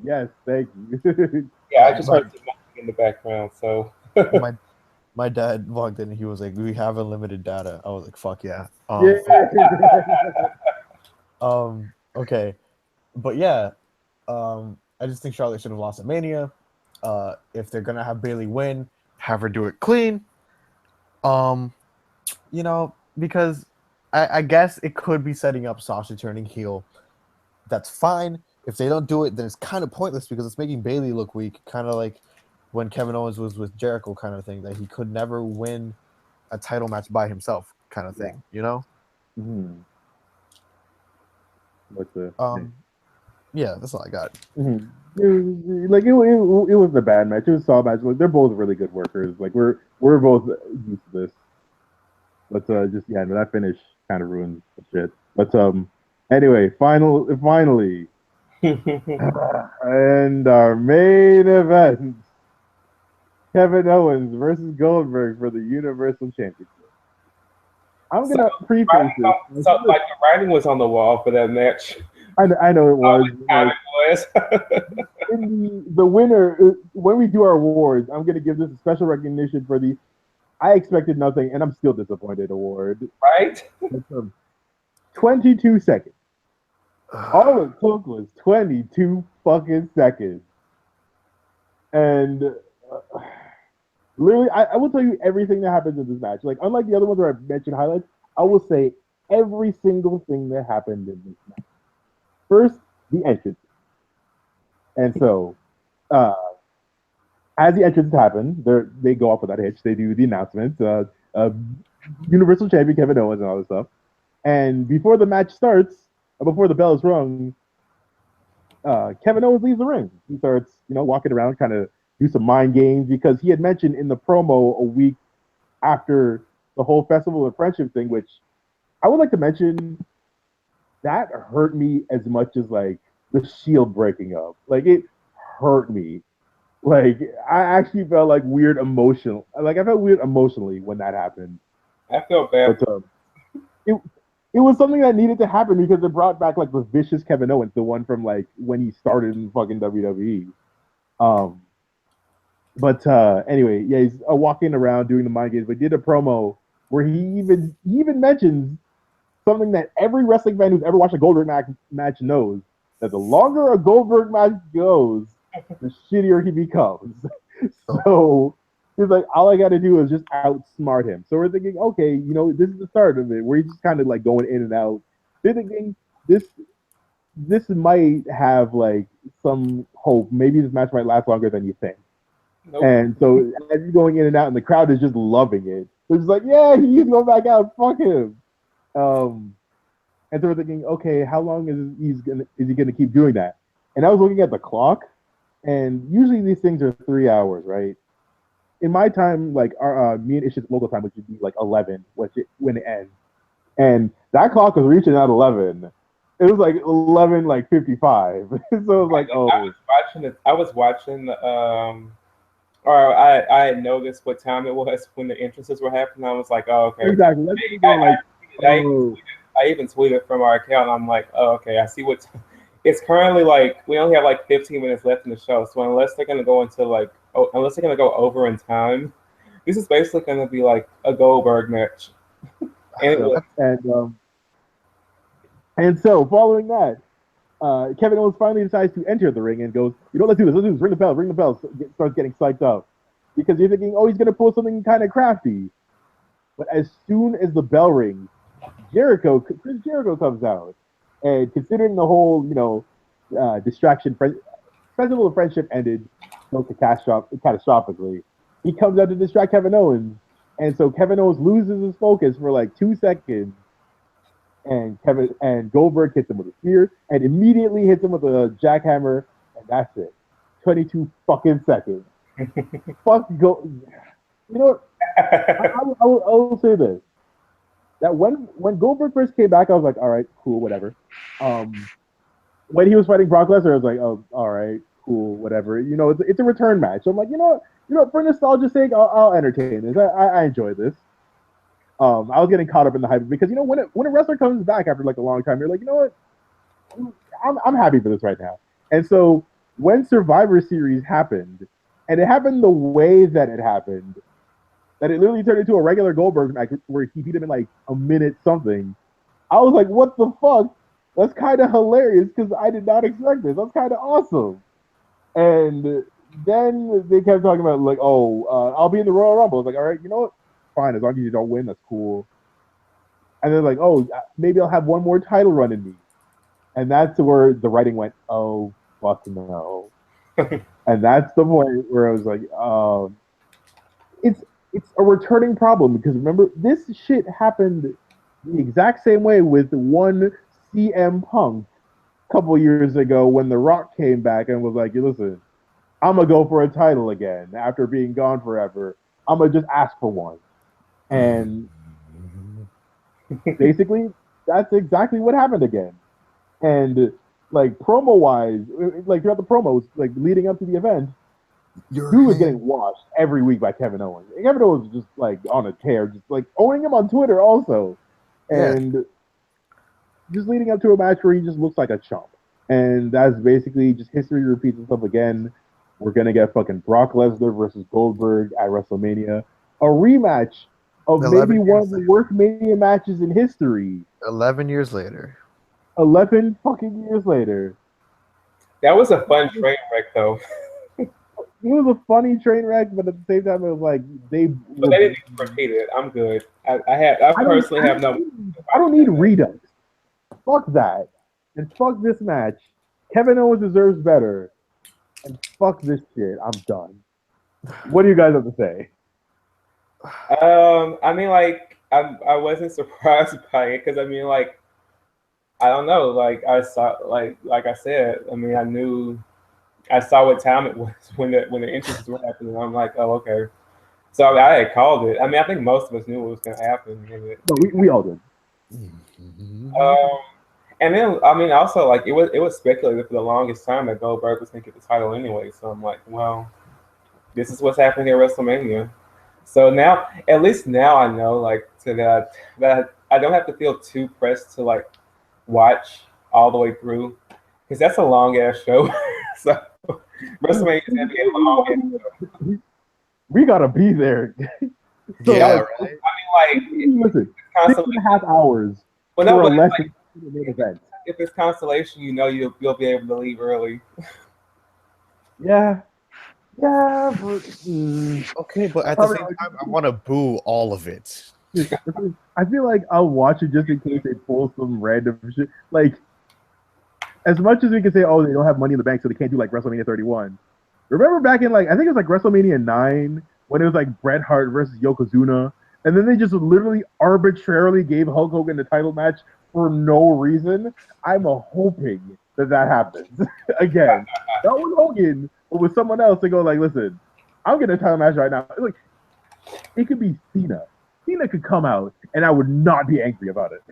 [SPEAKER 2] yes, thank you.
[SPEAKER 3] Yeah, I just heard in the background. So
[SPEAKER 1] my dad walked in and he was like, "We have unlimited data." I was like, "Fuck yeah." Okay, but yeah, I just think Charlotte should have lost at Mania. If they're gonna have Bailey win, have her do it clean. Because I guess it could be setting up Sasha turning heel. That's fine. If they don't do it, then it's kind of pointless because it's making Bailey look weak, kind of like when Kevin Owens was with Jericho, kind of thing, that he could never win a title match by himself, kind of thing.
[SPEAKER 2] Mm-hmm.
[SPEAKER 1] Yeah, that's all I got.
[SPEAKER 2] Mm-hmm. It was a bad match. It was a solid match. Like, they're both really good workers. Like we're both used to this. But that finish kind of ruined the shit. But anyway, finally, and our main event: Kevin Owens versus Goldberg for the Universal Championship. I'm gonna preface this.
[SPEAKER 3] So like the writing was on the wall for that match.
[SPEAKER 2] I know it was. The winner, when we do our awards, I'm going to give this a special recognition for the I expected nothing and I'm still disappointed award.
[SPEAKER 3] Right?
[SPEAKER 2] 22 seconds. All it took was 22 fucking seconds. And literally, I will tell you everything that happens in this match. Like, unlike the other ones where I mentioned highlights, I will say every single thing that happened in this match. First, the entrance. And so, as the entrances happen, they go off without a hitch. They do the announcements, Universal Champion Kevin Owens and all this stuff. And before the match starts, before the bell is rung, Kevin Owens leaves the ring. He starts, walking around, kind of do some mind games because he had mentioned in the promo a week after the whole Festival of Friendship thing, which I would like to mention that hurt me as much as like the Shield breaking up. Like it hurt me. Like I actually felt like weird emotional. Like I felt weird emotionally when that happened.
[SPEAKER 3] I felt bad.
[SPEAKER 2] But it was something that needed to happen because it brought back like the vicious Kevin Owens, the one from like when he started in fucking WWE. But anyway, yeah, he's walking around doing the mind games. But he did a promo where he even mentions something that every wrestling fan who's ever watched a Goldberg match knows, that the longer a Goldberg match goes, the shittier he becomes. So he's like, all I got to do is just outsmart him. So we're thinking, okay, this is the start of it, where he's just kind of like going in and out. They're thinking this might have like some hope. Maybe this match might last longer than you think. Nope. And so as he's going in and out, and the crowd is just loving it. They're just like, yeah, he's going back out. Fuck him. And so we're thinking, okay, how long is he gonna keep doing that? And I was looking at the clock, and usually these things are 3 hours, right? In my time, like me and Ish's local time, which would be like 11, when it ends, and that clock was reaching at 11. It was like 11, like 55. So it was like, oh.
[SPEAKER 3] I was watching. Or I noticed what time it was when the entrances were happening. I was like, oh, okay.
[SPEAKER 2] Exactly.
[SPEAKER 3] I even tweeted from our account. And I'm like, oh, okay. I see what. It's currently like we only have like 15 minutes left in the show. So unless they're gonna go over in time, this is basically gonna be like a Goldberg match.
[SPEAKER 2] And so following that, Kevin Owens finally decides to enter the ring and goes, let's do this. Ring the bell. Starts getting psyched up because you're thinking, oh, he's going to pull something kind of crafty. But as soon as the bell rings, Chris Jericho comes out. And considering the whole, distraction, Festival of Friendship ended catastrophically, he comes out to distract Kevin Owens. And so Kevin Owens loses his focus for like 2 seconds. And Goldberg hits him with a spear and immediately hits him with a jackhammer, and that's it. 22 fucking seconds. Fuck go. You know what? I will say this: that when Goldberg first came back, I was like, all right, cool, whatever. When he was fighting Brock Lesnar, I was like, oh, all right, cool, whatever. It's a return match. So I'm like, for nostalgia's sake, I'll entertain this. I enjoy this. I was getting caught up in the hype because when a wrestler comes back after like a long time, you're like, I'm happy for this right now. And so when Survivor Series happened, and it happened the way that it happened, that it literally turned into a regular Goldberg match where he beat him in like a minute something. I was like, what the fuck? That's kind of hilarious because I did not expect this. That's kind of awesome. And then they kept talking about like, I'll be in the Royal Rumble. I was like, all right, you know what? Fine, as long as you don't win, that's cool. And they're like, oh, maybe I'll have one more title run in me. And that's where the writing went, oh, fuck no. And that's the point where I was like, it's a returning problem because remember, this shit happened the exact same way with one CM Punk a couple years ago when The Rock came back and was like, listen, I'm going to go for a title again after being gone forever. I'm going to just ask for one. And basically, that's exactly what happened again. And like promo wise, like throughout the promos, like leading up to the event, Drew was getting washed every week by Kevin Owens. And Kevin Owens was just like on a tear, just like owning him on Twitter also. And just leading up to a match where he just looks like a chump. And that's basically just history repeats itself again. We're going to get fucking Brock Lesnar versus Goldberg at WrestleMania. A rematch of maybe one of the worst Mania matches in history.
[SPEAKER 1] 11 years later.
[SPEAKER 2] 11 fucking years later.
[SPEAKER 3] That was a fun train wreck, though.
[SPEAKER 2] It was a funny train wreck, but at the same time, it was like
[SPEAKER 3] But they didn't repeat it. I'm good. I personally have no.
[SPEAKER 2] I don't need redux. Fuck that, and fuck this match. Kevin Owens deserves better, and fuck this shit. I'm done. What do you guys have to say?
[SPEAKER 3] I mean, like, I wasn't surprised by it because I mean, like, I don't know. Like I saw, like I said. I mean, I saw what time it was when the entrances were happening. I'm like, oh, okay. So I had called it. I mean, I think most of us knew what was going to happen.
[SPEAKER 2] No, we all did.
[SPEAKER 3] Um, and then I mean, also like it was speculated for the longest time that Goldberg was going to get the title anyway. So I'm like, well, this is what's happening at WrestleMania. So now, at least now I know, like, to that I don't have to feel too pressed to like watch all the way through because that's a long ass show. So WrestleMania is gonna be a long ass show.
[SPEAKER 2] We gotta be there.
[SPEAKER 1] So, yeah,
[SPEAKER 2] like,
[SPEAKER 1] right.
[SPEAKER 3] I mean, like,
[SPEAKER 2] listen, 6.5 hours
[SPEAKER 3] well,
[SPEAKER 2] for
[SPEAKER 3] no,
[SPEAKER 2] a
[SPEAKER 3] but
[SPEAKER 2] less
[SPEAKER 3] like,
[SPEAKER 2] than main event.
[SPEAKER 3] if it's Constellation, you know you'll be able to leave early.
[SPEAKER 2] Yeah, but
[SPEAKER 1] Okay, but at the same time, I want to boo all of it.
[SPEAKER 2] I feel like I'll watch it just in case they pull some random shit. Like, as much as we can say, oh, they don't have money in the bank, so they can't do like WrestleMania 31. Remember back in like I think it was like WrestleMania 9 when it was like Bret Hart versus Yokozuna, and then they just literally arbitrarily gave Hulk Hogan the title match for no reason. I'm hoping that happens again. Not with Hogan, but with someone else to go like, listen, I'm getting a title match right now. Like, it could be Cena. Cena could come out, and I would not be angry about it.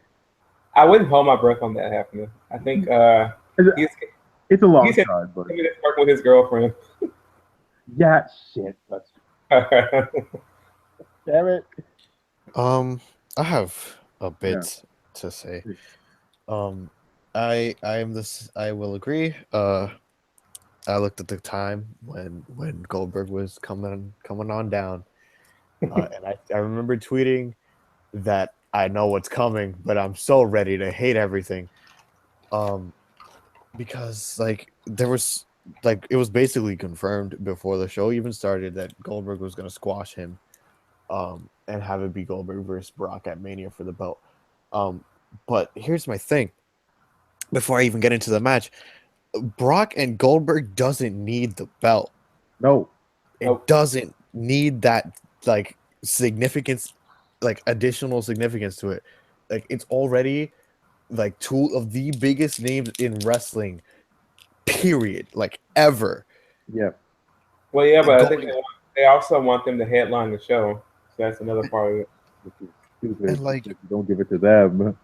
[SPEAKER 3] I wouldn't hold my breath on that happening. I think
[SPEAKER 2] it's a long shot, but
[SPEAKER 3] he's working with his girlfriend.
[SPEAKER 2] Yeah, shit. That's damn it.
[SPEAKER 1] I have a bit to say. I will agree. I looked at the time when Goldberg was coming on down, and I remember tweeting that I know what's coming, but I'm so ready to hate everything. Because like there was like it was basically confirmed before the show even started that Goldberg was going to squash him, and have it be Goldberg versus Brock at Mania for the belt. But here's my thing. Before I even get into the match, Brock and Goldberg doesn't need the belt.
[SPEAKER 2] No,
[SPEAKER 1] it doesn't need that like significance, like additional significance to it. Like it's already like two of the biggest names in wrestling, period, like ever.
[SPEAKER 2] Yeah.
[SPEAKER 3] Well, yeah, but I think they also want them to headline the show. So that's another part of it.
[SPEAKER 2] And like, don't give it to them.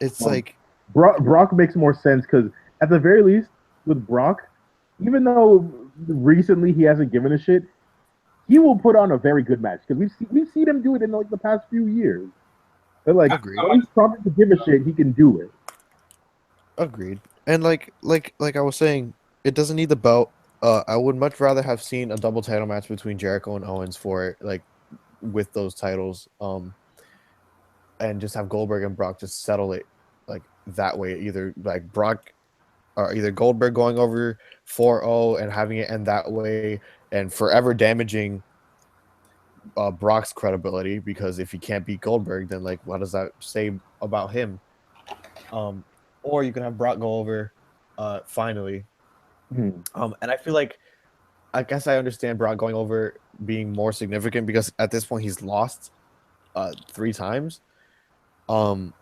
[SPEAKER 1] It's like
[SPEAKER 2] Brock makes more sense because at the very least with Brock, even though recently he hasn't given a shit, he will put on a very good match because we've seen him do it in like the past few years. But like when he's prompted to give a shit, he can do it.
[SPEAKER 1] Agreed. And like I was saying, it doesn't need the belt. I would much rather have seen a double title match between Jericho and Owens for it, like with those titles, and just have Goldberg and Brock just settle it like that way. Either like Brock or either Goldberg going over 4-0 and having it end that way and forever damaging Brock's credibility, because if he can't beat Goldberg, then like what does that say about him? Or you can have Brock go over finally. And I feel like, I guess I understand Brock going over being more significant because at this point he's lost 3 times to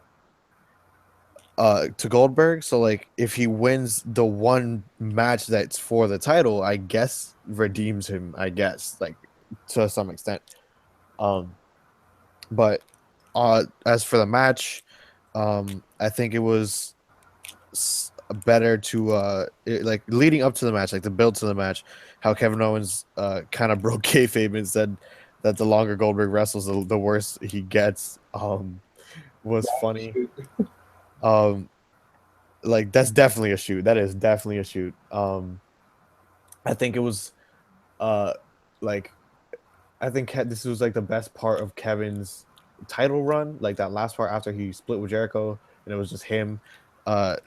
[SPEAKER 1] Goldberg. So like if he wins the one match that's for the title, I guess redeems him, I guess, like to some extent. But as for the match, I think it was better to like leading up to the match, like the build to the match, how Kevin Owens kind of broke kayfabe and said that the longer Goldberg wrestles, the worse he gets, was funny. Like that's definitely a shoot. That is definitely a shoot. I think it was like I think this was like the best part of Kevin's title run, like that last part after he split with Jericho and it was just him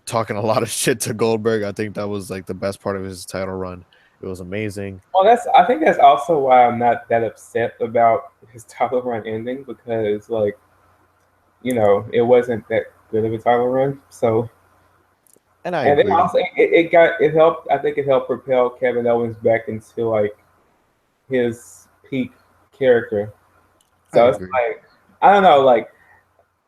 [SPEAKER 1] talking a lot of shit to Goldberg. I think that was like the best part of his title run. It was amazing.
[SPEAKER 3] Well, I think that's also why I'm not that upset about his title run ending, because like, you know, it wasn't that good of a title run. So
[SPEAKER 1] and then
[SPEAKER 3] also it helped. I think it helped propel Kevin Owens back into like his peak character. So it's like, I don't know, like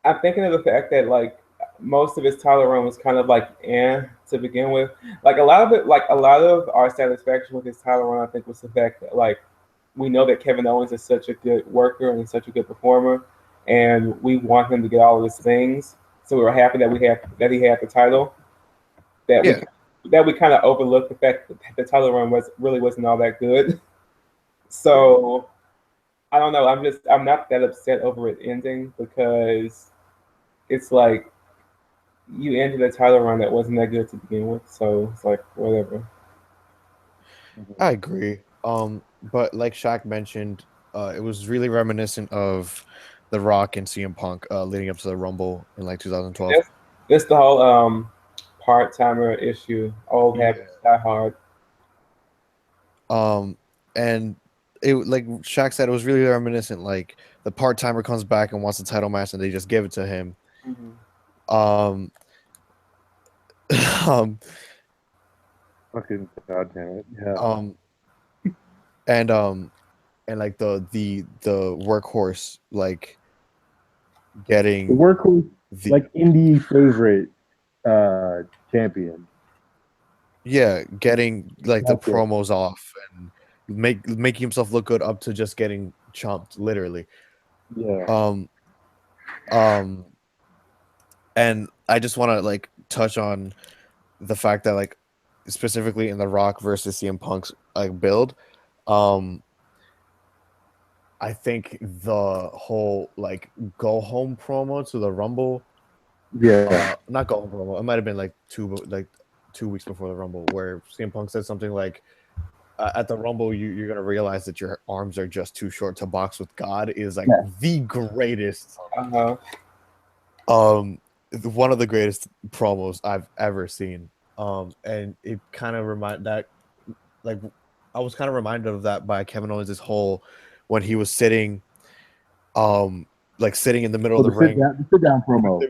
[SPEAKER 3] I'm thinking of the fact that like most of his title run was kind of like to begin with. Like a lot of it, like a lot of our satisfaction with his title run, I think, was the fact that like we know that Kevin Owens is such a good worker and such a good performer, and we want him to get all of his things. So we were happy that he had the title. That
[SPEAKER 1] Yeah.
[SPEAKER 3] we kind of overlooked the fact that the title run wasn't all that good. So I don't know. I'm not that upset over it ending because it's like you ended a title run that wasn't that good to begin with. So it's like whatever.
[SPEAKER 1] I agree. But like Shaq mentioned, it was really reminiscent of The Rock and CM Punk leading up to the Rumble in like 2012.
[SPEAKER 3] That's the whole part timer issue. Old habits die hard.
[SPEAKER 1] And it, like Shaq said, it was really reminiscent. Like the part timer comes back and wants the title match, and they just give it to him.
[SPEAKER 3] Mm-hmm.
[SPEAKER 2] Fucking goddamn it! Yeah.
[SPEAKER 1] And like the workhorse, like getting
[SPEAKER 2] The workhorse, like indie favorite champion.
[SPEAKER 1] Yeah, getting like the promos off and making himself look good up to just getting chomped, literally.
[SPEAKER 2] Yeah.
[SPEAKER 1] And I just want to like touch on the fact that like specifically in the Rock versus CM Punk's like build, I think the whole like go home promo to the Rumble, not go home promo, it might have been like 2 weeks before the Rumble, where CM Punk said something like, at the Rumble, you're gonna realize that your arms are just too short to box with God, is like the greatest. One of the greatest promos I've ever seen. And it kind of like I was kind of reminded of that by Kevin Owens' whole when he was sitting, like sitting in the middle of the ring,
[SPEAKER 2] the sit down promo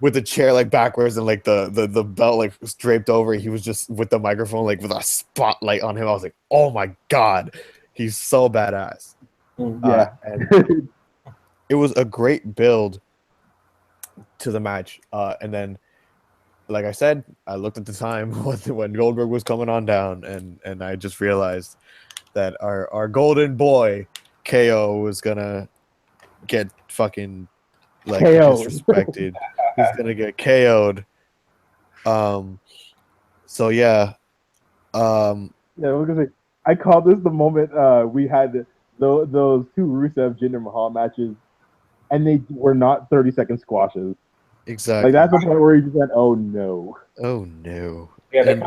[SPEAKER 1] with the chair like backwards and like the belt like draped over. He was just with the microphone like with a spotlight on him. I was like, oh my god, he's so badass. And it was a great build to the match. And then, like I said, I looked at the time when Goldberg was coming on down, and I just realized that our golden boy KO was gonna get fucking like disrespected. He's gonna get KO'd. So yeah.
[SPEAKER 2] We're gonna say, I call this the moment we had those two Rusev Jinder Mahal matches, and they were not 30-second squashes.
[SPEAKER 1] Exactly.
[SPEAKER 2] Like that's the point where you just went, "Oh no!
[SPEAKER 1] Oh no!"
[SPEAKER 3] Yeah,
[SPEAKER 1] and,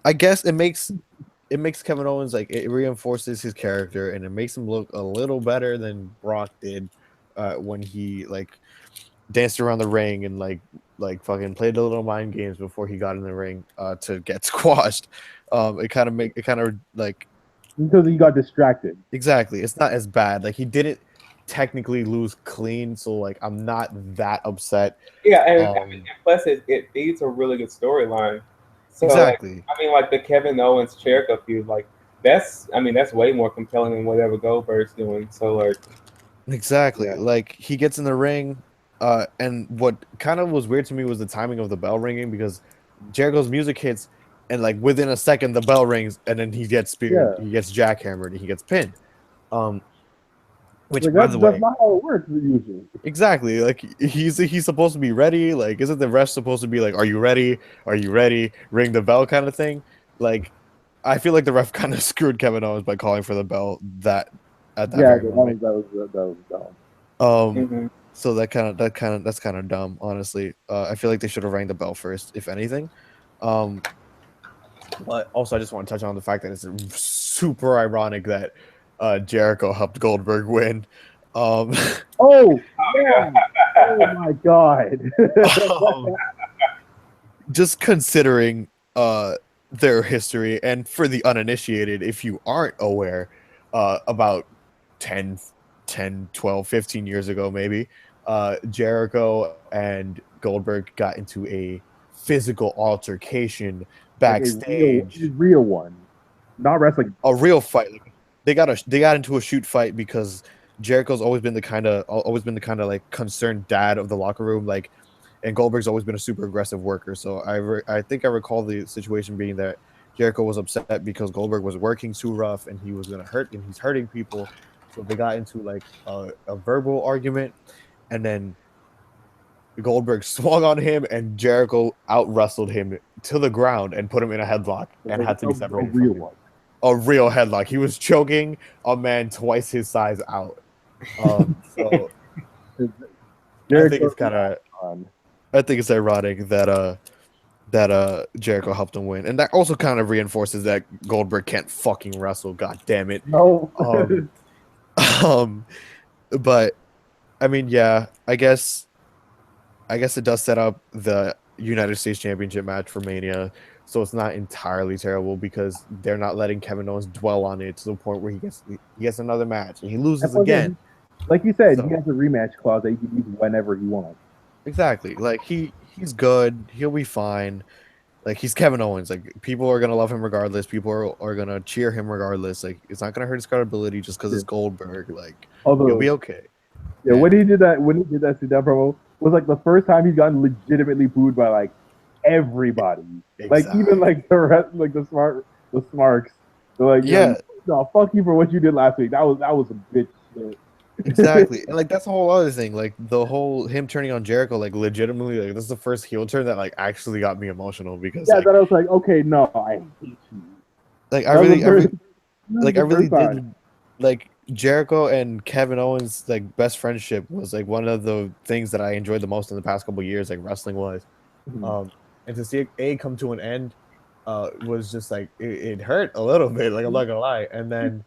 [SPEAKER 1] I guess it makes Kevin Owens, like, it reinforces his character, and it makes him look a little better than Brock did when he like danced around the ring and like fucking played the little mind games before he got in the ring to get squashed. It kind of like,
[SPEAKER 2] because he got distracted.
[SPEAKER 1] Exactly. It's not as bad. Like, he didn't technically lose clean, so like I'm not that upset.
[SPEAKER 3] Yeah, and plus it feeds a really good storyline. So
[SPEAKER 1] exactly.
[SPEAKER 3] Like, like the Kevin Owens Jericho feud, like that's way more compelling than whatever Goldberg's doing. So like,
[SPEAKER 1] exactly. Like, he gets in the ring, and what kind of was weird to me was the timing of the bell ringing, because Jericho's music hits, and like within a second the bell rings, and then he gets speared, he gets jackhammered, and he gets pinned. Which, by the way,
[SPEAKER 2] that's not how it works usually.
[SPEAKER 1] Exactly. Like, he's supposed to be ready. Like, isn't the ref supposed to be like, "Are you ready? Are you ready? Ring the bell," kind of thing? Like, I feel like the ref kind of screwed Kevin Owens by calling for the bell at that very moment.
[SPEAKER 2] That was dumb.
[SPEAKER 1] So that's kind of dumb, honestly. I feel like they should have rang the bell first, if anything. But also, I just want to touch on the fact that it's super ironic that Jericho helped Goldberg win.
[SPEAKER 2] Oh my god!
[SPEAKER 1] Just considering their history, and for the uninitiated, if you aren't aware, about 10, 12, 15 years ago, maybe, Jericho and Goldberg got into a physical altercation backstage.
[SPEAKER 2] A real one, not wrestling.
[SPEAKER 1] A real fight. They got into a shoot fight because Jericho's always been the kind of like concerned dad of the locker room, like, and Goldberg's always been a super aggressive worker. So I think I recall the situation being that Jericho was upset because Goldberg was working too rough and he was gonna hurt and he's hurting people. So they got into like a verbal argument, and then Goldberg swung on him and Jericho out wrestled him to the ground and put him in a headlock and had to be separated from him. A real headlock. He was choking a man twice his size out. So I think it's kind of. I think it's ironic that Jericho helped him win, and that also kind of reinforces that Goldberg can't fucking wrestle. God damn it!
[SPEAKER 2] No.
[SPEAKER 1] But I mean, yeah, I guess it does set up the United States Championship match for Mania, so it's not entirely terrible because they're not letting Kevin Owens dwell on it to the point where he gets another match and he loses again.
[SPEAKER 2] Like you said, he has a rematch clause that he can use whenever he wants.
[SPEAKER 1] Exactly. Like he's good. He'll be fine. Like he's Kevin Owens. Like people are gonna love him regardless. People are gonna cheer him regardless. Like it's not gonna hurt his credibility just because it's Goldberg. Like he'll be okay.
[SPEAKER 2] Yeah, when he did that sit-down promo was like the first time he's gotten legitimately booed by like everybody. Exactly. Like even like the rest, like the smarks. They're like, yeah, no, fuck you for what you did last week. That was a bitch shit.
[SPEAKER 1] Exactly. And like that's a whole other thing. Like the whole him turning on Jericho, like legitimately, like this is the first heel turn that like actually got me emotional because
[SPEAKER 2] that I was like, okay, no, I hate you.
[SPEAKER 1] Like I really did. Like Jericho and Kevin Owens' like best friendship was like one of the things that I enjoyed the most in the past couple of years, like wrestling wise. And to see it come to an end was just like it hurt a little bit. Like I'm not gonna lie. And then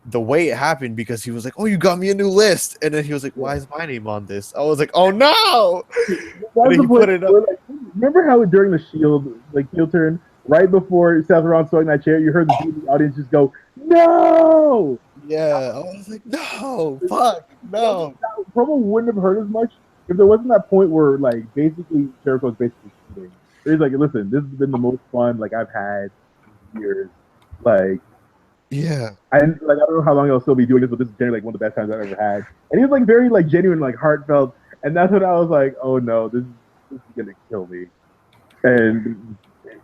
[SPEAKER 1] the way it happened, because he was like, "Oh, you got me a new list," and then he was like, "Why is my name on this?" I was like, "Oh no!" And then he put it up.
[SPEAKER 2] Like, remember how during the Shield, like heel turn, right before Seth Rollins throwing that chair, you heard the dude in the audience just go, "No!"
[SPEAKER 1] Yeah, I was like, "No, fuck, no."
[SPEAKER 2] That promo wouldn't have hurt as much if there wasn't that point where, like, basically Jericho's basically cheating. He's like, "Listen, this has been the most fun like I've had in years." Like.
[SPEAKER 1] Yeah,
[SPEAKER 2] and like I don't know how long I'll still be doing this, but this is generally like one of the best times I've ever had. And he was like very like genuine, like heartfelt, and that's when I was like, oh no, this is gonna kill me, and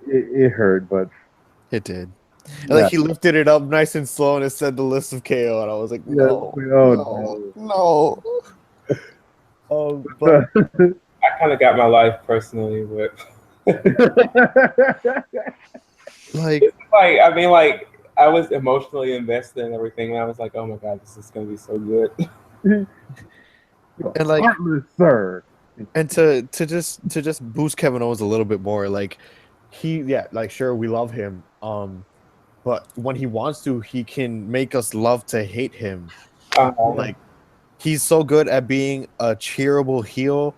[SPEAKER 2] it hurt, but
[SPEAKER 1] it did. And like he lifted it up nice and slow, and it said the list of KO, and I was like, no. But
[SPEAKER 3] I kind of got my life personally, but
[SPEAKER 1] like
[SPEAKER 3] I mean, like. I was emotionally invested in everything, and I was like, "Oh my god, this is gonna be so good."
[SPEAKER 1] And like,
[SPEAKER 2] sir,
[SPEAKER 1] and to just boost Kevin Owens a little bit more, like sure, we love him, but when he wants to, he can make us love to hate him. Like he's so good at being a cheerable heel,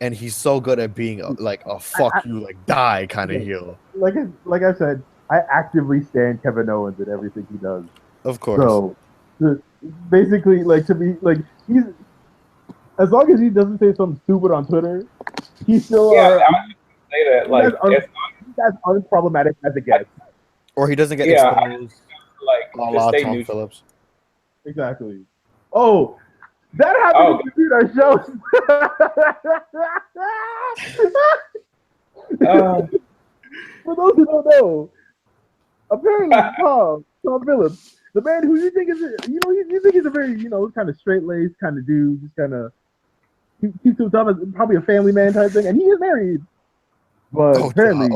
[SPEAKER 1] and he's so good at being a fuck you, like die kind of heel.
[SPEAKER 2] Like I said. I actively stand Kevin Owens in everything he does.
[SPEAKER 1] Of course.
[SPEAKER 2] So basically, like to me, like he's as long as he doesn't say something stupid on Twitter, he's still
[SPEAKER 3] I was just say that like
[SPEAKER 2] he's as unproblematic as it gets.
[SPEAKER 1] Or he doesn't get exposed
[SPEAKER 3] like
[SPEAKER 1] a la Tom Phillips.
[SPEAKER 2] Exactly. Oh, that happened to dude our show. For those who don't know. Apparently, Tom Phillips, the man who you think is, you think he's a very, kind of straight-laced kind of dude, just kind of keeps himself as probably a family man type thing, and he is married. But apparently,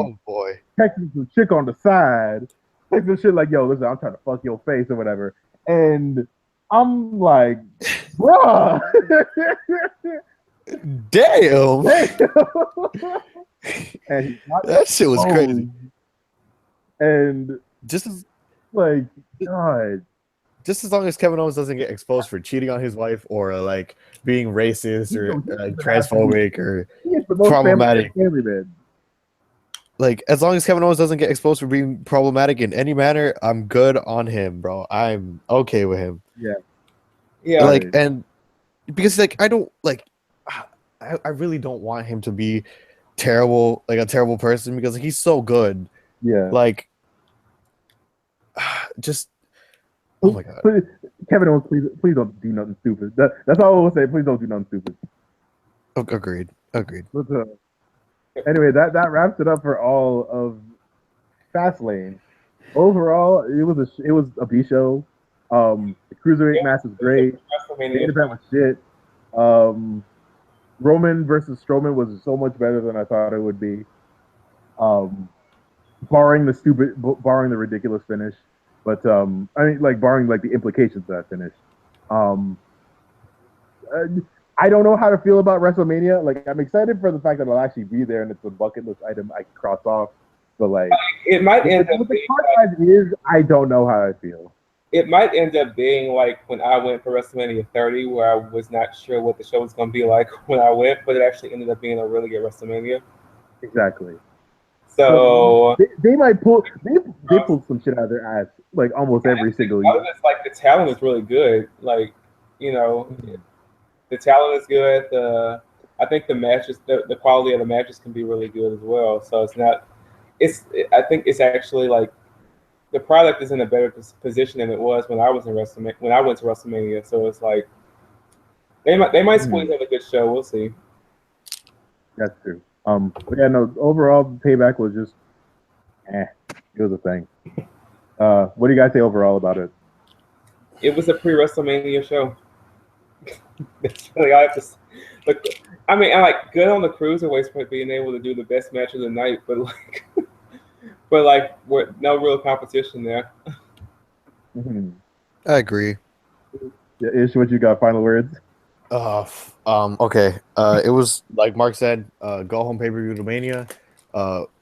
[SPEAKER 2] texting some chick on the side, texting some shit like, "Yo, listen, I'm trying to fuck your face" or whatever, and I'm like, bruh.
[SPEAKER 1] Damn.
[SPEAKER 2] And
[SPEAKER 1] that shit was crazy.
[SPEAKER 2] And
[SPEAKER 1] just as
[SPEAKER 2] like God,
[SPEAKER 1] just as long as Kevin Owens doesn't get exposed for cheating on his wife or like being racist or transphobic or problematic, like as long as Kevin Owens doesn't get exposed for being problematic in any manner, I'm good on him, bro. I'm okay with him.
[SPEAKER 2] Yeah.
[SPEAKER 1] Like, and because like I don't like, I really don't want him to be terrible, like a terrible person, because he's so good.
[SPEAKER 2] Yeah.
[SPEAKER 1] Like, just Oh my god.
[SPEAKER 2] Kevin Owens, please don't do nothing stupid. That's all I will say. Please don't do nothing stupid.
[SPEAKER 1] Agreed.
[SPEAKER 2] But, anyway, that wraps it up for all of Fastlane. Overall, it was a B show. The cruiserweight match was great. The main event was shit. Roman versus Strowman was so much better than I thought it would be. Barring the ridiculous finish, but barring like the implications of that finish. I don't know how to feel about WrestleMania. Like, I'm excited for the fact that I'll actually be there and it's a bucket list item I can cross off. But like,
[SPEAKER 3] it might end up being
[SPEAKER 2] like, I don't know how I feel.
[SPEAKER 3] It might end up being like when I went for WrestleMania 30, where I was not sure what the show was going to be like when I went, but it actually ended up being a really good WrestleMania.
[SPEAKER 2] Exactly.
[SPEAKER 3] So
[SPEAKER 2] they might pull some shit out of their ass like almost every single year.
[SPEAKER 3] It's like the talent is really good. Like, you know, the talent is good. I think the matches, the quality of the matches can be really good as well. So it's not. I think it's actually like the product is in a better position than it was when I was in WrestleMania. When I went to WrestleMania, so it's like they might squeeze out a good show. We'll see.
[SPEAKER 2] That's true. But yeah, no. Overall, Payback was just, it was a thing. What do you guys say overall about it?
[SPEAKER 3] It was a pre-WrestleMania show. That's really all I have to say. Look, I mean, I like good on the cruiserweights for being able to do the best match of the night, but we're no real competition there.
[SPEAKER 2] Mm-hmm.
[SPEAKER 1] I agree.
[SPEAKER 2] Yeah, Ish, what you got? Final words?
[SPEAKER 1] Okay. It was like Mark said, go home pay-per-view to Mania.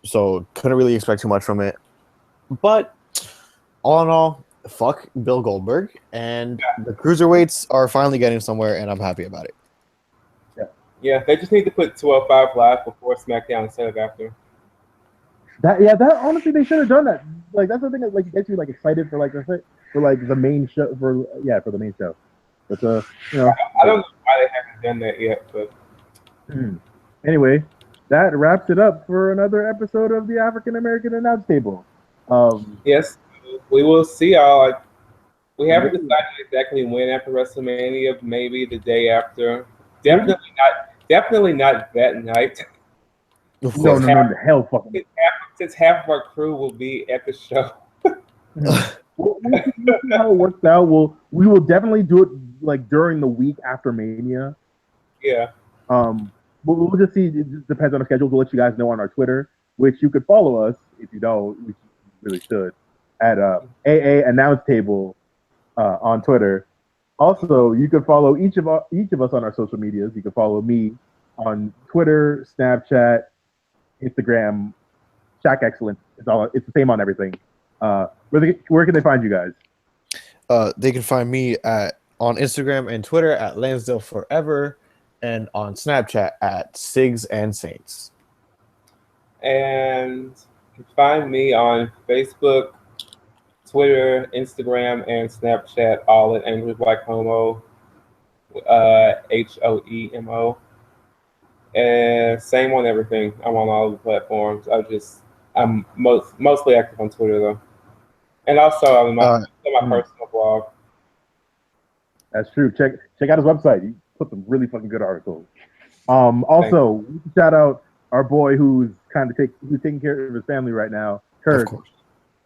[SPEAKER 1] So couldn't really expect too much from it. But all in all, fuck Bill Goldberg, and the cruiserweights are finally getting somewhere, and I'm happy about it.
[SPEAKER 3] Yeah, they just need to put 12-5 live before SmackDown instead of after.
[SPEAKER 2] That honestly they should have done that. Like that's the thing that like gets you like excited for the main show for the main show. But you know,
[SPEAKER 3] I don't know why they haven't done that yet, but
[SPEAKER 2] anyway, that wraps it up for another episode of the African American Announce Table.
[SPEAKER 3] Yes, we will see y'all. We haven't decided exactly when after WrestleMania. Maybe the day after. Definitely not that night.
[SPEAKER 2] No, hell fucking.
[SPEAKER 3] Since half of our crew will be at the show.
[SPEAKER 2] We'll see how it works out. We will definitely do it like during the week after Mania.
[SPEAKER 3] Yeah.
[SPEAKER 2] We'll just see. It just depends on the schedule. We'll let you guys know on our Twitter, which you could follow us if you don't, which you really should, at AA Announce Table on Twitter. Also, you can follow each of us on our social medias. You can follow me on Twitter, Snapchat, Instagram, Shaq Excellence. It's the same on everything. Where can they find you guys?
[SPEAKER 1] They can find me on Instagram and Twitter at Lansdale Forever, and on Snapchat at Sigs and Saints.
[SPEAKER 3] And you can find me on Facebook, Twitter, Instagram, and Snapchat, all at Angry Black Homo, HOEMO. And same on everything. I'm on all the platforms. I'm mostly active on Twitter though, and also on my personal blog.
[SPEAKER 2] That's true. Check out his website. He put some really fucking good articles. Also, we can shout out our boy who's taking care of his family right now, Kirk.
[SPEAKER 1] Of course.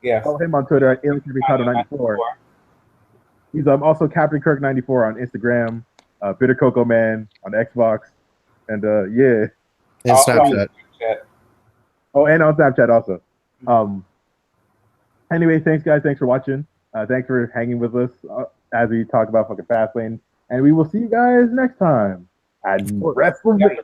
[SPEAKER 3] Yeah.
[SPEAKER 2] Follow him on Twitter at AlienCircuitCado94. He's also Captain Kirk 94 on Instagram, Bitter Cocoa Man on Xbox, and
[SPEAKER 1] and Snapchat.
[SPEAKER 2] Oh, and on Snapchat also. Anyway, thanks guys. Thanks for watching. Thanks for hanging with us as we talk about fucking Fastlane, and we will see you guys next time at WrestleMania.